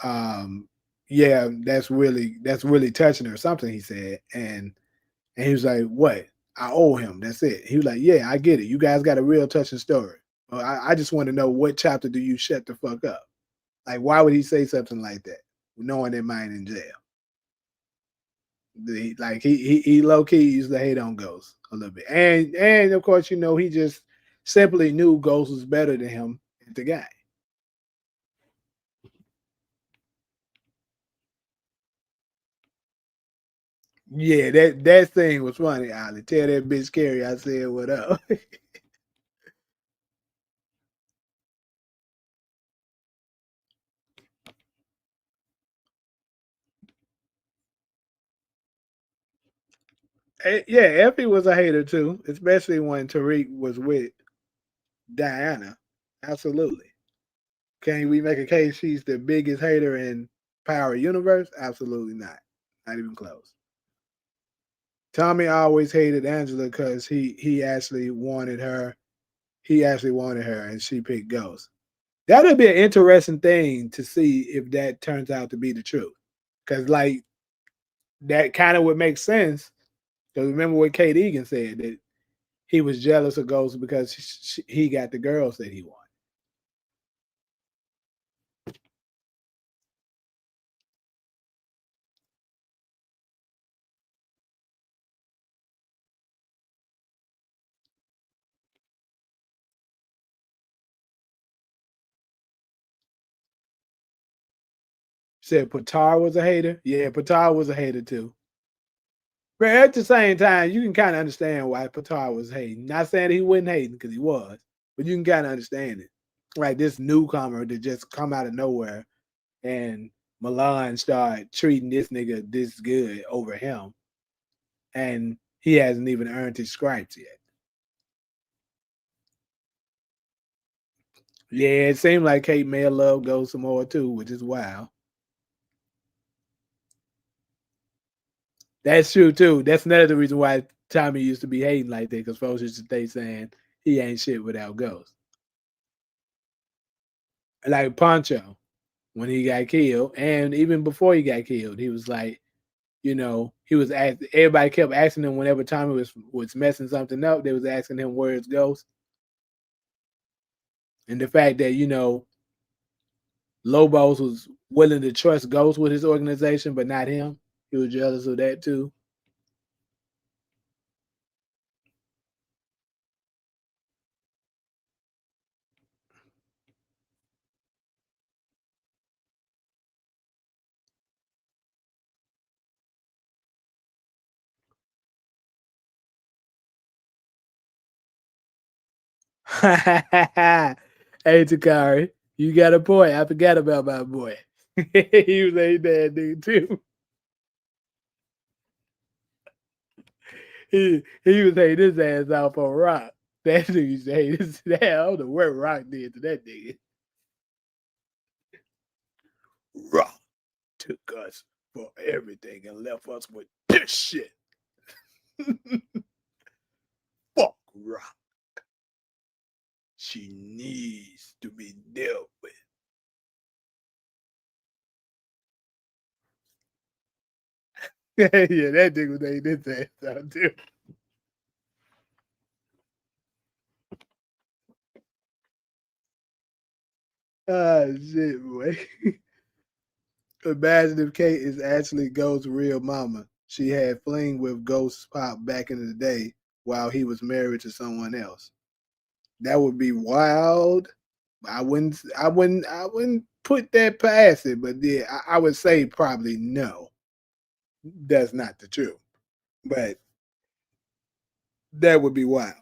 um, yeah, that's really touching or something. He said, and he was like, what? I owe him. That's it. He was like, yeah, I get it. You guys got a real touching story. Well, I just want to know what chapter do you shut the fuck up? Like, why would he say something like that, knowing that mine in jail? He low key used to hate on Ghost a little bit, and of course, you know, he just simply knew Ghost was better than him at the game. Yeah, that thing was funny, Ollie. Tell that bitch Carrie I said what up. Yeah, Effie was a hater too, especially when Tariq was with Diana. Absolutely. Can we make a case she's the biggest hater in Power Universe? Absolutely not. Not even close. Tommy always hated Angela because he actually wanted her. He actually wanted her, and she picked Ghost. That'll be an interesting thing to see if that turns out to be the truth. Because like that kind of would make sense. Because remember what Kate Egan said, that he was jealous of Ghost because he got the girls that he wanted. Said Patar was a hater. Yeah, Patar was a hater too. But at the same time, you can kind of understand why Patar was hating. Not saying he wasn't hating because he was, but you can kind of understand it. Like this newcomer that just come out of nowhere and Milan started treating this nigga this good over him, and he hasn't even earned his stripes yet. Yeah, it seemed like Kate may have loved Ghost some more too, which is wild. That's true too. That's another reason why Tommy used to be hating like that, because folks used to stay saying he ain't shit without Ghost. Like Poncho, when he got killed, and even before he got killed, he was like, he was everybody kept asking him whenever Tommy was messing something up, they was asking him where's Ghost. And the fact that, Lobos was willing to trust Ghost with his organization, but not him. He was jealous of that too. Hey, Takari, you got a point. I forgot about my boy. He was a bad dude too. He was hating his ass off on Rock. That nigga used to hate his I don't know what Rock did to that nigga. Rock took us for everything and left us with this shit. Fuck Rock. She needs to be dealt with. Yeah, that nigga was hating his ass out too. Ah, shit, boy. Imagine if Kate is actually Ghost's real mama. She had fling with Ghost's pop back in the day while he was married to someone else. That would be wild. I wouldn't put that past it, but yeah, I would say probably no. That's not the truth. But that would be wild.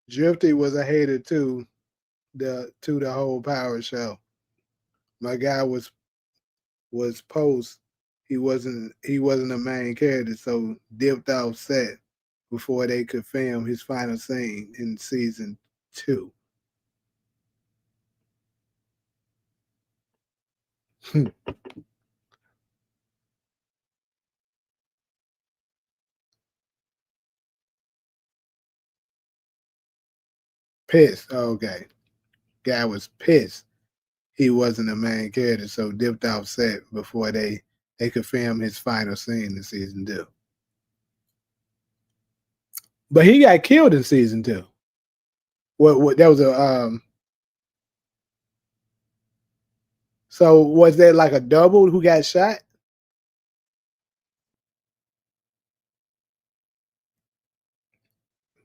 Drifty was a hater too, the whole power show. My guy was post. He wasn't a main character, so dipped off set before they could film his final scene in season 2. Pissed. Okay. Guy was pissed. He wasn't a main character, so dipped off set before they could film his final scene in season 2. But he got killed in season 2. What that was a so was that like a double who got shot?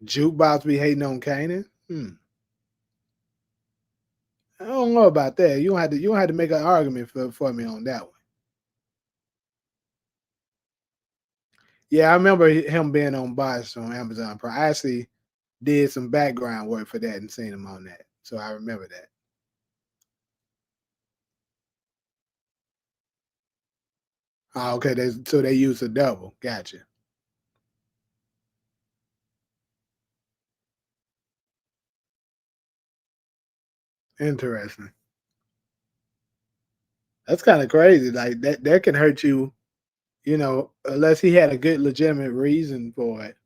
Jukebox be hating on Kanan? I don't know about that. You don't have to make an argument for me on that one. Yeah, I remember him being on Bosch on Amazon Prime. I actually did some background work for that and seen him on that. So I remember that. Okay, so they use a double. Gotcha. Interesting. That's kind of crazy. Like that can hurt you, unless he had a good legitimate reason for it.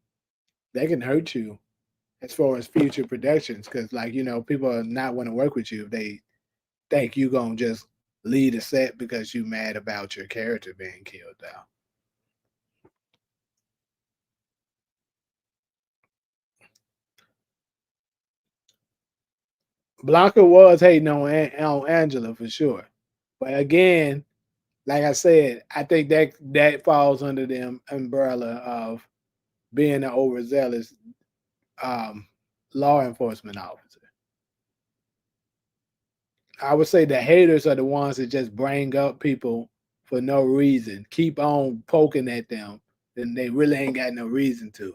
That can hurt you as far as future productions, because people are not want to work with you if they think you gonna just lead a set because you mad about your character being killed out. Blanca was hating on Angela for sure, but again, like I said, I think that falls under the umbrella of being an overzealous um, law enforcement officer. I would say the haters are the ones that just bring up people for no reason, keep on poking at them, and they really ain't got no reason to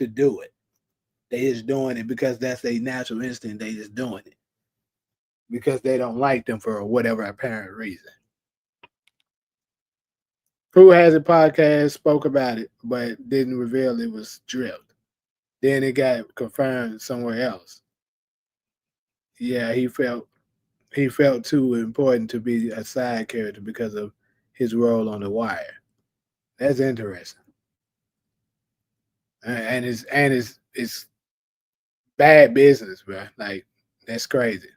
do it. They just doing it because that's their natural instinct. They just doing it because they don't like them for whatever apparent reason. Who Has It podcast spoke about it, but didn't reveal it was stripped. Then it got confirmed somewhere else. Yeah, he felt too important to be a side character because of his role on The Wire. That's interesting, and it's bad business, bro. Like that's crazy.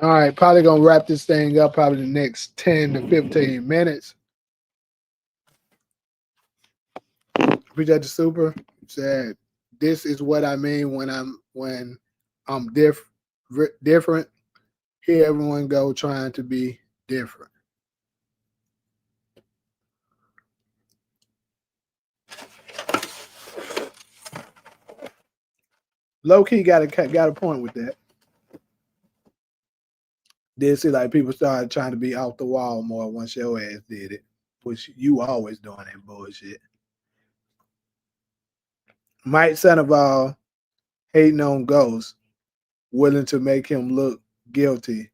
All right, probably gonna wrap this thing up probably the next 10 to 15 minutes. Appreciate the super said. This is what I mean when I'm different. Here, everyone go trying to be different. Low key got a point with that. Did see like people started trying to be off the wall more once your ass did it, which you always doing that bullshit. Mike Sandoval hating on Ghost, willing to make him look guilty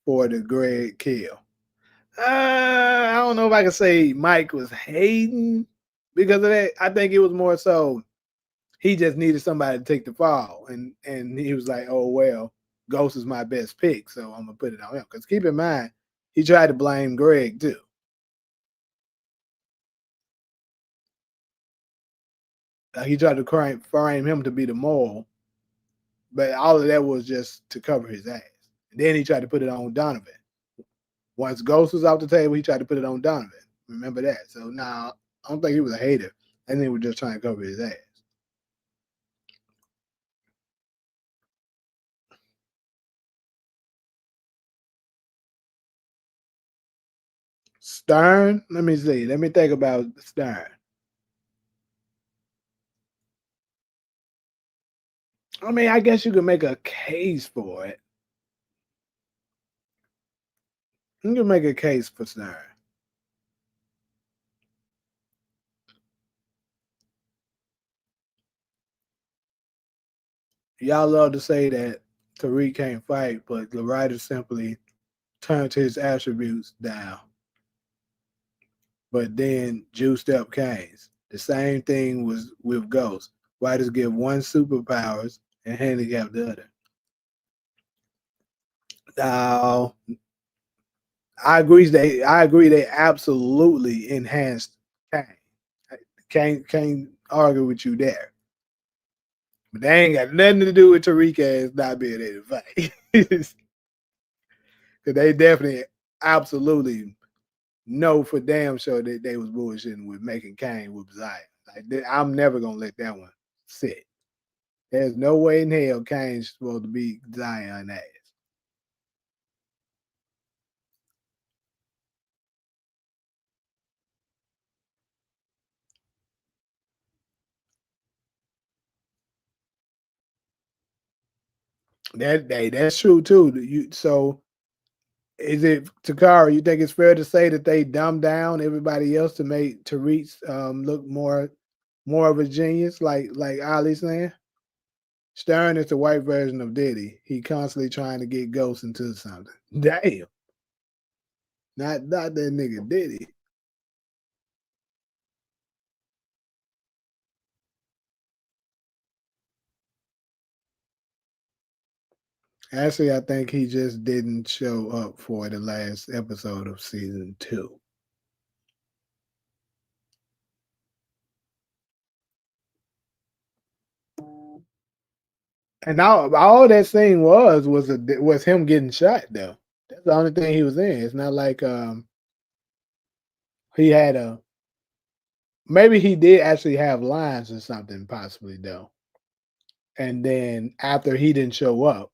for the Greg kill. I don't know if I can say Mike was hating because of that. I think it was more so he just needed somebody to take the fall, and he was like, "Oh well, Ghost is my best pick, so I'm gonna put it on him." Because keep in mind, he tried to blame Greg too. He tried to frame him to be the moral, but all of that was just to cover his ass. And then he tried to put it on Donovan. Once Ghost was off the table, he tried to put it on Donovan. Remember that. So now I don't think he was a hater. I think he was just trying to cover his ass. Stern, let me see. Let me think about Stern. I mean, I guess you could make a case for it. You can make a case for Stern. Y'all love to say that Tariq can't fight, but the writer simply turned his attributes down. But then juiced up Canes. The same thing was with Ghost. Writers give one superpowers and handicap the other. Now, I agree they absolutely enhanced Kane. Can't argue with you there. But they ain't got nothing to do with Tariq ass not being able to fight. Cause they definitely absolutely know for damn sure that they was bullshitting with making Kane with Zion. Like I'm never gonna let that one sit. There's no way in hell Kane's supposed to be Zion ass. That's true too. So is it Takara? You think it's fair to say that they dumbed down everybody else to make Tariq look more of a genius, like Ali's saying? Stern is the white version of Diddy. He constantly trying to get Ghost into something. Damn, not that nigga Diddy. Actually, I think he just didn't show up for the last episode of season 2. And all that scene was him getting shot though. That's the only thing he was in. It's not like he had a maybe he did actually have lines or something possibly though. And then after he didn't show up,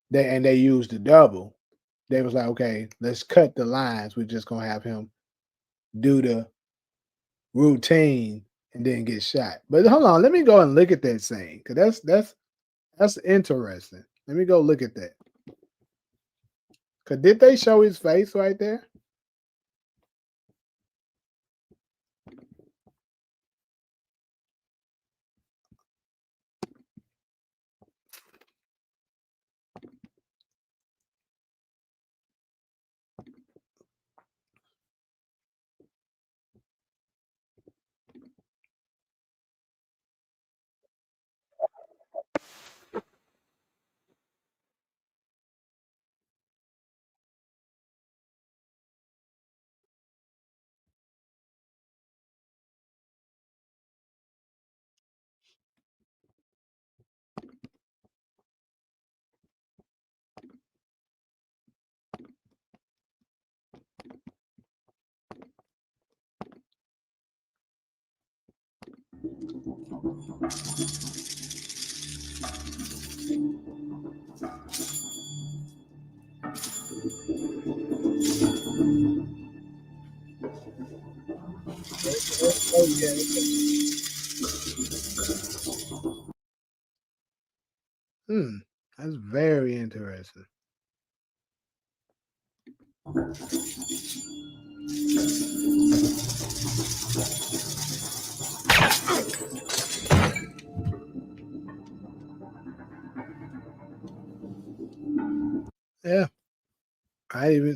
they used the double. They was like, okay, let's cut the lines. We're just gonna have him do the routine and then get shot. But hold on, let me go and look at that scene because that's interesting. Let me go look at that. Cause did they show his face right there? Oh yeah. That's very interesting.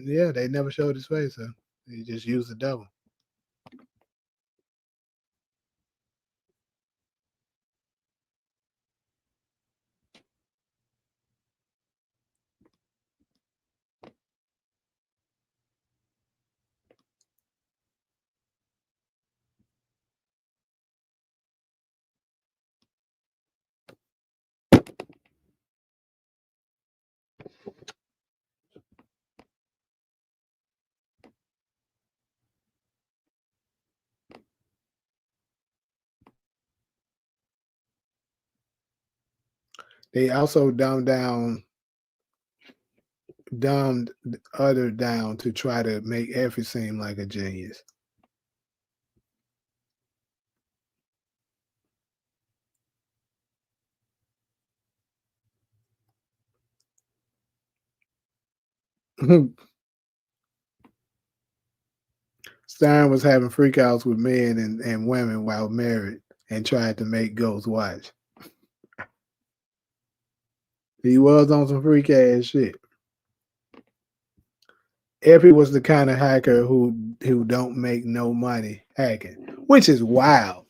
Yeah, they never showed his face, so they just used the double. They also dumbed the other down to try to make Effie seem like a genius. Stein was having freakouts with men and women while married and tried to make Ghost watch. He was on some freak ass shit. Effie was the kind of hacker who don't make no money hacking, which is wild.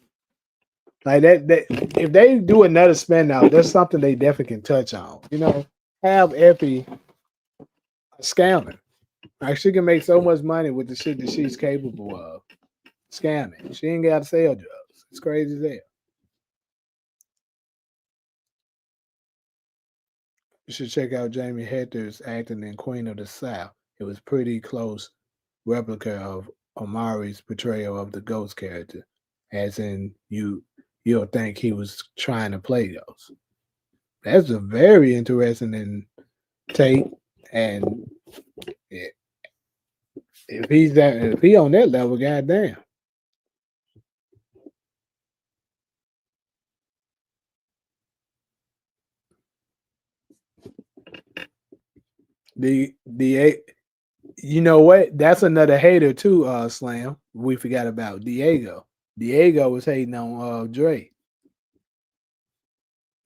Like that if they do another spin out, that's something they definitely can touch on. Have Effie a scammer. Like she can make so much money with the shit that she's capable of scamming. She ain't got to sell drugs. It's crazy as hell. You should check out Jamie Hector's acting in Queen of the South. it was pretty close replica of Omari's portrayal of the Ghost character, as in you'll think he was trying to play Ghost. That's a very interesting take, and if he on that level, goddamn. The you know what? That's another hater too, Slam. We forgot about Diego. Diego was hating on Dre.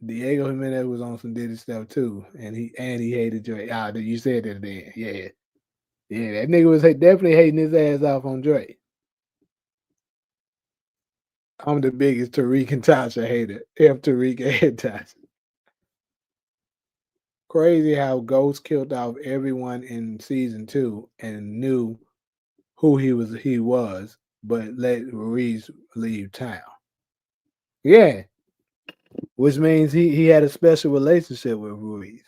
Diego Jimenez was on some Diddy stuff too, and he hated Dre. Ah, you said that then. Yeah. Yeah, that nigga was definitely hating his ass off on Dre. I'm the biggest Tariq and Tasha hater. F Tariq and Tasha. Crazy how Ghost killed off everyone in season 2 and knew who he was, but let Ruiz leave town. Yeah, which means he had a special relationship with Ruiz.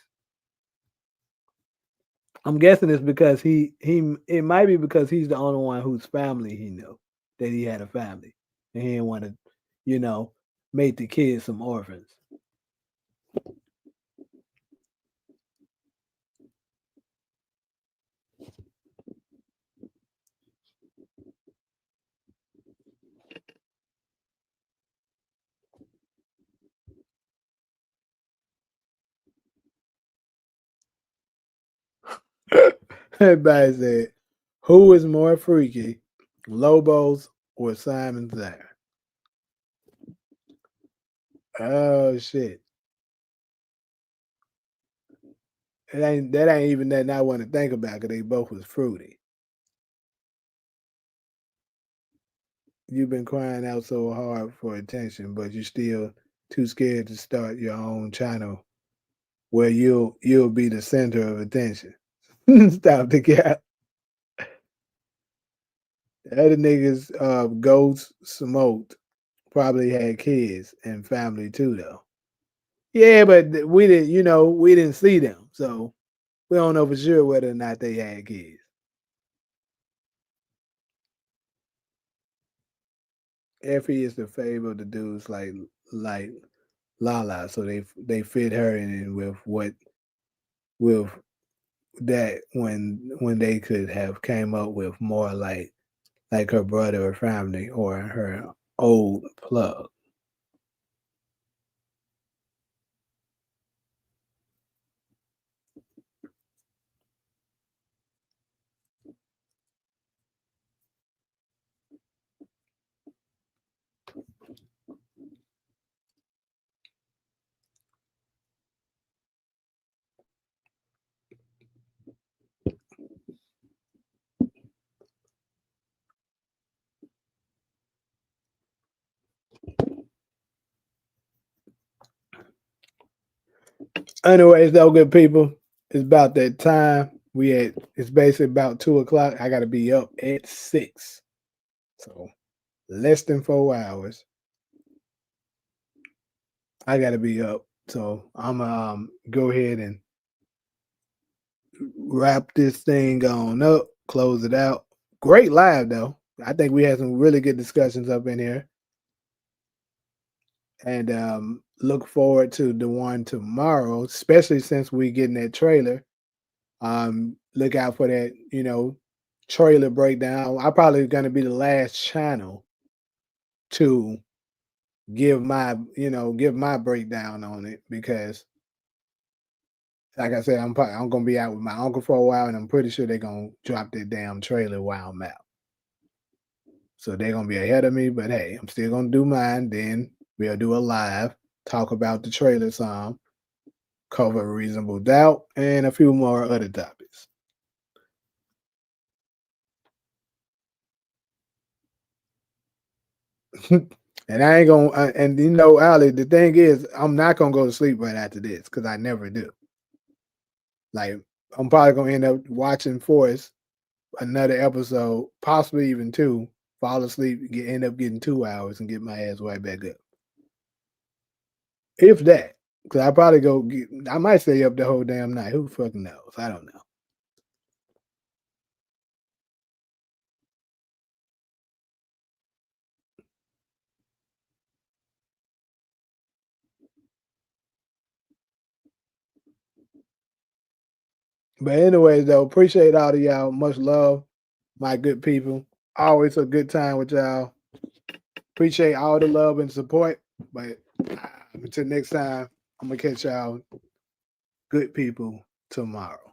I'm guessing it's because it might be because he's the only one whose family he knew that he had a family, and he didn't want to, make the kids some orphans. Everybody said, "Who is more freaky, Lobos or Simon Zaire?" Oh shit! That ain't even nothing I want to think about because they both was fruity. You've been crying out so hard for attention, but you're still too scared to start your own channel where you'll be the center of attention. Stop the cap. The other niggas, Ghost smoked, probably had kids and family too, though. Yeah, but we didn't see them, so we don't know for sure whether or not they had kids. Effie is the favorite of the dudes like Lala, so they fit her in with that when they could have came up with more like her brother or family or her old plug. Anyways, though, good people, it's about that time. It's basically about 2 o'clock. I gotta be up at 6. So less than 4 hours. I gotta be up. So I'm gonna go ahead and wrap this thing on up, close it out. Great live though. I think we had some really good discussions up in here. And look forward to the one tomorrow, especially since we getting that trailer. Look out for that, trailer breakdown. I'm probably gonna be the last channel to give my breakdown on it because like I said, I'm gonna be out with my uncle for a while, and I'm pretty sure they're gonna drop that damn trailer while I'm out. So they're gonna be ahead of me, but hey, I'm still gonna do mine. Then we'll do a live, talk about the trailer some, cover Reasonable Doubt, and a few more other topics. And I ain't gonna, and Ali, the thing is, I'm not gonna go to sleep right after this because I never do. Like, I'm probably gonna end up watching Force another episode, possibly even 2, fall asleep, end up getting 2 hours and get my ass right back up. If that, because I probably I might stay up the whole damn night. Who fucking knows? I don't know. But anyways, though, appreciate all of y'all. Much love, my good people. Always a good time with y'all. Appreciate all the love and support. But until next time, I'm gonna catch y'all good people tomorrow.